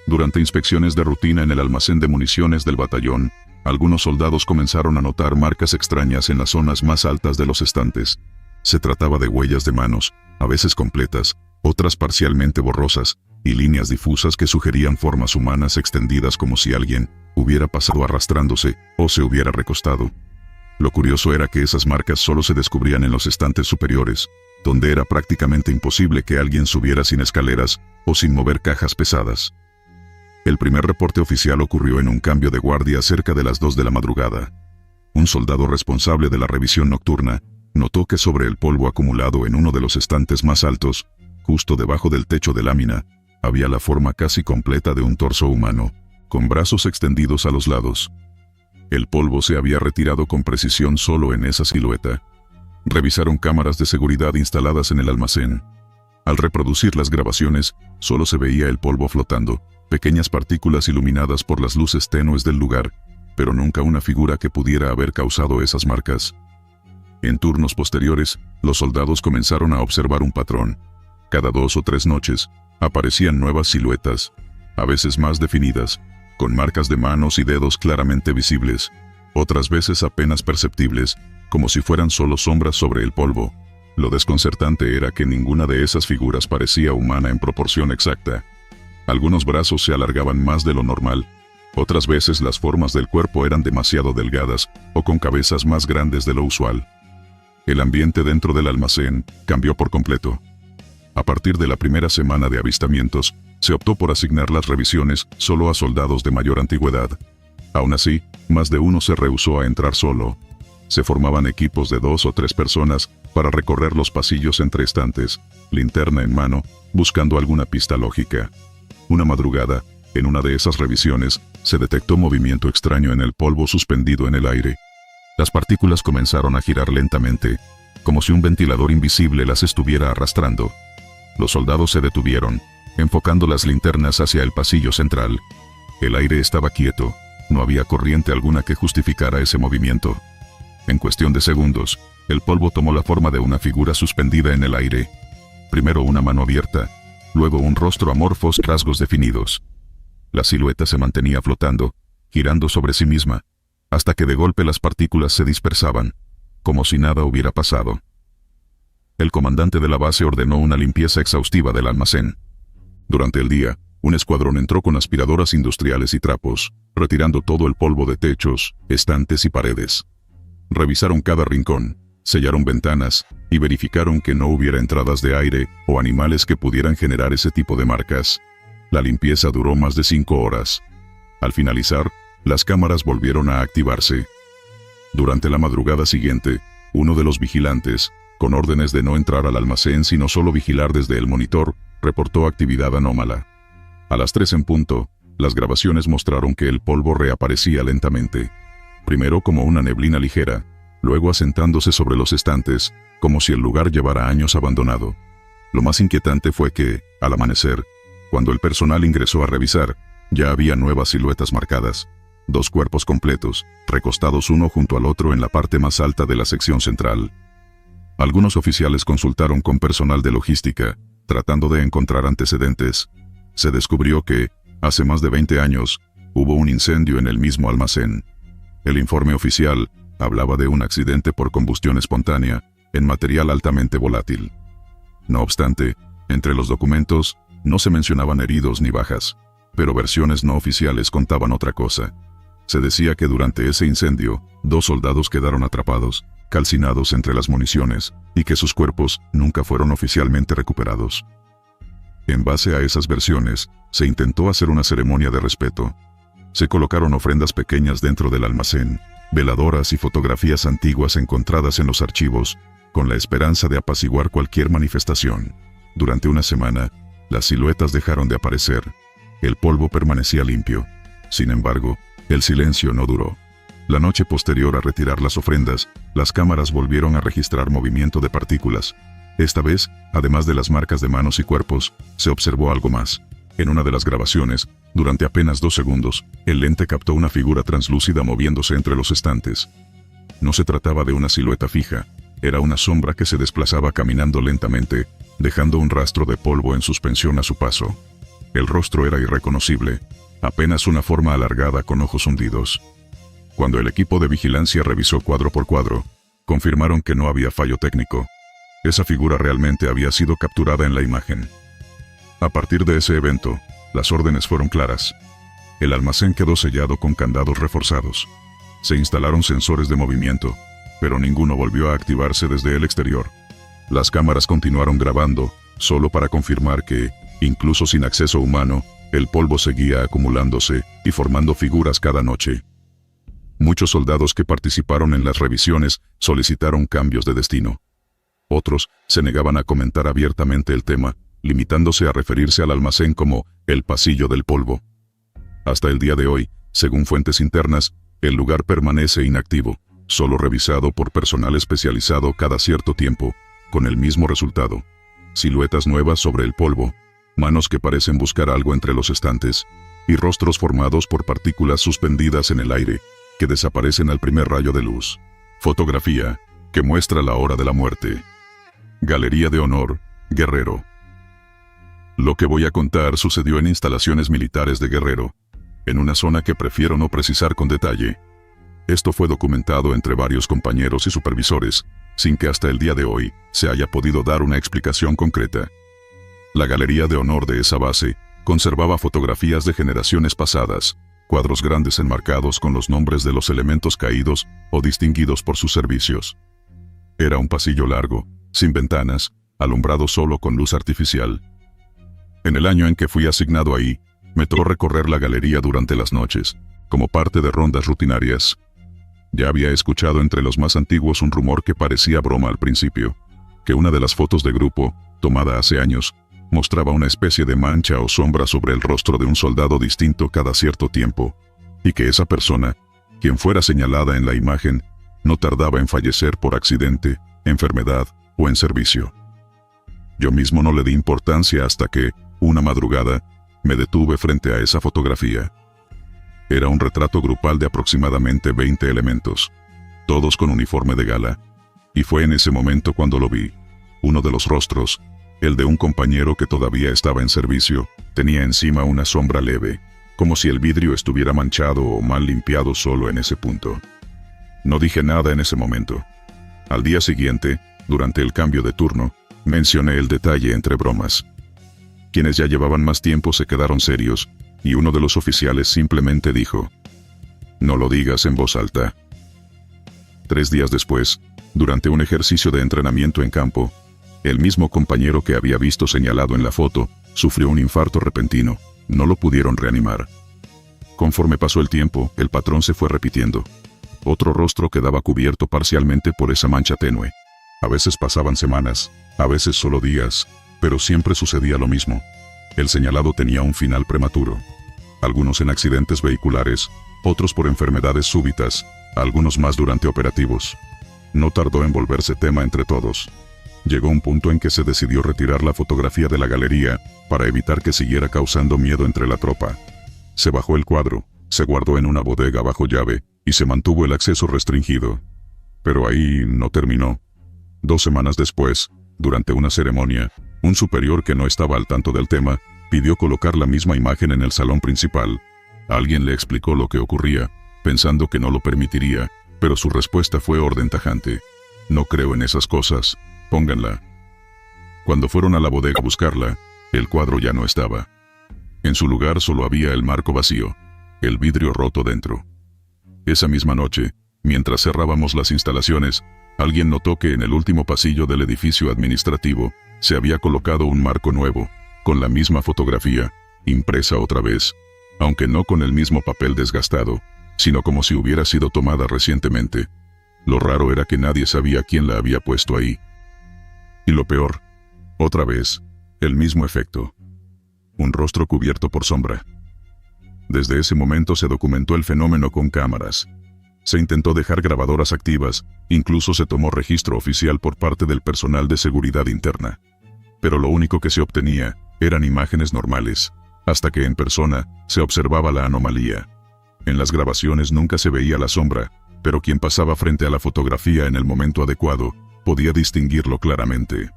Durante inspecciones de rutina en el almacén de municiones del batallón, algunos soldados comenzaron a notar marcas extrañas en las zonas más altas de los estantes. Se trataba de huellas de manos, a veces completas, otras parcialmente borrosas, y líneas difusas que sugerían formas humanas extendidas como si alguien hubiera pasado arrastrándose o se hubiera recostado. Lo curioso era que esas marcas solo se descubrían en los estantes superiores, donde era prácticamente imposible que alguien subiera sin escaleras o sin mover cajas pesadas. El primer reporte oficial ocurrió en un cambio de guardia cerca de las 2 de la madrugada. Un soldado responsable de la revisión nocturna notó que sobre el polvo acumulado en uno de los estantes más altos, justo debajo del techo de lámina, había la forma casi completa de un torso humano, con brazos extendidos a los lados. El polvo se había retirado con precisión solo en esa silueta. Revisaron cámaras de seguridad instaladas en el almacén. Al reproducir las grabaciones, solo se veía el polvo flotando, pequeñas partículas iluminadas por las luces tenues del lugar, pero nunca una figura que pudiera haber causado esas marcas. En turnos posteriores, los soldados comenzaron a observar un patrón. Cada 2 o 3 noches, aparecían nuevas siluetas, a veces más definidas, con marcas de manos y dedos claramente visibles, otras veces apenas perceptibles, como si fueran solo sombras sobre el polvo. Lo desconcertante era que ninguna de esas figuras parecía humana en proporción exacta. Algunos brazos se alargaban más de lo normal, otras veces las formas del cuerpo eran demasiado delgadas o con cabezas más grandes de lo usual. El ambiente dentro del almacén cambió por completo. A partir de la primera semana de avistamientos, se optó por asignar las revisiones solo a soldados de mayor antigüedad. Aún así, más de uno se rehusó a entrar solo. Se formaban equipos de 2 o 3 personas para recorrer los pasillos entre estantes, linterna en mano, buscando alguna pista lógica. Una madrugada, en una de esas revisiones, se detectó movimiento extraño en el polvo suspendido en el aire. Las partículas comenzaron a girar lentamente, como si un ventilador invisible las estuviera arrastrando. Los soldados se detuvieron, enfocando las linternas hacia el pasillo central. El aire estaba quieto, no había corriente alguna que justificara ese movimiento. En cuestión de segundos, el polvo tomó la forma de una figura suspendida en el aire. Primero una mano abierta, luego un rostro amorfo, rasgos definidos. La silueta se mantenía flotando, girando sobre sí misma, hasta que de golpe las partículas se dispersaban, como si nada hubiera pasado. El comandante de la base ordenó una limpieza exhaustiva del almacén. Durante el día, un escuadrón entró con aspiradoras industriales y trapos, retirando todo el polvo de techos, estantes y paredes. Revisaron cada rincón, sellaron ventanas y verificaron que no hubiera entradas de aire o animales que pudieran generar ese tipo de marcas. La limpieza duró más de 5 horas. Al finalizar, las cámaras volvieron a activarse. Durante la madrugada siguiente, uno de los vigilantes, con órdenes de no entrar al almacén sino solo vigilar desde el monitor, reportó actividad anómala. A las 3 en punto, las grabaciones mostraron que el polvo reaparecía lentamente. Primero como una neblina ligera, luego asentándose sobre los estantes, como si el lugar llevara años abandonado. Lo más inquietante fue que, al amanecer, cuando el personal ingresó a revisar, ya había nuevas siluetas marcadas. 2 cuerpos completos, recostados uno junto al otro en la parte más alta de la sección central. Algunos oficiales consultaron con personal de logística, tratando de encontrar antecedentes. Se descubrió que, hace más de 20 años, hubo un incendio en el mismo almacén. El informe oficial hablaba de un accidente por combustión espontánea, en material altamente volátil. No obstante, entre los documentos, no se mencionaban heridos ni bajas, pero versiones no oficiales contaban otra cosa. Se decía que durante ese incendio, 2 soldados quedaron atrapados, calcinados entre las municiones, y que sus cuerpos nunca fueron oficialmente recuperados. En base a esas versiones, se intentó hacer una ceremonia de respeto. Se colocaron ofrendas pequeñas dentro del almacén, veladoras y fotografías antiguas encontradas en los archivos, con la esperanza de apaciguar cualquier manifestación. Durante una semana, las siluetas dejaron de aparecer. El polvo permanecía limpio. Sin embargo, el silencio no duró. La noche posterior a retirar las ofrendas, las cámaras volvieron a registrar movimiento de partículas. Esta vez, además de las marcas de manos y cuerpos, se observó algo más. En una de las grabaciones, durante apenas 2 segundos, el lente captó una figura translúcida moviéndose entre los estantes. No se trataba de una silueta fija, era una sombra que se desplazaba caminando lentamente, dejando un rastro de polvo en suspensión a su paso. El rostro era irreconocible, apenas una forma alargada con ojos hundidos. Cuando el equipo de vigilancia revisó cuadro por cuadro, confirmaron que no había fallo técnico. Esa figura realmente había sido capturada en la imagen. A partir de ese evento, las órdenes fueron claras. El almacén quedó sellado con candados reforzados. Se instalaron sensores de movimiento, pero ninguno volvió a activarse desde el exterior. Las cámaras continuaron grabando, solo para confirmar que, incluso sin acceso humano, el polvo seguía acumulándose y formando figuras cada noche. Muchos soldados que participaron en las revisiones solicitaron cambios de destino. Otros se negaban a comentar abiertamente el tema, limitándose a referirse al almacén como el pasillo del polvo. Hasta el día de hoy, según fuentes internas, el lugar permanece inactivo, solo revisado por personal especializado cada cierto tiempo, con el mismo resultado. Siluetas nuevas sobre el polvo, manos que parecen buscar algo entre los estantes, y rostros formados por partículas suspendidas en el aire, que desaparecen al primer rayo de luz. Fotografía, que muestra la hora de la muerte. Galería de Honor, Guerrero. Lo que voy a contar sucedió en instalaciones militares de Guerrero, en una zona que prefiero no precisar con detalle. Esto fue documentado entre varios compañeros y supervisores, sin que hasta el día de hoy se haya podido dar una explicación concreta. La Galería de Honor de esa base conservaba fotografías de generaciones pasadas, cuadros grandes enmarcados con los nombres de los elementos caídos o distinguidos por sus servicios. Era un pasillo largo, sin ventanas, alumbrado solo con luz artificial. En el año en que fui asignado ahí, me tocó recorrer la galería durante las noches, como parte de rondas rutinarias. Ya había escuchado entre los más antiguos un rumor que parecía broma al principio, que una de las fotos de grupo, tomada hace años, mostraba una especie de mancha o sombra sobre el rostro de un soldado distinto cada cierto tiempo, y que esa persona, quien fuera señalada en la imagen, no tardaba en fallecer por accidente, enfermedad o en servicio. Yo mismo no le di importancia hasta que, una madrugada, me detuve frente a esa fotografía. Era un retrato grupal de aproximadamente 20 elementos, todos con uniforme de gala, y fue en ese momento cuando lo vi. Uno de los rostros, el de un compañero que todavía estaba en servicio, tenía encima una sombra leve, como si el vidrio estuviera manchado o mal limpiado solo en ese punto. No dije nada en ese momento. Al día siguiente, durante el cambio de turno, mencioné el detalle entre bromas. Quienes ya llevaban más tiempo se quedaron serios, y uno de los oficiales simplemente dijo: «No lo digas en voz alta». 3 días después, durante un ejercicio de entrenamiento en campo, el mismo compañero que había visto señalado en la foto, sufrió un infarto repentino. No lo pudieron reanimar. Conforme pasó el tiempo, el patrón se fue repitiendo. Otro rostro quedaba cubierto parcialmente por esa mancha tenue. A veces pasaban semanas, a veces solo días, pero siempre sucedía lo mismo. El señalado tenía un final prematuro. Algunos en accidentes vehiculares, otros por enfermedades súbitas, algunos más durante operativos. No tardó en volverse tema entre todos. Llegó un punto en que se decidió retirar la fotografía de la galería para evitar que siguiera causando miedo entre la tropa. Se bajó el cuadro, se guardó en una bodega bajo llave y se mantuvo el acceso restringido. Pero ahí no terminó. 2 semanas después, durante una ceremonia, un superior que no estaba al tanto del tema pidió colocar la misma imagen en el salón principal. Alguien le explicó lo que ocurría, pensando que no lo permitiría, pero su respuesta fue orden tajante: «No creo en esas cosas, pónganla». Cuando fueron a la bodega a buscarla, el cuadro ya no estaba. En su lugar solo había el marco vacío, el vidrio roto dentro. Esa misma noche, mientras cerrábamos las instalaciones, alguien notó que en el último pasillo del edificio administrativo se había colocado un marco nuevo, con la misma fotografía, impresa otra vez, aunque no con el mismo papel desgastado, sino como si hubiera sido tomada recientemente. Lo raro era que nadie sabía quién la había puesto ahí. Y lo peor, otra vez, el mismo efecto. Un rostro cubierto por sombra. Desde ese momento se documentó el fenómeno con cámaras. Se intentó dejar grabadoras activas, incluso se tomó registro oficial por parte del personal de seguridad interna. Pero lo único que se obtenía eran imágenes normales, hasta que en persona se observaba la anomalía. En las grabaciones nunca se veía la sombra, pero quien pasaba frente a la fotografía en el momento adecuado podía distinguirlo claramente.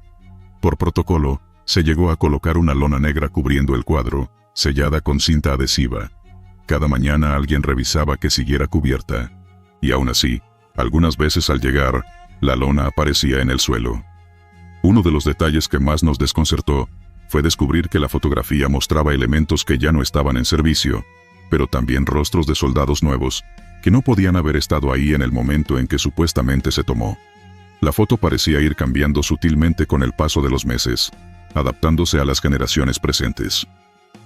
Por protocolo, se llegó a colocar una lona negra cubriendo el cuadro, sellada con cinta adhesiva. Cada mañana alguien revisaba que siguiera cubierta. Y aún así, algunas veces al llegar, la lona aparecía en el suelo. Uno de los detalles que más nos desconcertó fue descubrir que la fotografía mostraba elementos que ya no estaban en servicio, pero también rostros de soldados nuevos, que no podían haber estado ahí en el momento en que supuestamente se tomó. La foto parecía ir cambiando sutilmente con el paso de los meses, adaptándose a las generaciones presentes.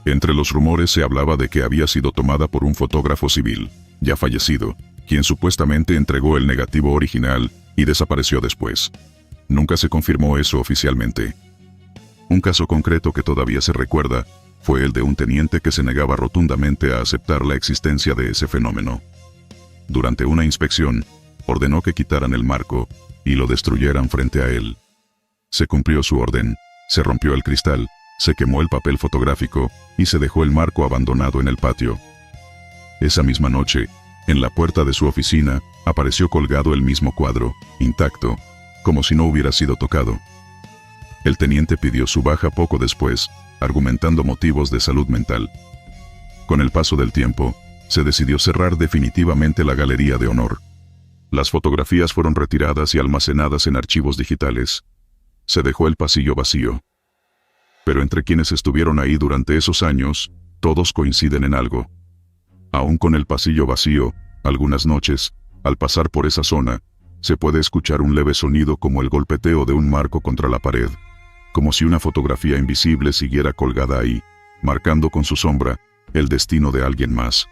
Entre los rumores se hablaba de que había sido tomada por un fotógrafo civil, ya fallecido, quien supuestamente entregó el negativo original y desapareció después. Nunca se confirmó eso oficialmente. Un caso concreto que todavía se recuerda fue el de un teniente que se negaba rotundamente a aceptar la existencia de ese fenómeno. Durante una inspección, ordenó que quitaran el marco y lo destruyeran frente a él. Se cumplió su orden, se rompió el cristal, se quemó el papel fotográfico y se dejó el marco abandonado en el patio. Esa misma noche, en la puerta de su oficina, apareció colgado el mismo cuadro, intacto, como si no hubiera sido tocado. El teniente pidió su baja poco después, argumentando motivos de salud mental. Con el paso del tiempo, se decidió cerrar definitivamente la galería de honor. Las fotografías fueron retiradas y almacenadas en archivos digitales. Se dejó el pasillo vacío. Pero entre quienes estuvieron ahí durante esos años, todos coinciden en algo. Aún con el pasillo vacío, algunas noches, al pasar por esa zona, se puede escuchar un leve sonido como el golpeteo de un marco contra la pared, como si una fotografía invisible siguiera colgada ahí, marcando con su sombra el destino de alguien más.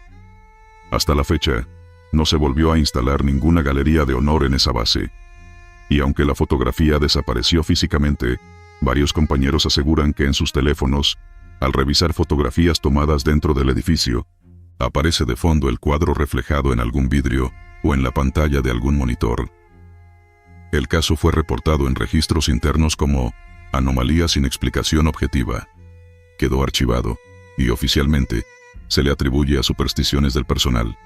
Hasta la fecha, no se volvió a instalar ninguna galería de honor en esa base. Y aunque la fotografía desapareció físicamente, varios compañeros aseguran que en sus teléfonos, al revisar fotografías tomadas dentro del edificio, Aparece de fondo el cuadro reflejado en algún vidrio o en la pantalla de algún monitor. El caso fue reportado en registros internos como anomalía sin explicación objetiva. Quedó archivado y oficialmente se le atribuye a supersticiones del personal.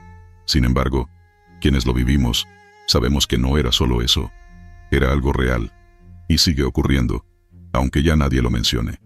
Sin embargo, quienes lo vivimos, sabemos que no era solo eso. Era algo real y sigue ocurriendo, aunque ya nadie lo mencione.